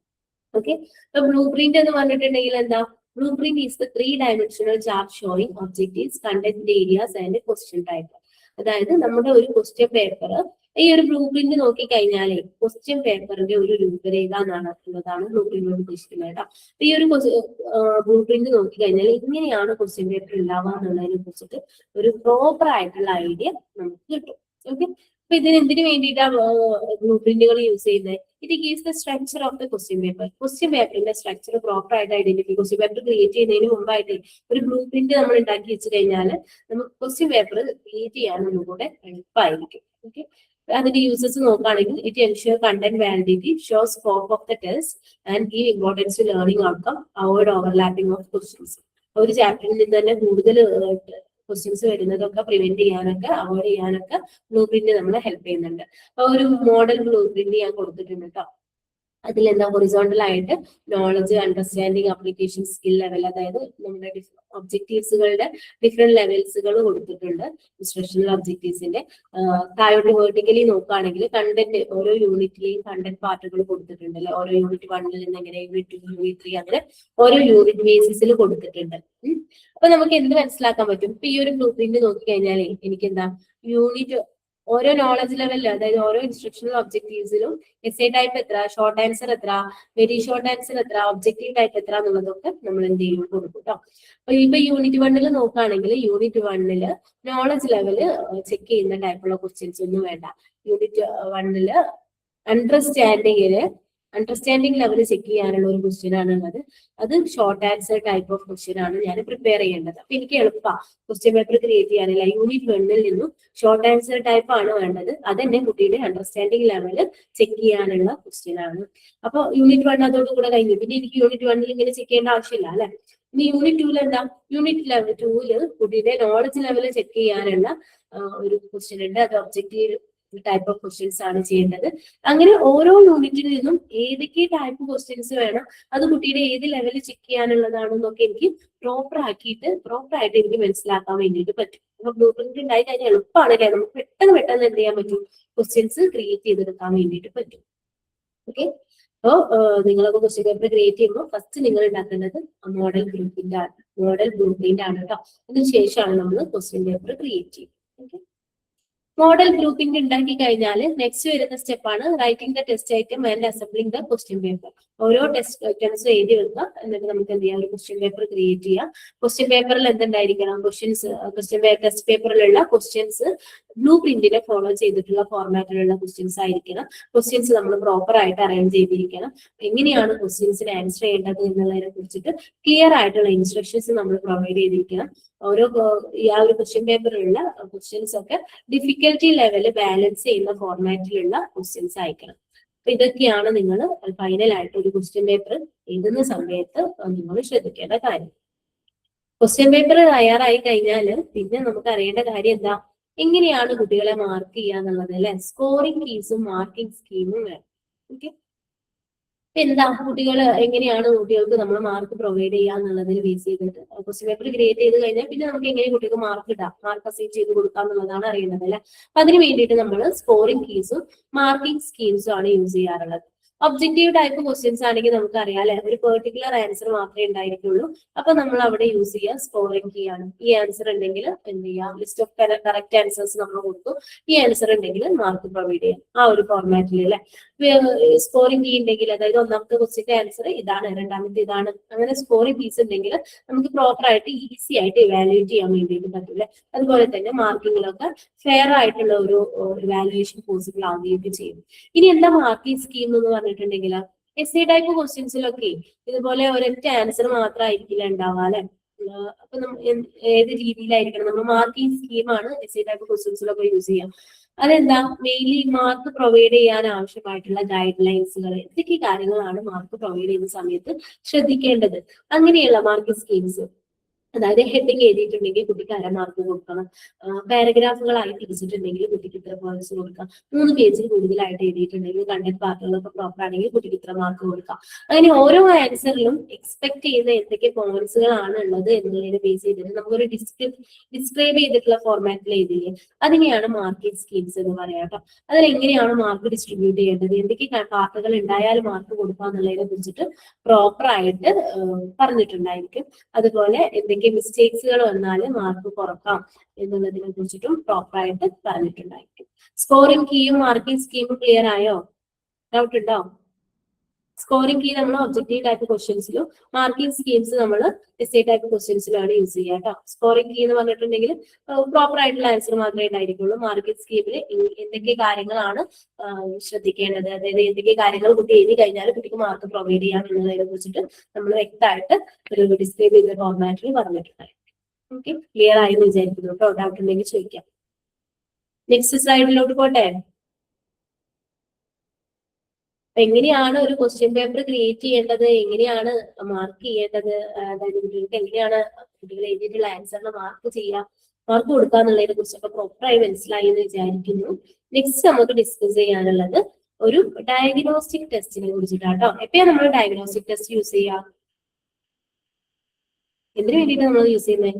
ഓക്കെ, അപ്പൊ ബ്ലൂ പ്രിന്റ് എന്ന് പറഞ്ഞിട്ടുണ്ടെങ്കിൽ എന്താ? Blueprint is the 3-dimensional chart showing objectives, content areas and question type. അതായത് നമ്മുടെ ഒരു ക്വസ്റ്റ്യൻ പേപ്പർ ഈ ഒരു ബ്ലൂ പ്രിന്റ് നോക്കി കഴിഞ്ഞാലേ ക്വസ്റ്റ്യൻ പേപ്പറിന്റെ ഒരു രൂപരേഖ എന്നുള്ളതാണ് ബ്ലൂ പ്രിന്റ് ഉദ്ദേശിക്കുന്നത് കേട്ടോ. ഈ ഒരു ബ്ലൂ പ്രിന്റ് നോക്കി കഴിഞ്ഞാൽ ഇങ്ങനെയാണ് ക്വസ്റ്റ്യൻ പേപ്പർ ഉണ്ടാവുക എന്നുള്ളതിനെ കുറിച്ചിട്ട് ഒരു പ്രോപ്പർ ആയിട്ടുള്ള ഐഡിയ നമുക്ക് കിട്ടും. ഓക്കെ, അപ്പൊ ഇതിന് എന്തിനു വേണ്ടിയിട്ടാണ് ബ്ലൂ പ്രിന്റുകൾ യൂസ് ചെയ്യുന്നത്? It gives the structure of the question paper. Question പേപ്പറിന്റെ സ്ട്രക്ചർ പ്രോപ്പർ ആയിട്ട് ഐഡന്റിഫൈ, ക്വസ്റ്റ്യൻ പേപ്പർ ക്രിയേറ്റ് ചെയ്യുന്നതിന് മുമ്പായിട്ട് ഒരു ബ്ലൂ പ്രിന്റ് നമ്മൾ ഉണ്ടാക്കി വെച്ച് കഴിഞ്ഞാൽ നമുക്ക് ക്വസ്റ്റ്യൻ പേപ്പർ ക്രിയേറ്റ് ചെയ്യാൻ ഒന്നുകൂടെ എളുപ്പമായിരിക്കും. ഓക്കെ, അതിന്റെ യൂസസ് നോക്കുകയാണെങ്കിൽ it ensure content validity, show scope of the test and give importance to learning outcome, avoid overlapping of questions. ഒരു ചാപ്റ്ററിൽ നിന്ന് തന്നെ കൂടുതൽ ക്വസ്റ്റ്യൻസ് വരുന്നതൊക്കെ പ്രിവെന്റ് ചെയ്യാനൊക്കെ അവോയ്ഡ് ചെയ്യാനൊക്കെ ബ്ലൂ പ്രിന്റ് നമ്മളെ ഹെൽപ്പ് ചെയ്യുന്നുണ്ട്. അപ്പൊ ഒരു മോഡൽ ബ്ലൂ പ്രിന്റ് ഞാൻ കൊടുത്തിട്ടുണ്ട് കേട്ടോ. അതിലെന്താ ഹൊറിസോണ്ടൽ ആയിട്ട് knowledge, understanding, application, skill level, അതായത് നമ്മുടെ ഒബ്ജക്റ്റീവ്സുകളുടെ ഡിഫറെന്റ് ലെവൽസുകൾ കൊടുത്തിട്ടുണ്ട്. ഇൻസ്ട്രക്ഷണൽ ഒബ്ജക്റ്റീവ്സിന്റെ താഴോട്ട് വേർട്ടിക്കലി നോക്കുകയാണെങ്കിൽ കണ്ടന്റ് ഓരോ യൂണിറ്റിലെയും കണ്ടന്റ് പാർട്ടുകൾ കൊടുത്തിട്ടുണ്ട് അല്ലെ. ഓരോ യൂണിറ്റ് 1 നിന്ന് എങ്ങനെ യൂണിറ്റ് 2, യൂണിറ്റ് 3 അങ്ങനെ ഓരോ യൂണിറ്റ് ബേസിസിൽ കൊടുത്തിട്ടുണ്ട്. അപ്പൊ നമുക്ക് എന്ത് മനസ്സിലാക്കാൻ പറ്റും? ഇപ്പൊ ഈ ഒരു ബ്ലൂ പ്രിന്റ് നോക്കി കഴിഞ്ഞാൽ എനിക്ക് എന്താ യൂണിറ്റ് ഓരോ നോളജ് ലെവലിൽ, അതായത് ഓരോ ഇൻസ്ട്രക്ഷണൽ ഒബ്ജക്റ്റീവ്സിലും എസ് എ ടൈപ്പ് എത്ര, ഷോർട്ട് ആൻസർ എത്ര, വെരി ഷോർട്ട് ആൻസർ എത്ര, ഒബ്ജക്റ്റീവ് ടൈപ്പ് എത്ര എന്നുള്ളതൊക്കെ നമ്മൾ എന്ത് ചെയ്യും കൊടുക്കും കേട്ടോ. അപ്പൊ ഇപ്പൊ യൂണിറ്റ് 1 നോക്കുകയാണെങ്കിൽ യൂണിറ്റ് 1 നോളജ് ലെവല് ചെക്ക് ചെയ്യുന്ന ടൈപ്പുള്ള ക്വസ്റ്റ്യൻസ് ഒന്നും വേണ്ട. യൂണിറ്റ് 1 അണ്ടർസ്റ്റാൻഡിംഗ് ലെവൽ ചെക്ക് ചെയ്യാനുള്ള ഒരു ക്വസ്റ്റ്യൻ ആണ് ഉള്ളത്. അത് short answer type of question ആണ് ഞാൻ പ്രിപ്പയർ ചെയ്യേണ്ടത്. അപ്പൊ എനിക്ക് എളുപ്പമാണ് ക്വസ്റ്റ്യൻ പേപ്പർ ക്രിയേറ്റ് ചെയ്യാനില്ല. യൂണിറ്റ് 1 നിന്നും ഷോർട്ട് ആൻസർ ടൈപ്പ് ആണ് വേണ്ടത്. അതെന്നെ കുട്ടിയുടെ അണ്ടർസ്റ്റാൻഡിംഗ് ലെവൽ ചെക്ക് ചെയ്യാനുള്ള ക്വസ്റ്റ്യൻ ആണ്. അപ്പൊ യൂണിറ്റ് 1 അതോടുകൂടെ കഴിഞ്ഞു. പിന്നെ എനിക്ക് യൂണിറ്റ് 1 ഇങ്ങനെ ചെക്ക് ചെയ്യേണ്ട ആവശ്യമില്ല അല്ലെ. ഇനി യൂണിറ്റ് 2 എന്താ? യൂണിറ്റ് ലെവൽ 2 കുട്ടിയുടെ നോളജ് ലെവൽ ചെക്ക് ചെയ്യാനുള്ള ഒരു ക്വസ്റ്റ്യൻ ഉണ്ട്. അത് ഒബ്ജക്റ്റീവ് ടൈപ്പ് ഓഫ് ക്വസ്റ്റ്യൻസ് ആണ് ചെയ്യേണ്ടത്. അങ്ങനെ ഓരോ യൂണിറ്റിൽ നിന്നും ഏതൊക്കെ ടൈപ്പ് ക്വസ്റ്റ്യൻസ് വേണം, അത് കുട്ടിയുടെ ഏത് ലെവലിൽ ചെക്ക് ചെയ്യാനുള്ളതാണെന്നൊക്കെ എനിക്ക് പ്രോപ്പർ ആയിട്ട് എനിക്ക് മനസ്സിലാക്കാൻ വേണ്ടിയിട്ട് പറ്റും. അപ്പൊ ബ്ലൂ പ്രിന്റ് ഉണ്ടായി കഴിഞ്ഞാൽ എളുപ്പമാണ് അല്ലെ. നമുക്ക് പെട്ടെന്ന് എന്ത് ചെയ്യാൻ പറ്റും? ക്വസ്റ്റ്യൻസ് ക്രിയേറ്റ് ചെയ്തെടുക്കാൻ വേണ്ടിയിട്ട് പറ്റും. ഓക്കെ, അപ്പോ നിങ്ങളൊക്കെ ക്വസ്റ്റ്യൻ പേപ്പർ ക്രിയേറ്റ് ചെയ്യുമ്പോൾ ഫസ്റ്റ് നിങ്ങൾ ഉണ്ടാക്കേണ്ടത് മോഡൽ ബ്ലൂ പ്രിന്റ് ആണ് കേട്ടോ. അതിനുശേഷമാണ് നമ്മൾ ക്വസ്റ്റ്യൻ പേപ്പർ ക്രിയേറ്റ് ചെയ്യുന്നത്. ഓക്കെ, മോഡൽ ഗ്രൂപ്പിംഗ് ഉണ്ടാക്കി കഴിഞ്ഞാൽ നെക്സ്റ്റ് വരുന്ന സ്റ്റെപ്പാണ് writing the test item and assembling the question paper. ഓരോ ടെസ്റ്റ് ഐറ്റംസ് എഴുതി വെക്കുക, എന്നിട്ട് നമുക്ക് എന്ത് ചെയ്യാം? ഒരു ക്വസ്റ്റ്യൻ പേപ്പർ ക്രിയേറ്റ് ചെയ്യാം. ക്വസ്റ്റ്യൻ പേപ്പറിൽ എന്തുണ്ടായിരിക്കണം? ടെസ്റ്റ് പേപ്പറിലുള്ള ക്വസ്റ്റ്യൻസ് ബ്ലൂ പ്രിന്റിനെ ഫോളോ ചെയ്തിട്ടുള്ള ഫോർമാറ്റിലുള്ള ക്വസ്റ്റ്യൻസ് ആയിരിക്കണം. ക്വസ്റ്റ്യൻസ് നമ്മൾ പ്രോപ്പർ ആയിട്ട് അറേഞ്ച് ചെയ്തിരിക്കണം. എങ്ങനെയാണ് ക്വസ്റ്റ്യൻസിന് ആൻസർ ചെയ്യേണ്ടത് എന്നുള്ളതിനെ കുറിച്ചിട്ട് ക്ലിയർ ആയിട്ടുള്ള ഇൻസ്ട്രക്ഷൻസ് നമ്മൾ പ്രൊവൈഡ് ചെയ്തിരിക്കണം. ഓരോ ആ ഒരു ക്വസ്റ്റ്യൻ പേപ്പറിലുള്ള ക്വസ്റ്റ്യൻസ് ഒക്കെ ഡിഫിക്കൽറ്റി ലെവല് ബാലൻസ് ചെയ്യുന്ന ഫോർമാറ്റിലുള്ള ക്വസ്റ്റ്യൻസ് ആയിരിക്കണം. അപ്പൊ ഇതൊക്കെയാണ് നിങ്ങൾ ഫൈനൽ ആയിട്ട് ഒരു ക്വസ്റ്റ്യൻ പേപ്പർ എഴുതുന്ന സമയത്ത് നിങ്ങൾ ശ്രദ്ധിക്കേണ്ട കാര്യം. ക്വസ്റ്റ്യൻ പേപ്പർ തയ്യാറായി കഴിഞ്ഞാൽ പിന്നെ നമുക്ക് അറിയേണ്ട കാര്യം എന്താ? എങ്ങനെയാണ് കുട്ടികളെ മാർക്ക് ചെയ്യുക എന്നുള്ളത് അല്ലെ. സ്കോറിംഗ് കീസും മാർക്കിംഗ് സ്കീമും വേണം. ഓക്കെ, എന്താ കുട്ടികൾ എങ്ങനെയാണ് കുട്ടികൾക്ക് നമ്മൾ മാർക്ക് പ്രൊവൈഡ് ചെയ്യുക എന്നുള്ളതിൽ ബേസ് ചെയ്തിട്ട് ക്വസ്റ്റ്യൻ പേപ്പർ ക്രിയേറ്റ് ചെയ്ത് കഴിഞ്ഞാൽ പിന്നെ നമുക്ക് എങ്ങനെ കുട്ടികൾക്ക് മാർക്ക് ഇടാം, മാർക്ക് അസൈൻ ചെയ്ത് കൊടുക്കാം എന്നുള്ളതാണ് അറിയുന്നത് അല്ലെ. അപ്പൊ അതിന് വേണ്ടിയിട്ട് നമ്മൾ സ്കോറിംഗ് കീസും മാർക്കിംഗ് സ്കീംസും ആണ് യൂസ് ചെയ്യാറുള്ളത്. ഒബ്ജക്റ്റീവ് ടൈപ്പ് ക്വസ്റ്റ്യൻസ് ആണെങ്കിൽ നമുക്കറിയാം അല്ലെ, ഒരു പെർട്ടിക്കുലർ ആൻസർ മാത്രമേ ഉണ്ടായിരിക്കുള്ളൂ. അപ്പൊ നമ്മൾ അവിടെ യൂസ് ചെയ്യുക സ്കോറിംഗ് കീ ആണ്. ഈ ആൻസർ ഉണ്ടെങ്കിൽ എന്ത് ചെയ്യാം, ലിസ്റ്റ് ഓഫ് കറക്റ്റ് ആൻസേഴ്സ് നമ്മൾ കൊടുക്കും. ഈ ആൻസർ ഉണ്ടെങ്കിൽ മാർക്ക് പ്രൊവൈഡ് ചെയ്യാം. ആ ഒരു ഫോർമാറ്റിൽ അല്ലെ. സ്കോറിംഗ് കീ ഉണ്ടെങ്കിൽ, അതായത് ഒന്നാമത്തെ ക്വസ്റ്റ്യന്റെ ആൻസർ ഇതാണ്, രണ്ടാമത്തെ ഇതാണ്, അങ്ങനെ സ്കോറിംഗ് കീസ് ഉണ്ടെങ്കിൽ നമുക്ക് പ്രോപ്പർ ആയിട്ട് ഈസി ആയിട്ട് ഇവാലുവേറ്റ് ചെയ്യാൻ വേണ്ടിയിട്ട് പറ്റില്ല. അതുപോലെ തന്നെ മാർക്കിങ്ങിലൊക്കെ ഫെയർ ആയിട്ടുള്ള ഒരു ഇവാലുവേഷൻ പോസിബിൾ ആവുകയൊക്കെ ചെയ്യും. ഇനി എന്താ മാർക്കിംഗ് സ്കീം എന്ന് പറഞ്ഞിട്ടുണ്ടെങ്കിൽ, എസ് എ ടൈപ്പ് ക്വസ്റ്റ്യൻസിലൊക്കെ ഇതുപോലെ ഒരൊറ്റ ആൻസർ മാത്രമായിരിക്കില്ല ഉണ്ടാവുക അല്ലെ. അപ്പൊ ഏത് രീതിയിലായിരിക്കണം നമ്മൾ മാർക്കിംഗ് സ്കീമാണ് എസ് എ ടൈപ്പ് ക്വസ്റ്റ്യൻസിലൊക്കെ യൂസ് ചെയ്യാം. അതെന്താ, മെയിൻലി മാർക്ക് പ്രൊവൈഡ് ചെയ്യാൻ ആവശ്യമായിട്ടുള്ള ഗൈഡ് ലൈൻസുകൾ, എന്തൊക്കെ കാര്യങ്ങളാണ് മാർക്ക് പ്രൊവൈഡ് ചെയ്യുന്ന സമയത്ത് ശ്രദ്ധിക്കേണ്ടത്, അങ്ങനെയുള്ള മാർക്കിംഗ് സ്കീംസ്. അതായത് ഹെഡിങ് എഴുതിയിട്ടുണ്ടെങ്കിൽ കുട്ടിക്ക് 1/2 മാർക്ക് കൊടുക്കണം. പാരഗ്രാഫുകളായി തിരിച്ചിട്ടുണ്ടെങ്കിൽ കുട്ടിക്ക് ഇത്ര പോയിന്റ്സ് കൊടുക്കാം. 3 പേജിൽ കൂടുതലായിട്ട് എഴുതിയിട്ടുണ്ടെങ്കിൽ കണ്ടന്റ് പാർട്ടുകളൊക്കെ പ്രോപ്പർ ആണെങ്കിൽ കുട്ടിക്ക് ഇത്ര മാർക്ക് കൊടുക്കാം. അങ്ങനെ ഓരോ ആൻസറിലും എക്സ്പെക്ട് ചെയ്യുന്ന എന്തൊക്കെ പോയിന്റ്സുകളാണ് ഉള്ളത് എന്നുള്ളതിനെ ബേസ് ചെയ്തിട്ട് നമുക്കൊരു ഡിസ്ക്രൈബ് ചെയ്തിട്ടുള്ള ഫോർമാറ്റിൽ എഴുതില്ലേ, അതിനെയാണ് മാർക്കിംഗ് സ്കീംസ് എന്ന് പറയാം കേട്ടോ. അതിൽ എങ്ങനെയാണ് മാർക്ക് ഡിസ്ട്രിബ്യൂട്ട് ചെയ്യേണ്ടത്, എന്തൊക്കെ പാർട്ടുകൾ ഉണ്ടായാലും മാർക്ക് കൊടുക്കുക എന്നുള്ളതിനെ കുറിച്ചിട്ട് പ്രോപ്പർ ആയിട്ട് പറഞ്ഞിട്ടുണ്ടായിരിക്കും. അതുപോലെ എന്തൊക്കെ മിസ്റ്റേക്സുകൾ വന്നാൽ മാർക്ക് കുറക്കാം എന്നുള്ളതിനെ കുറിച്ചിട്ടും പ്രോപ്പർ ആയിട്ട് പറഞ്ഞിട്ടുണ്ടായിരിക്കും. സ്കോറിംഗ് കീയും മാർക്കിംഗ് സ്കീമും ക്ലിയർ ആയോ? ഡൗട്ട് ഉണ്ടോ? സ്കോറിംഗ് കീ നമ്മൾ ഒബ്ജക്റ്റീവ് ടൈപ്പ് ക്വസ്റ്റ്യൻസിലും മാർക്കിംഗ് സ്കീംസ് നമ്മൾ എസ് എ ടൈപ്പ് ക്വസ്റ്റ്യൻസിലാണ് യൂസ് ചെയ്യുക കേട്ടോ. സ്കോറിംഗ് കീ എന്ന് പറഞ്ഞിട്ടുണ്ടെങ്കിൽ പ്രോപ്പർ ആയിട്ടുള്ള ആൻസർ മാത്രമേ ഉണ്ടായിരിക്കുള്ളൂ. മാർക്കിംഗ് സ്കീമിൽ എന്തൊക്കെ കാര്യങ്ങളാണ് ശ്രദ്ധിക്കേണ്ടത്, അതായത് എന്തൊക്കെ കാര്യങ്ങൾ കുട്ടി എഴുതി കഴിഞ്ഞാൽ കുട്ടിക്ക് മാർക്ക് പ്രൊവൈഡ് ചെയ്യാം എന്നുള്ളതിനെ കുറിച്ചിട്ട് നമ്മൾ വ്യക്തമായിട്ട് ഒരു ഡിസ്ക്രൈബ് ചെയ്ത ഫോർമാറ്റിൽ പറഞ്ഞിട്ടുണ്ടായിരിക്കും. ഓക്കെ, ക്ലിയർ ആയെന്ന് വിചാരിക്കുന്നു കേട്ടോ. ഡൗട്ട് ഉണ്ടെങ്കിൽ ചോദിക്കാം. നെക്സ്റ്റ് സ്ലൈഡിലോട്ട് പോട്ടെ. എങ്ങനെയാണ് ഒരു ക്വസ്റ്റ്യൻ പേപ്പർ ക്രിയേറ്റ് ചെയ്യേണ്ടത്, എങ്ങനെയാണ് മാർക്ക് ചെയ്യേണ്ടത്, അതായത് കുട്ടികൾക്ക് എങ്ങനെയാണ് കുട്ടികൾ എഴുതിയിട്ടുള്ള ആൻസറിന് മാർക്ക് കൊടുക്കുക എന്നുള്ളതിനെ കുറിച്ചൊക്കെ പ്രോപ്പറായി മനസ്സിലായി എന്ന് വിചാരിക്കുന്നു. നെക്സ്റ്റ് നമുക്ക് ഡിസ്കസ് ചെയ്യാനുള്ളത് ഒരു ഡയഗ്നോസ്റ്റിക് ടെസ്റ്റിനെ കുറിച്ചിട്ടാട്ടോ. എപ്പോഴാണ് നമ്മൾ ഡയഗ്നോസ്റ്റിക് ടെസ്റ്റ് യൂസ് ചെയ്യുക, എന്തിനു വേണ്ടിയിട്ട് നമ്മൾ യൂസ് ചെയ്യുന്നത്?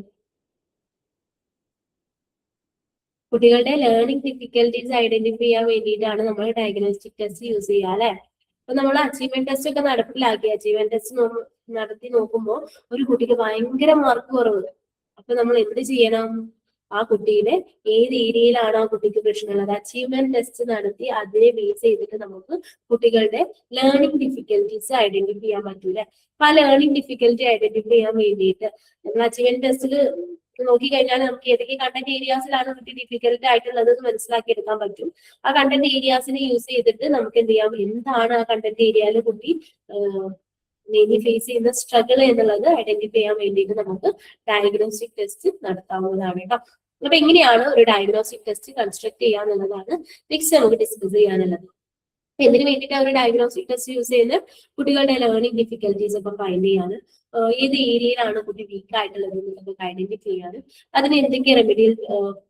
കുട്ടികളുടെ ലേണിംഗ് ഡിഫിക്കൽട്ടീസ് ഐഡന്റിഫൈ ചെയ്യാൻ വേണ്ടിയിട്ടാണ് നമ്മൾ ഡയഗ്നോസ്റ്റിക് ടെസ്റ്റ് യൂസ് ചെയ്യുക അല്ലെ. അപ്പൊ നമ്മൾ അച്ചീവ്മെന്റ് ടെസ്റ്റ് ഒക്കെ നടപ്പിലാക്കി, അച്ചീവ്മെന്റ് ടെസ്റ്റ് നടത്തി നോക്കുമ്പോൾ ഒരു കുട്ടിക്ക് ഭയങ്കര മാർക്ക് കുറവ്. അപ്പൊ നമ്മൾ എന്ത് ചെയ്യണം, ആ കുട്ടിയുടെ ഏത് ഏരിയയിലാണ് ആ കുട്ടിക്ക് പ്രശ്നമുള്ളത്, അച്ചീവ്മെന്റ് ടെസ്റ്റ് നടത്തി അതിനെ ബേസ് ചെയ്തിട്ട് നമുക്ക് കുട്ടികളുടെ ലേണിംഗ് ഡിഫിക്കൽട്ടീസ് ഐഡന്റിഫൈ ചെയ്യാൻ പറ്റൂലെ. അപ്പൊ ആ ലേണിംഗ് ഡിഫിക്കൽറ്റി ഐഡന്റിഫൈ ചെയ്യാൻ വേണ്ടിയിട്ട് നമ്മൾ അച്ചീവ്മെന്റ് ടെസ്റ്റിൽ നോക്കിക്കഴിഞ്ഞാൽ നമുക്ക് ഏതൊക്കെ കണ്ടന്റ് ഏരിയാസിലാണ് കുട്ടി ഡിഫിക്കൽട്ട് ആയിട്ടുള്ളത് എന്ന് മനസ്സിലാക്കി എടുക്കാൻ പറ്റും. ആ കണ്ടന്റ് ഏരിയാസിനെ യൂസ് ചെയ്തിട്ട് നമുക്ക് എന്ത് ചെയ്യാം, എന്താണ് ആ കണ്ടന്റ് ഏരിയയിൽ കുട്ടി മെയിൻലി ഫേസ് ചെയ്യുന്ന സ്ട്രഗിൾ എന്നുള്ളത് ഐഡന്റിഫൈ ചെയ്യാൻ വേണ്ടിയിട്ട് നമുക്ക് ഡയഗ്നോസ്റ്റിക് ടെസ്റ്റ് നടത്താവുന്നതാണ് കേട്ടോ. അപ്പൊ എങ്ങനെയാണ് ഒരു ഡയഗ്നോസ്റ്റിക് ടെസ്റ്റ് കൺസ്ട്രക്ട് ചെയ്യാന്നുള്ളതാണ് നെക്സ്റ്റ് നമുക്ക് ഡിസ്കസ് ചെയ്യാനുള്ളത്. എന്തിനു വേണ്ടിയിട്ടാണ് ഒരു ഡയഗ്നോസ്റ്റിക് ടെസ്റ്റ് യൂസ് ചെയ്യുന്നത്? കുട്ടികളുടെ ലേണിംഗ് ഡിഫിക്കൽട്ടീസ് ഒക്കെ ഫൈൻഡ് ചെയ്യാൻ, ഏത് ഏരിയയിലാണ് കുട്ടി വീക്ക് ആയിട്ടുള്ളത് എന്നൊക്കെ ഐഡന്റിഫൈ ചെയ്യാനും, അതിന് എന്തൊക്കെ റെമഡിയൽ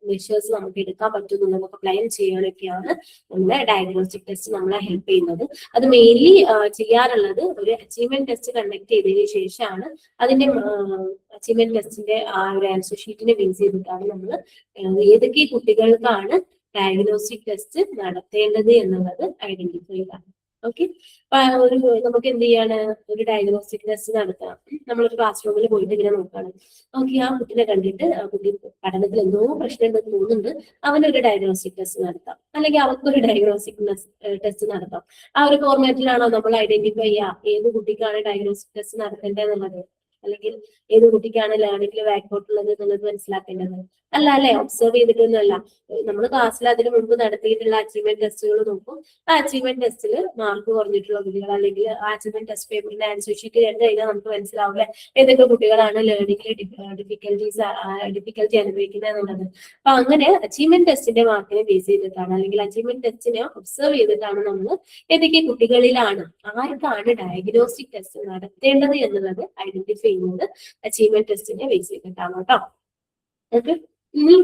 മെഷേഴ്സ് നമുക്ക് എടുക്കാൻ പറ്റും എന്നൊക്കെ പ്ലാൻ ചെയ്യാനൊക്കെയാണ് നമ്മുടെ ഡയഗ്നോസ്റ്റിക് ടെസ്റ്റ് നമ്മളെ ഹെൽപ്പ് ചെയ്യുന്നത്. അത് മെയിൻലി ചെയ്യാറുള്ളത് ഒരു അച്ചീവ്മെന്റ് ടെസ്റ്റ് കണ്ടക്ട് ചെയ്തതിനു ശേഷമാണ്. അതിന്റെ അച്ചീവ്മെന്റ് ടെസ്റ്റിന്റെ ആ ഒരു ആൻസർ ഷീറ്റിനെ ബേസ് ചെയ്തിട്ടാണ് നമ്മൾ ഏതൊക്കെ കുട്ടികൾക്കാണ് ഡയഗ്നോസ്റ്റിക് ടെസ്റ്റ് നടത്തേണ്ടത് എന്നുള്ളത് ഐഡന്റിഫൈ ചെയ്യാം. ഓക്കെ, നമുക്ക് എന്ത് ചെയ്യാണ്, ഒരു ഡയഗ്നോസ്റ്റിക് ടെസ്റ്റ് നടത്താം. നമ്മളൊരു ക്ലാസ് റൂമിൽ പോയിട്ട് ഇങ്ങനെ നോക്കുകയാണ്, ഓക്കെ ആ കുട്ടിനെ കണ്ടിട്ട് ആ കുട്ടി പഠനത്തിൽ എന്തോ പ്രശ്നം ഉണ്ടെന്ന് തോന്നുന്നുണ്ട്, അവനൊരു ഡയഗ്നോസ്റ്റിക് ടെസ്റ്റ് നടത്താം, അല്ലെങ്കിൽ അവർക്കൊരു ഡയഗ്നോസ്റ്റിക് ടെസ്റ്റ് നടത്താം. ആ ഒരു ഫോർമാറ്റിലാണോ നമ്മൾ ഐഡന്റിഫൈ ചെയ്യുക ഏത് കുട്ടിക്കാണ് ഡയഗ്നോസ്റ്റിക് ടെസ്റ്റ് നടത്തേണ്ടത് എന്നുള്ളത്, അല്ലെങ്കിൽ ഏത് കുട്ടിക്കാണ് ലേണിംഗിൽ ബാക്കോട്ടുള്ളത് എന്നുള്ളത് മനസ്സിലാക്കേണ്ടത് അല്ല അല്ലെ. ഒബ്സർവ് ചെയ്തിട്ടൊന്നുമല്ല. നമ്മൾ ക്ലാസ്സിൽ അതിന് മുമ്പ് നടത്തിയിട്ടുള്ള അച്ചീവ്മെന്റ് ടെസ്റ്റുകൾ നോക്കും. ആ അച്ചീവ്മെന്റ് ടെസ്റ്റിൽ മാർക്ക് കുറഞ്ഞിട്ടുള്ള കുട്ടികൾ, അല്ലെങ്കിൽ ആ അച്ചീവ്മെന്റ് ടെസ്റ്റ് പേപ്പറിന്റെ ആൻസർ ഷീറ്റ് കണ്ടു കഴിഞ്ഞാൽ നമുക്ക് മനസ്സിലാവില്ലേ ഏതൊക്കെ കുട്ടികളാണ് ലേണിംഗിൽ ഡിഫിക്കൽറ്റി അനുഭവിക്കുന്നത് എന്നുള്ളത്. അപ്പൊ അങ്ങനെ അച്ചീവ്മെന്റ് ടെസ്റ്റിന്റെ മാർക്കിനെ ബേസ് ചെയ്തിട്ടാണ്, അല്ലെങ്കിൽ അച്ചീവ്മെന്റ് ടെസ്റ്റിനെ ഒബ്സർവ് ചെയ്തിട്ടാണ് നമ്മൾ ഏതൊക്കെ കുട്ടികളിലാണ് ആർക്കാണ് ഡയഗ്നോസ്റ്റിക് ടെസ്റ്റ് നടത്തേണ്ടത് എന്നുള്ളത് ഐഡന്റിഫൈ ചെയ്യുന്നത് അച്ചീവ്മെന്റ് ടെസ്റ്റിനെ ബേസ് ചെയ്തിട്ടാണ് കേട്ടോ. ഓക്കെ, ഇനി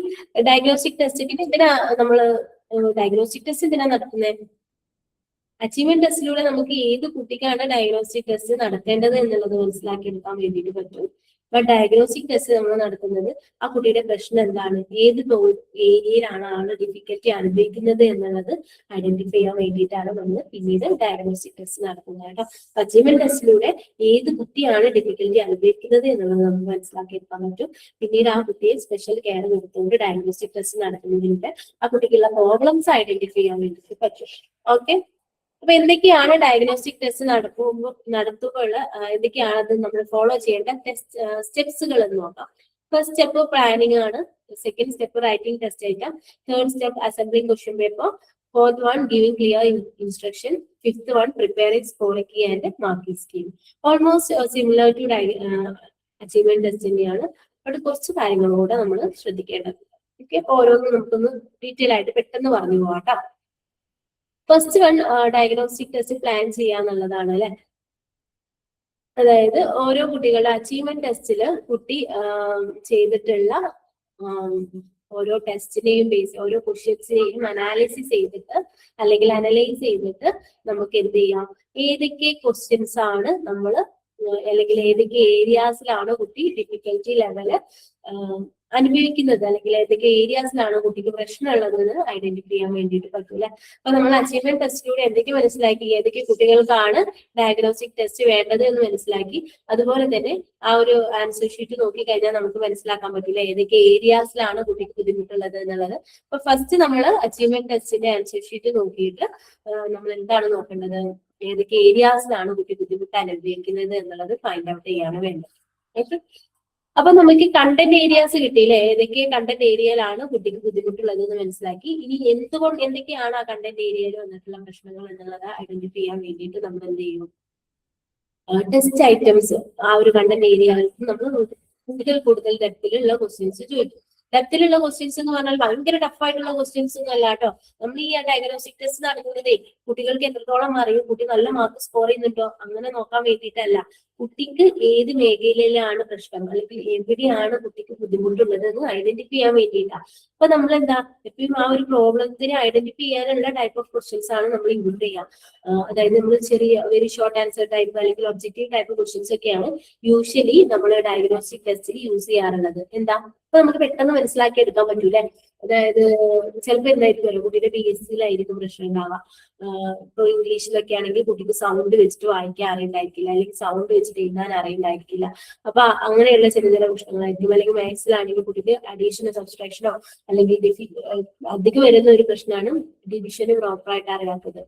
ഡയഗ്നോസ്റ്റിക് ടെസ്റ്റ് എന്തിനാ നമ്മള് ഡയഗ്നോസ്റ്റിക് ടെസ്റ്റ് എന്തിനാ നടത്തുന്നത്? അച്ചീവ്മെന്റ് ടെസ്റ്റിലൂടെ നമുക്ക് ഏത് കുട്ടിക്കാണ് ഡയഗ്നോസ്റ്റിക് ടെസ്റ്റ് നടത്തേണ്ടത് എന്നുള്ളത് മനസ്സിലാക്കിയെടുക്കാൻ വേണ്ടിയിട്ട് പറ്റും. അപ്പൊ ഡയഗ്നോസ്റ്റിക് ടെസ്റ്റ് നമ്മൾ നടത്തുന്നത് ആ കുട്ടിയുടെ പ്രശ്നം എന്താണ്, ഏത് ഏരിയയിലാണ് ആള് ഡിഫിക്കൽറ്റി അനുഭവിക്കുന്നത് എന്നുള്ളത് ഐഡന്റിഫൈ ചെയ്യാൻ വേണ്ടിയിട്ടാണ് നമ്മൾ പിന്നീട് ഡയഗ്നോസ്റ്റിക് ടെസ്റ്റ് നടത്തുന്നത് കേട്ടോ. അച്ചീവ്മെന്റ് ടെസ്റ്റിലൂടെ ഏത് കുട്ടിയാണ് ഡിഫിക്കൽറ്റി അനുഭവിക്കുന്നത് എന്നുള്ളത് നമുക്ക് മനസ്സിലാക്കിയെടുക്കാൻ പറ്റും. പിന്നീട് ആ കുട്ടിയെ സ്പെഷ്യൽ കെയർ കൊടുത്തുകൊണ്ട് ഡയഗ്നോസ്റ്റിക് ടെസ്റ്റ് നടത്തുന്നതിലൂടെ ആ കുട്ടിക്കുള്ള പ്രോബ്ലംസ് ഐഡന്റിഫൈ ചെയ്യാൻ വേണ്ടിയിട്ട് പറ്റും. ഓക്കെ, അപ്പൊ എന്തൊക്കെയാണ് ഡയഗ്നോസ്റ്റിക് ടെസ്റ്റ് നടത്തുമ്പോൾ എന്തൊക്കെയാണ് അത് നമ്മൾ ഫോളോ ചെയ്യേണ്ട സ്റ്റെപ്സുകൾ എന്ന് നോക്കാം. ഫസ്റ്റ് സ്റ്റെപ്പ് പ്ലാനിങ് ആണ്. Second step writing test item. Third step assembling question paper. Fourth one giving clear instruction. Fifth one preparing scoring key and marking scheme. Almost similar to achievement test തന്നെയാണ്. അവിടെ കുറച്ച് കാര്യങ്ങളൂടെ നമ്മൾ ശ്രദ്ധിക്കേണ്ടത്. ഓക്കെ, ഓരോന്നും നമുക്കൊന്ന് ഡീറ്റെയിൽ ആയിട്ട് പെട്ടെന്ന് പറഞ്ഞു പോകാം കേട്ടോ. First one diagnostic test plan ചെയ്യാന്നുള്ളതാണ് അല്ലെ. അതായത് ഓരോ കുട്ടികളുടെ അച്ചീവ്മെന്റ് ടെസ്റ്റില് കുട്ടി ചെയ്തിട്ടുള്ള ഓരോ ടെസ്റ്റിനെയും ഓരോ ക്വസ്റ്റ്യൻസിനെയും അനാലിസിസ് ചെയ്തിട്ട് അല്ലെങ്കിൽ അനലൈസ് ചെയ്തിട്ട് നമുക്ക് എന്ത് ചെയ്യാം, ഏതൊക്കെ ക്വസ്റ്റ്യൻസ് ആണ് നമ്മൾ അല്ലെങ്കിൽ ഏതൊക്കെ ഏരിയാസിലാണ് കുട്ടി ഡിഫിക്കൽറ്റി ലെവല് അനുഭവിക്കുന്നത്, അല്ലെങ്കിൽ ഏതൊക്കെ ഏരിയാസിലാണ് കുട്ടിക്ക് പ്രശ്നമുള്ളതെന്ന് ഐഡന്റിഫൈ ചെയ്യാൻ വേണ്ടിയിട്ട് പറ്റൂല. അപ്പൊ നമ്മൾ അച്ചീവ്മെന്റ് ടെസ്റ്റിലൂടെ എന്തൊക്കെ മനസ്സിലാക്കി, ഏതൊക്കെ കുട്ടികൾക്കാണ് ഡയഗ്നോസ്റ്റിക് ടെസ്റ്റ് വേണ്ടത് എന്ന് മനസ്സിലാക്കി. അതുപോലെ തന്നെ ആ ഒരു ആൻസർ ഷീറ്റ് നോക്കി കഴിഞ്ഞാൽ നമുക്ക് മനസ്സിലാക്കാൻ പറ്റില്ല ഏതൊക്കെ ഏരിയാസിലാണ് കുട്ടിക്ക് ബുദ്ധിമുട്ടുള്ളത് എന്നുള്ളത്. അപ്പൊ ഫസ്റ്റ് നമ്മൾ അച്ചീവ്മെന്റ് ടെസ്റ്റിന്റെ ആൻസർ ഷീറ്റ് നോക്കിയിട്ട് നമ്മൾ എന്താണ് നോക്കേണ്ടത്, ഏതൊക്കെ ഏരിയാസിലാണ് കുട്ടി ബുദ്ധിമുട്ട് അനുഭവിക്കുന്നത് എന്നുള്ളത് ഫൈൻഡ് ഔട്ട് ചെയ്യാണ് വേണ്ടത്. ഓക്കെ, അപ്പൊ നമുക്ക് കണ്ടന്റ് ഏരിയാസ് കിട്ടിയില്ലേ, ഏതൊക്കെ കണ്ടന്റ് ഏരിയയിലാണ് കുട്ടിക്ക് ബുദ്ധിമുട്ടുള്ളത് എന്ന് മനസ്സിലാക്കി. ഇനി എന്തൊക്കെയാണ് ആ കണ്ടന്റ് ഏരിയയിൽ വന്നിട്ടുള്ള പ്രശ്നങ്ങൾ എന്നുള്ളത് ഐഡന്റിഫൈ ചെയ്യാൻ വേണ്ടിയിട്ട് നമ്മൾ എന്ത് ചെയ്യും, ടെസ്റ്റ് ഐറ്റംസ് ആ ഒരു കണ്ടന്റ് ഏരിയയിൽ നമ്മൾ കൂടുതൽ ഡെപ്തിലുള്ള ക്വസ്റ്റ്യൻസ് ചോദിക്കും. ഡെപ്തിലുള്ള ക്വസ്റ്റ്യൻസ് എന്ന് പറഞ്ഞാൽ ഭയങ്കര ടഫായിട്ടുള്ള ക്വസ്റ്റ്യൻസ് ഒന്നും അല്ല കേട്ടോ. നമ്മൾ ഈ ഡയഗ്നോസ്റ്റിക് ടെസ്റ്റ് നടത്തുന്നതേ കുട്ടികൾക്ക് എത്രത്തോളം അറിയും, കുട്ടി നല്ല മാർക്ക് സ്കോർ ചെയ്യുന്നുണ്ടോ അങ്ങനെ നോക്കാൻ വേണ്ടിയിട്ടല്ല. കുട്ടിക്ക് ഏത് മേഖലയിലാണ് പ്രശ്നം അല്ലെങ്കിൽ എവിടെയാണ് കുട്ടിക്ക് ബുദ്ധിമുട്ടുള്ളത് എന്ന് ഐഡന്റിഫൈ ചെയ്യാൻ വേണ്ടിയിട്ടാണ്. അപ്പൊ നമ്മൾ എന്താ എപ്പോഴും ആ ഒരു പ്രോബ്ലത്തിനെ ഐഡന്റിഫൈ ചെയ്യാനുള്ള ടൈപ്പ് ഓഫ് ക്വസ്റ്റ്യൻസ് ആണ് നമ്മൾ ഇൻക്ലൂഡ് ചെയ്യാം. അതായത് നമ്മൾ ചെറിയ വെരി ഷോർട്ട് ആൻസർ ടൈപ്പ് അല്ലെങ്കിൽ ഒബ്ജക്റ്റീവ് ടൈപ്പ് ക്വസ്റ്റ്യൻസ് ഒക്കെയാണ് യൂഷ്വലി നമ്മൾ ഡയഗ്നോസ്റ്റിക് ടെസ്റ്റിൽ യൂസ് ചെയ്യാറുള്ളത്. എന്താ, അപ്പൊ നമുക്ക് പെട്ടെന്ന് മനസ്സിലാക്കി എടുക്കാൻ പറ്റൂലേ. അതായത് ചിലപ്പോൾ എന്തായിരിക്കുമല്ലോ കുട്ടിയുടെ PSC-യിലായിരിക്കും പ്രശ്നം ഉണ്ടാവുക. ഇപ്പൊ ഇംഗ്ലീഷിലൊക്കെ ആണെങ്കിൽ കുട്ടിക്ക് സൗണ്ട് വെച്ചിട്ട് വായിക്കാൻ അറിയണ്ടായിരിക്കില്ല, അല്ലെങ്കിൽ സൗണ്ട് വെച്ചിട്ട് എഴുതാൻ അറിയണ്ടായിരിക്കില്ല. അപ്പൊ അങ്ങനെയുള്ള ചെറിയ ചെറിയ പ്രശ്നങ്ങളായിരിക്കും. അല്ലെങ്കിൽ മാത്സിലാണെങ്കിൽ കുട്ടിക്ക് അഡീഷനോ സബ്സ്ട്രാക്ഷനോ അല്ലെങ്കിൽ അധികം വരുന്ന ഒരു പ്രശ്നമാണ് ഡിവിഷന് പ്രോപ്പറായിട്ട് അറിയാത്തത്.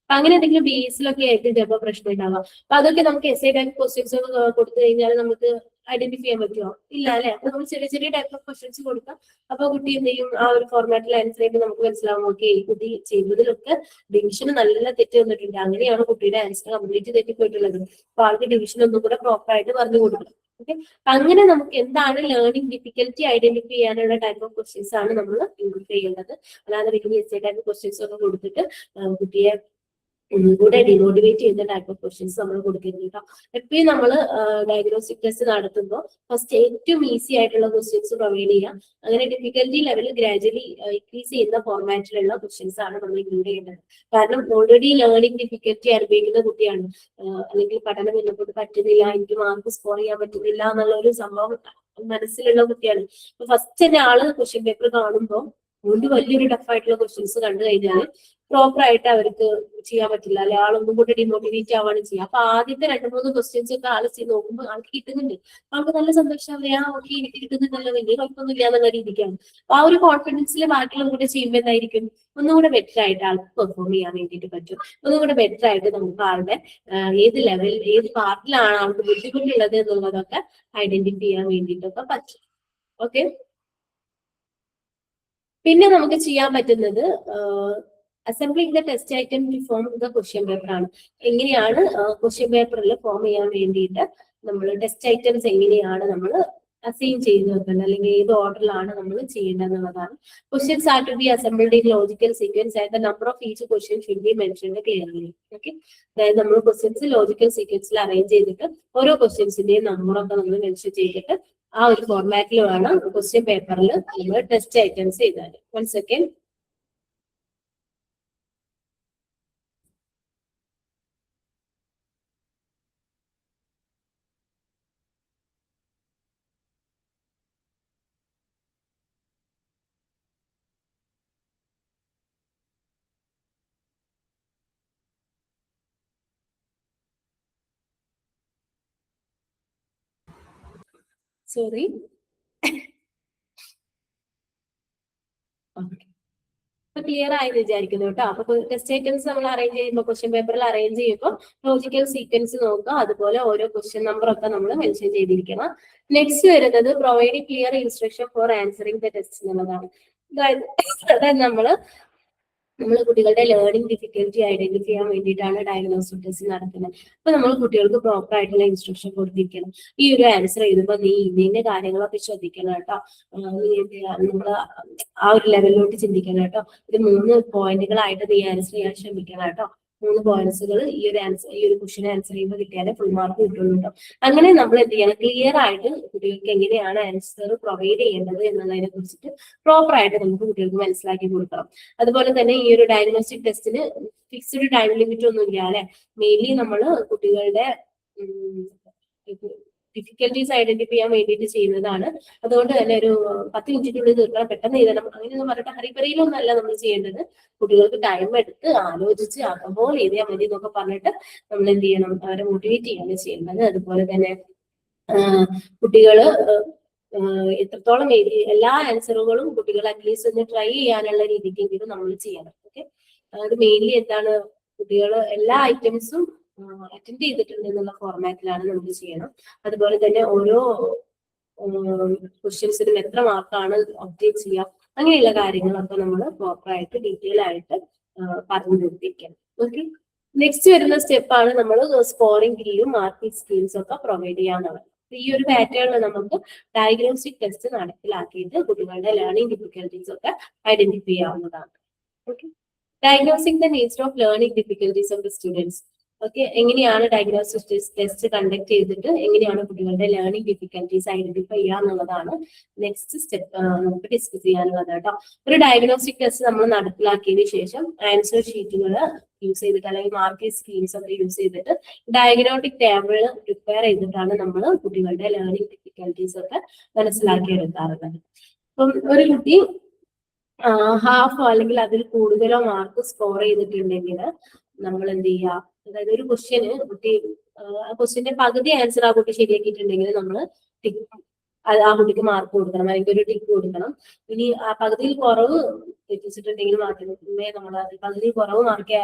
അപ്പൊ അങ്ങനെ എന്തെങ്കിലും BS-ലൊക്കെ ആയിട്ട് ചിലപ്പോൾ പ്രശ്നം ഉണ്ടാവാം. അപ്പൊ അതൊക്കെ നമുക്ക് essay ടൈപ്പ് ക്വസ്റ്റ്യൻസ് കൊടുത്തു കഴിഞ്ഞാൽ നമുക്ക് ഐഡന്റിഫൈ ചെയ്യാൻ പറ്റുമോ? ഇല്ല അല്ലെ. അപ്പൊ നമ്മൾ ചെറിയ ചെറിയ ടൈപ്പ് ഓഫ് ക്വസ്റ്റ്യൻസ് കൊടുക്കാം. അപ്പൊ കുട്ടി എന്ത് ചെയ്യും, ആ ഒരു ഫോർമാറ്റിൽ ആൻസർ ചെയ്യുമ്പോൾ നമുക്ക് മനസ്സിലാവും ഓക്കെ ഈ കുട്ടി ചെയ്യുന്നതിലൊക്കെ ഡിവിഷന് നല്ല തെറ്റ് വന്നിട്ടുണ്ട്, അങ്ങനെയാണ് കുട്ടിയുടെ ആൻസർ കംപ്ലീറ്റ് തെറ്റിപ്പോയിട്ടുള്ളത്. അപ്പൊ ആൾക്ക് ഡിവിഷൻ ഒന്നും കൂടെ പ്രോപ്പർ ആയിട്ട് പറഞ്ഞു കൊടുക്കണം. ഓക്കെ, അങ്ങനെ നമുക്ക് എന്താണ് ലേണിംഗ് ഡിഫിക്കൽറ്റി ഐഡന്റിഫൈ ചെയ്യാനുള്ള ടൈപ്പ് ഓഫ് ക്വസ്റ്റ്യൻസ് ആണ് നമ്മൾ ഇൻക്ലൂഡ് ചെയ്യേണ്ടത്. അല്ലാതെ വലിയ essay ടൈപ്പ് ക്വസ്റ്റ്യൻസ് ഒക്കെ കൊടുത്തിട്ട് കുട്ടിയെ ഒന്നുകൂടെ ഡിമോട്ടിവേറ്റ് ചെയ്യുന്ന ടൈപ്പ് ഓഫ് ക്വസ്റ്റ്യൻസ് നമ്മൾ കൊടുക്കരുത് കേട്ടോ. എപ്പോഴും നമ്മൾ ഡയഗ്നോസ്റ്റിക് ടെസ്റ്റ് നടത്തുമ്പോൾ ഫസ്റ്റ് ഏറ്റവും ഈസി ആയിട്ടുള്ള ക്വസ്റ്റ്യൻസ് പ്രൊവൈഡ് ചെയ്യാം. അങ്ങനെ ഡിഫിക്കൽറ്റി ലെവൽ ഗ്രാജുവലി ഇൻക്രീസ് ചെയ്യുന്ന ഫോർമാറ്റിലുള്ള ക്വസ്റ്റ്യൻസ് ആണ് നമ്മൾ ഇൻക്ലൂഡ് ചെയ്യേണ്ടത്. കാരണം ഓൾറെഡി ലേണിംഗ് ഡിഫിക്കൽറ്റി അനുഭവിക്കുന്ന കുട്ടിയാണ്, അല്ലെങ്കിൽ പഠനം എന്നെ കൊണ്ട് പറ്റുന്നില്ല, എനിക്ക് മാർക്ക് സ്കോർ ചെയ്യാൻ പറ്റുന്നില്ല എന്നുള്ള ഒരു സംഭവം മനസ്സിലുള്ള കുട്ടിയാണ്. അപ്പൊ ഫസ്റ്റ് തന്നെ ആള് ക്വസ്റ്റ്യൻ പേപ്പർ കാണുമ്പോൾ അതുകൊണ്ട് വലിയൊരു ടഫായിട്ടുള്ള ക്വസ്റ്റ്യൻസ് കണ്ടു കഴിഞ്ഞാൽ പ്രോപ്പർ ആയിട്ട് അവർക്ക് ചെയ്യാൻ പറ്റില്ല, അല്ലെ ആളൊന്നും കൂടി ഡിമോട്ടിവേറ്റ് ആവാണ് ചെയ്യുക. അപ്പൊ ആദ്യത്തെ 2-3 ക്വസ്റ്റ്യൻസ് ഒക്കെ ആള് നോക്കുമ്പോൾ ആൾക്ക് കിട്ടുന്നുണ്ട്, ആൾക്ക് നല്ല സന്തോഷം, ഓക്കെ എനിക്ക് കിട്ടുന്നുണ്ടല്ലോ, വലിയ കുഴപ്പമൊന്നുമില്ല എന്നുള്ള രീതിക്കാണ്. അപ്പൊ ആ ഒരു കോൺഫിഡൻസിൽ ബാക്കിയുള്ള കൂടെ ചെയ്യുമ്പോൾ എന്തായിരിക്കും ഒന്നുകൂടെ ബെറ്റർ ആയിട്ട് ആൾക്ക് പെർഫോം ചെയ്യാൻ വേണ്ടിയിട്ട് പറ്റും. ഒന്നുകൂടെ ബെറ്റർ ആയിട്ട് നമുക്ക് ആളുടെ ഏത് ലെവൽ ഏത് പാർട്ടിലാണ് ആൾക്ക് ബുദ്ധിമുട്ടുള്ളത് എന്നുള്ളതൊക്കെ ഐഡന്റിഫൈ ചെയ്യാൻ വേണ്ടിയിട്ടൊക്കെ പറ്റും. ഓക്കെ, പിന്നെ നമുക്ക് ചെയ്യാൻ പറ്റുന്നത് assembling the test item to form the question paper ആണ്. എങ്ങനെയാണ് ക്വസ്റ്റ്യൻ പേപ്പറിൽ ഫോം ചെയ്യാൻ വേണ്ടിയിട്ട് നമ്മൾ ടെസ്റ്റ് ഐറ്റംസ് എങ്ങനെയാണ് നമ്മൾ അസൈൻ ചെയ്ത് വെക്കുന്നത്, അല്ലെങ്കിൽ ഏത് ഓർഡറിലാണ് നമ്മൾ ചെയ്യേണ്ടത് എന്നുള്ളതാണ്. Questions are to be assembled in logical sequence and the number of each question should be mentioned clearly. Okay, അതായത് നമ്മൾ ക്വസ്റ്റ്യൻസ് ലോജിക്കൽ സീക്വൻസിൽ അറേഞ്ച് ചെയ്തിട്ട് ഓരോ ക്വസ്റ്റ്യൻസിന്റെയും നമ്പറൊക്കെ നമ്മൾ മെൻഷൻ ചെയ്തിട്ട് ആ ഒരു ഫോർമാറ്റിൽ വേണം ക്വസ്റ്റ്യൻ പേപ്പറിൽ നമ്മൾ ടെസ്റ്റ് ഐറ്റംസ് ചെയ്താൽ. 1 സെക്കൻഡ്. സോറി. അപ്പൊ ക്ലിയർ ആയെന്ന് വിചാരിക്കുന്നു കേട്ടോ. അപ്പൊ ടെസ്റ്റ് ഐറ്റംസ് നമ്മൾ അറേഞ്ച് ചെയ്യുമ്പോൾ, ക്വസ്റ്റ്യൻ പേപ്പറിൽ അറേഞ്ച് ചെയ്യുമ്പോൾ ലോജിക്കൽ സീക്വൻസ് നോക്കുക, അതുപോലെ ഓരോ ക്വസ്റ്റ്യൻ നമ്പർ ഒക്കെ നമ്മൾ മെൻഷൻ ചെയ്തിരിക്കണം. നെക്സ്റ്റ് വരുന്നത് provide clear instruction four answering the test എന്നുള്ളതാണ്. അതായത് നമ്മള് കുട്ടികളുടെ ലേണിംഗ് ഡിഫിക്കൽറ്റി ഐഡന്റിഫൈ ചെയ്യാൻ വേണ്ടിയിട്ടാണ് ഡയഗ്നോസ്റ്റിക് ടെസ്റ്റ് നടത്തുന്നത്. അപ്പൊ നമ്മൾ കുട്ടികൾക്ക് പ്രോപ്പർ ആയിട്ടുള്ള ഇൻസ്ട്രക്ഷൻ കൊടുത്തിരിക്കണം. ഈ ഒരു ആൻസർ എഴുതുമ്പോൾ നീ ഇതിന്റെ കാര്യങ്ങളൊക്കെ ശ്രദ്ധിക്കണം കേട്ടോ. നമ്മൾ ആ ഒരു ലെവലിലോട്ട് ചിന്തിക്കണം കേട്ടോ. ഇത് 3 പോയിന്റുകളായിട്ട് നീ ആൻസർ ചെയ്യാൻ ശ്രമിക്കണം കേട്ടോ. 3 പോയിന്റ്സുകൾ ഈ ഒരു ക്വസ്റ്റ്യൻ ആൻസർ ചെയ്യുമ്പോൾ കിട്ടിയാലേ ഫുൾ മാർക്ക് കിട്ടുള്ളൂ കേട്ടോ. അങ്ങനെ നമ്മൾ എന്ത് ചെയ്യണം, ക്ലിയർ ആയിട്ട് കുട്ടികൾക്ക് എങ്ങനെയാണ് ആൻസർ പ്രൊവൈഡ് ചെയ്യേണ്ടത് എന്നുള്ളതിനെ കുറിച്ചിട്ട് പ്രോപ്പർ ആയിട്ട് നമുക്ക് കുട്ടികൾക്ക് മനസ്സിലാക്കി കൊടുക്കണം. അതുപോലെ തന്നെ ഈ ഒരു ഡയഗ്നോസ്റ്റിക് ടെസ്റ്റിന് ഫിക്സ്ഡ് ടൈം ലിമിറ്റ് ഒന്നും ഇല്ല അല്ലെ. മെയിൻലി നമ്മൾ കുട്ടികളുടെ ഡിഫിക്കൽട്ടീസ് ഐഡന്റിഫൈ ചെയ്യാൻ വേണ്ടിയിട്ട് ചെയ്യുന്നതാണ്. അതുകൊണ്ട് തന്നെ ഒരു 10 മിനിറ്റിനുള്ളിൽ തീർക്കണം, പെട്ടെന്ന് എഴുതണം, അങ്ങനെയൊന്നും പറഞ്ഞിട്ട് ഹരിപരിയിലൊന്നല്ല നമ്മൾ ചെയ്യേണ്ടത്. കുട്ടികൾക്ക് ടൈം എടുത്ത് ആലോചിച്ച് അതുപോലെ എഴുതിയാൽ മതി എന്നൊക്കെ പറഞ്ഞിട്ട് നമ്മൾ എന്ത് ചെയ്യണം, അവരെ മോട്ടിവേറ്റ് ചെയ്യാണ് ചെയ്യേണ്ടത്. അതുപോലെ തന്നെ കുട്ടികള് എത്രത്തോളം എല്ലാ ആൻസറുകളും കുട്ടികൾ അറ്റ്ലീസ്റ്റ് ഒന്ന് ട്രൈ ചെയ്യാനുള്ള രീതിക്കെങ്കിലും നമ്മൾ ചെയ്യണം. ഓക്കെ, അത് മെയിൻലി എന്താണ്, കുട്ടികൾ എല്ലാ ഐറ്റംസും അറ്റൻഡ് ചെയ്തിട്ടുണ്ട് എന്നുള്ള ഫോർമാറ്റിലാണ് നമുക്ക് ചെയ്യണം. അതുപോലെ തന്നെ ഓരോ ക്വസ്റ്റ്യൻസിനും എത്ര മാർക്കാണ് ഒബ്റ്റെയിൻ ചെയ്യുക, അങ്ങനെയുള്ള കാര്യങ്ങളൊക്കെ നമ്മൾ പ്രോപ്പർ ആയിട്ട് ഡീറ്റെയിൽ ആയിട്ട് പറഞ്ഞു നിർത്തിക്കണം. ഓക്കെ, നെക്സ്റ്റ് വരുന്ന സ്റ്റെപ്പാണ് നമ്മൾ സ്കോറിംഗ് കീയും മാർക്കിംഗ് സ്കീംസും ഒക്കെ പ്രൊവൈഡ് ചെയ്യാന്നുള്ളത്. ഈ ഒരു പാറ്റേണിൽ നമുക്ക് ഡയഗ്നോസ്റ്റിക് ടെസ്റ്റ് നടപ്പിലാക്കിയിട്ട് കുട്ടികളുടെ ലേണിംഗ് ഡിഫിക്കൽട്ടീസ് ഒക്കെ ഐഡന്റിഫൈ ചെയ്യാവുന്നതാണ്. Okay, diagnosing the nature of learning difficulties of the students. Okay, എങ്ങനെയാണ് ഡയഗ്നോസ്റ്റിക് ടെസ്റ്റ് കണ്ടക്ട് ചെയ്തിട്ട് എങ്ങനെയാണ് കുട്ടികളുടെ ലേണിംഗ് ഡിഫിക്കൽട്ടീസ് ഐഡന്റിഫൈ ചെയ്യുക എന്നുള്ളതാണ് നെക്സ്റ്റ് സ്റ്റെപ്പ് നമുക്ക് ഡിസ്കസ് ചെയ്യാനുള്ളത് കേട്ടോ. ഒരു ഡയഗ്നോസ്റ്റിക് ടെസ്റ്റ് നമ്മൾ നടപ്പിലാക്കിയതിനു ശേഷം ആൻസർ ഷീറ്റുകൾ യൂസ് ചെയ്തിട്ട് അല്ലെങ്കിൽ മാർക്കിംഗ് സ്കീംസ് ഒക്കെ യൂസ് ചെയ്തിട്ട് ഡയഗ്നോസ്റ്റിക് ടേബിൾ പ്രിപ്പയർ ചെയ്തിട്ടാണ് നമ്മൾ കുട്ടികളുടെ ലേണിംഗ് ഡിഫിക്കൽട്ടീസ് ഒക്കെ മനസ്സിലാക്കിയെടുക്കാറുള്ളത്. അപ്പം ഒരു കുട്ടി ഹാഫോ അല്ലെങ്കിൽ അതിൽ കൂടുതലോ മാർക്ക് സ്കോർ ചെയ്തിട്ടുണ്ടെങ്കിൽ നമ്മൾ എന്ത് ചെയ്യുക, അതായത് ഒരു ക്വസ്റ്റ്യന്റെ പകുതി ആൻസർ ആ കുട്ടി ശരിയാക്കിയിട്ടുണ്ടെങ്കിൽ നമ്മൾ ആ കുട്ടിക്ക് മാർക്ക് കൊടുക്കണം, അല്ലെങ്കിൽ ഒരു ടിക്ക് കൊടുക്കണം. ഇനി ആ പകുതിയിൽ കുറവ് എത്തിച്ചിട്ടുണ്ടെങ്കിൽ മാത്രമേ നമ്മൾ പകുതിയിൽ കുറവ് മാർക്ക്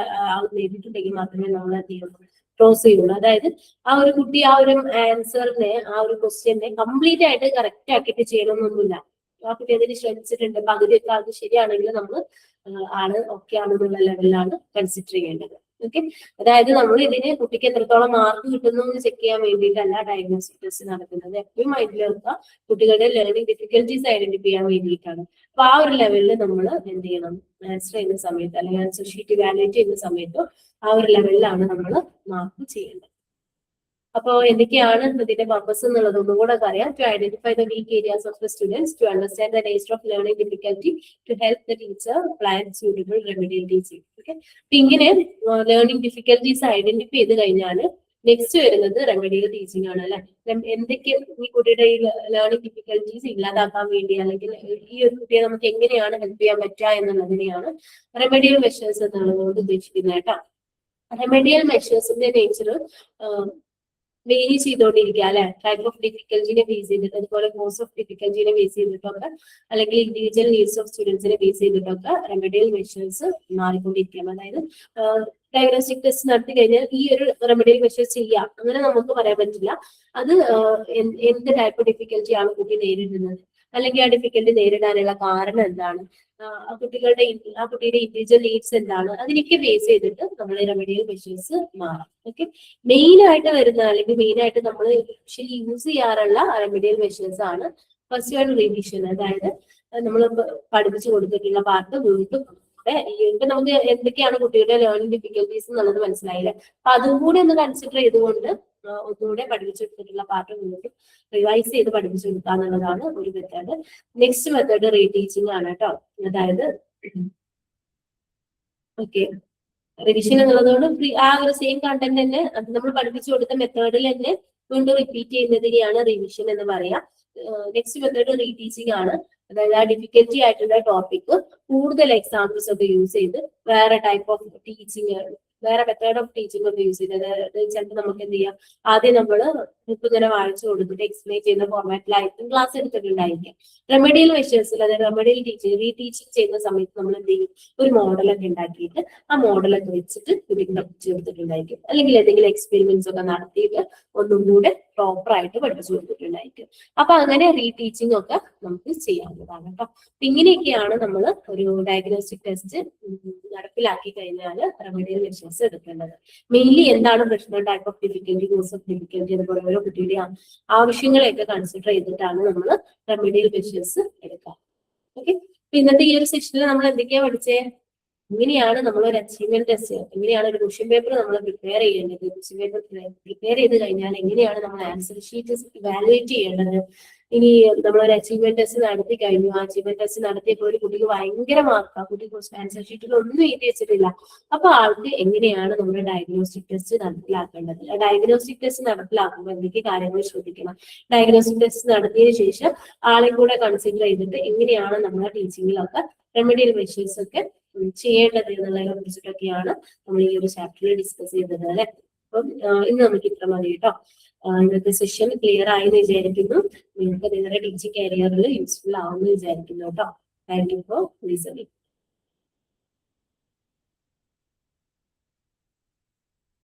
നേടിയിട്ടുണ്ടെങ്കിൽ മാത്രമേ നമ്മൾ എന്ത് ചെയ്യുള്ളൂ, ക്ലോസ് ചെയ്യുള്ളൂ. അതായത് ആ ഒരു കുട്ടി ആ ഒരു ആൻസറിനെ, ആ ഒരു ക്വസ്റ്റ്യനെ കംപ്ലീറ്റ് ആയിട്ട് കറക്റ്റ് ആക്കിയിട്ട് ചെയ്യണമെന്നൊന്നുമില്ല. ആ കുട്ടി അതിന് ശ്രമിച്ചിട്ടുണ്ട്, പകുതിയൊക്കെ അത് ശരിയാണെങ്കിൽ നമ്മൾ ആള് ഓക്കെ ആണെന്നുള്ള ലെവലിലാണ് കൺസിഡർ ചെയ്യേണ്ടത്. ഓക്കെ, അതായത് നമ്മൾ ഇതിന് കുട്ടിക്ക് എത്രത്തോളം മാർക്ക് കിട്ടുന്നു എന്ന് ചെക്ക് ചെയ്യാൻ വേണ്ടിയിട്ടല്ല ഡയഗ്നോസ്റ്റിക് ടെസ്റ്റ് നടത്തുന്നത്. എപ്പോഴും മൈൻഡിൽ വെക്കുക, കുട്ടികളുടെ ലേണിംഗ് ഡിഫിക്കൽട്ടീസ് ഐഡന്റിഫൈ ചെയ്യാൻ വേണ്ടിയിട്ടാണ്. അപ്പൊ ആ ഒരു ലെവലിൽ നമ്മൾ എന്ത് ചെയ്യണം, ആൻസർ ചെയ്യുന്ന സമയത്ത് അല്ലെങ്കിൽ ആൻസർ ഷീറ്റ് വാല്യൂറ്റ് ചെയ്യുന്ന സമയത്ത് ആ ഒരു ലെവലിലാണ് നമ്മൾ മാർക്ക് ചെയ്യേണ്ടത്. അപ്പോൾ എന്തൊക്കെയാണ് ഇതിന്റെ പർപ്പസ് എന്നുള്ളത് ഒന്നുകൂടെ അറിയാം. To identify the weak areas of the students, to understand the nature of learning difficulty, to help the teacher plan suitable remedial teaching. Okay, അപ്പൊ ഇങ്ങനെ ലേണിംഗ് ഡിഫിക്കൽറ്റീസ് ഐഡന്റിഫൈ ചെയ്ത് കഴിഞ്ഞാൽ നെക്സ്റ്റ് വരുന്നത് റെമഡിയൽ ടീച്ചിങ് ആണ് അല്ലെ. എന്തൊക്കെ ഈ കുട്ടിയുടെ ഈ ലേണിംഗ് ഡിഫിക്കൽറ്റീസ് ഇല്ലാതാക്കാൻ വേണ്ടി, അല്ലെങ്കിൽ ഈ ഒരു കുട്ടിയെ നമുക്ക് എങ്ങനെയാണ് ഹെൽപ്പ് ചെയ്യാൻ പറ്റുക എന്നുള്ളതിനെയാണ് റെമഡിയൽ മെഷേഴ്സ് എന്നുള്ളതുകൊണ്ട് ഉദ്ദേശിക്കുന്നത് കേട്ടോ. റെമഡിയൽ മെഷേഴ്സിന്റെ നേച്ചർ വേരി ചെയ്തുകൊണ്ടിരിക്കുക അല്ലെ. ടൈപ്പ് ഓഫ് ഡിഫിക്കൽറ്റിനെ ബേസ് ചെയ്തിട്ട്, അതുപോലെ കോഴ്സ് ഓഫ് ഡിഫിക്കൽറ്റിനെ ബേസ് ചെയ്തിട്ടൊക്കെ, അല്ലെങ്കിൽ ഇൻഡിവിജ്വൽ നീഡ്സ് ഓഫ് സ്റ്റുഡൻസിനെ ബേസ് ചെയ്തിട്ടൊക്കെ റെമഡിയൽ മെഷേഴ്സ് മാറിക്കൊണ്ടിരിക്കുകയാണ്. അതായത് ഡയഗ്നോസ്റ്റിക് ടെസ്റ്റ് നടത്തി കഴിഞ്ഞാൽ ഈ ഒരു റെമഡിയൽ മെഷേഴ്സ് ചെയ്യാം അങ്ങനെ നമുക്ക് പറയാൻ പറ്റില്ല. അത് എന്ത് ടൈപ്പ് ഡിഫിക്കൽറ്റി ആണ് കുട്ടി നേരിടുന്നത്, അല്ലെങ്കിൽ ആ ഡിഫിക്കൽറ്റി നേരിടാനുള്ള കാരണം എന്താണ്, ആ കുട്ടിയുടെ ഇൻഡിവിജ്വൽ നീഡ്സ് എന്താണ്, അതിനൊക്കെ ബേസ് ചെയ്തിട്ട് നമ്മൾ റെമഡിയൽ മെഷേഴ്സ് മാറാം. ഓക്കെ, മെയിൻ ആയിട്ട് വരുന്ന അല്ലെങ്കിൽ മെയിൻ ആയിട്ട് നമ്മൾ യൂഷ്വലി യൂസ് ചെയ്യാറുള്ള റെമഡിയൽ മെഷേഴ്സ് ആണ് ഫസ്റ്റ് വൺ റിവിഷൻ. അതായത് നമ്മൾ പഠിപ്പിച്ചു കൊടുത്തിട്ടുള്ള പാർട്ട് വീണ്ടും ഇപ്പൊ നമുക്ക് എന്തൊക്കെയാണ് കുട്ടിയുടെ ലേണിംഗ് ഡിഫിക്കൽറ്റീസ് എന്നുള്ളത് മനസ്സിലായില്ലേ. അപ്പൊ അതും കൂടി ഒന്ന് കൺസിഡർ ചെയ്തുകൊണ്ട് ഒന്നുകൂടെ പഠിപ്പിച്ചെടുത്തിട്ടുള്ള പാർട്ട് വീണ്ടും റിവൈസ് ചെയ്ത് പഠിപ്പിച്ചെടുക്കുക എന്നുള്ളതാണ് ഒരു മെത്തേഡ്. നെക്സ്റ്റ് മെത്തേഡ് റീടീച്ചിങ് ആണ് കേട്ടോ. അതായത് ഓക്കെ, റിവിഷൻ എന്നുള്ളതുകൊണ്ട് ആ ഒരു സെയിം കണ്ടന്റ് തന്നെ നമ്മൾ പഠിപ്പിച്ചു കൊടുത്ത മെത്തേഡിൽ തന്നെ വീണ്ടും റിപ്പീറ്റ് ചെയ്യുന്നതിനെയാണ് റിവിഷൻ എന്ന് പറയാം. നെക്സ്റ്റ് മെത്തേഡ് റീടീച്ചിങ് ആണ്. അതായത് ആ ഡിഫിക്കൽറ്റി ആയിട്ടുള്ള ടോപ്പിക് കൂടുതൽ എക്സാമ്പിൾസ് ഒക്കെ യൂസ് ചെയ്ത് വേറെ ടൈപ്പ് ഓഫ് ടീച്ചിങ് വേറെ മെത്തേഡ് ഓഫ് ടീച്ചിങ് ഒക്കെ യൂസ് ചെയ്തത് ചിലപ്പോൾ നമുക്ക് എന്ത് ചെയ്യാം, ആദ്യം നമ്മൾ ബുക്ക് ഇങ്ങനെ വായിച്ചു കൊടുത്തിട്ട് എക്സ്പ്ലെയിൻ ചെയ്യുന്ന ഫോർമാറ്റിലായിരിക്കും ക്ലാസ് എടുത്തിട്ടുണ്ടായിരിക്കും. റെമഡിയൽ മെഷേഴ്സിൽ, അതായത് റെമഡിയൽ ടീച്ചിങ് റീടീച്ചിങ് ചെയ്യുന്ന സമയത്ത് നമ്മൾ എന്ത് ചെയ്യും, ഒരു മോഡലൊക്കെ ഉണ്ടാക്കിയിട്ട് ആ മോഡലൊക്കെ വെച്ചിട്ട് കുട്ടിക്ക് പഠിപ്പിച്ചു കൊടുത്തിട്ടുണ്ടായിരിക്കും. അല്ലെങ്കിൽ ഏതെങ്കിലും എക്സ്പെരിമെന്റ്സ് ഒക്കെ നടത്തിയിട്ട് ഒന്നും കൂടെ പ്രോപ്പർ ആയിട്ട് പഠിപ്പിച്ചു കൊടുത്തിട്ടുണ്ടായിരിക്കും. അപ്പൊ അങ്ങനെ റീടീച്ചിങ് ഒക്കെ നമുക്ക് ചെയ്യാവുന്നതാണ് കേട്ടോ. ഇങ്ങനെയൊക്കെയാണ് നമ്മൾ ഒരു ഡയഗ്നോസ്റ്റിക് ടെസ്റ്റ് നടപ്പിലാക്കി കഴിഞ്ഞാൽ റെമഡിയൽ മെഷേഴ്സ് എടുക്കേണ്ടത്. മെയിൻലി എന്താണ് പ്രശ്നം, type of difficulty, course of difficulty, അതുപോലെ ഓരോ കുട്ടിയുടെ ആവശ്യങ്ങളെയൊക്കെ കൺസിഡർ ചെയ്തിട്ടാണ് നമ്മൾ റെമഡിയൽ മെഷേഴ്സ് എടുക്കുക. ഓക്കെ, ഇന്നത്തെ ഈ ഒരു സെഷനിൽ നമ്മൾ എന്തൊക്കെയാ പഠിച്ചേ? എങ്ങനെയാണ് നമ്മൾ ഒരു അച്ചീവ്മെന്റ് ടെസ്റ്റ്, എങ്ങനെയാണ് ഒരു ക്വസ്റ്റ്യൻ പേപ്പർ നമ്മൾ പ്രിപ്പയർ ചെയ്യേണ്ടത്, ക്വസ്റ്റ്യൻ പേപ്പർ പ്രിപ്പയർ ചെയ്ത് കഴിഞ്ഞാൽ എങ്ങനെയാണ് നമ്മൾ ആൻസർ ഷീറ്റ് ഇവാലുവേറ്റ് ചെയ്യേണ്ടത്. ഇനി നമ്മളൊരു അച്ചീവ്മെന്റ് ടെസ്റ്റ് നടത്തി കഴിഞ്ഞു, ആ അച്ചീവ്മെന്റ് ടെസ്റ്റ് നടത്തിയപ്പോൾ ഒരു കുട്ടിക്ക് ഭയങ്കര മാർക്ക്, ആ കുട്ടി ആൻസർ ഷീറ്റിൽ ഒന്നും എഴുതി വെച്ചിട്ടില്ല. അപ്പൊ ആൾക്ക് എങ്ങനെയാണ് നമ്മൾ ഡയഗ്നോസ്റ്റിക് ടെസ്റ്റ് നടപ്പിലാക്കേണ്ടത്, ഡയഗ്നോസ്റ്റിക് ടെസ്റ്റ് നടപ്പിലാക്കുമ്പോൾ എന്തൊക്കെ കാര്യങ്ങൾ ശ്രദ്ധിക്കണം, ഡയഗ്നോസ്റ്റിക് ടെസ്റ്റ് നടത്തിയതിനു ശേഷം ആളെ കൂടെ കൺസിഡർ ചെയ്തിട്ട് എങ്ങനെയാണ് നമ്മുടെ ടീച്ചിങ്ങിലൊക്കെ റെമഡിയൽ മെഷേഴ്സ് ഒക്കെ ചെയ്യേണ്ടത് എന്നുള്ളതിനെ കുറിച്ചിട്ടൊക്കെയാണ് നമ്മൾ ഈ ഒരു ചാപ്റ്ററിൽ ഡിസ്കസ് ചെയ്തത് അല്ലെ. അപ്പം ഇന്ന് നമുക്ക് ഇത്ര മതി കേട്ടോ. ഇന്നത്തെ സെഷൻ ക്ലിയർ ആയെന്ന് വിചാരിക്കുന്നു. നിങ്ങൾക്ക് നിങ്ങളുടെ ടീച്ചിങ് കരിയറിൽ യൂസ്ഫുൾ ആവുമെന്ന് വിചാരിക്കുന്നു കേട്ടോ. Thank you for listening.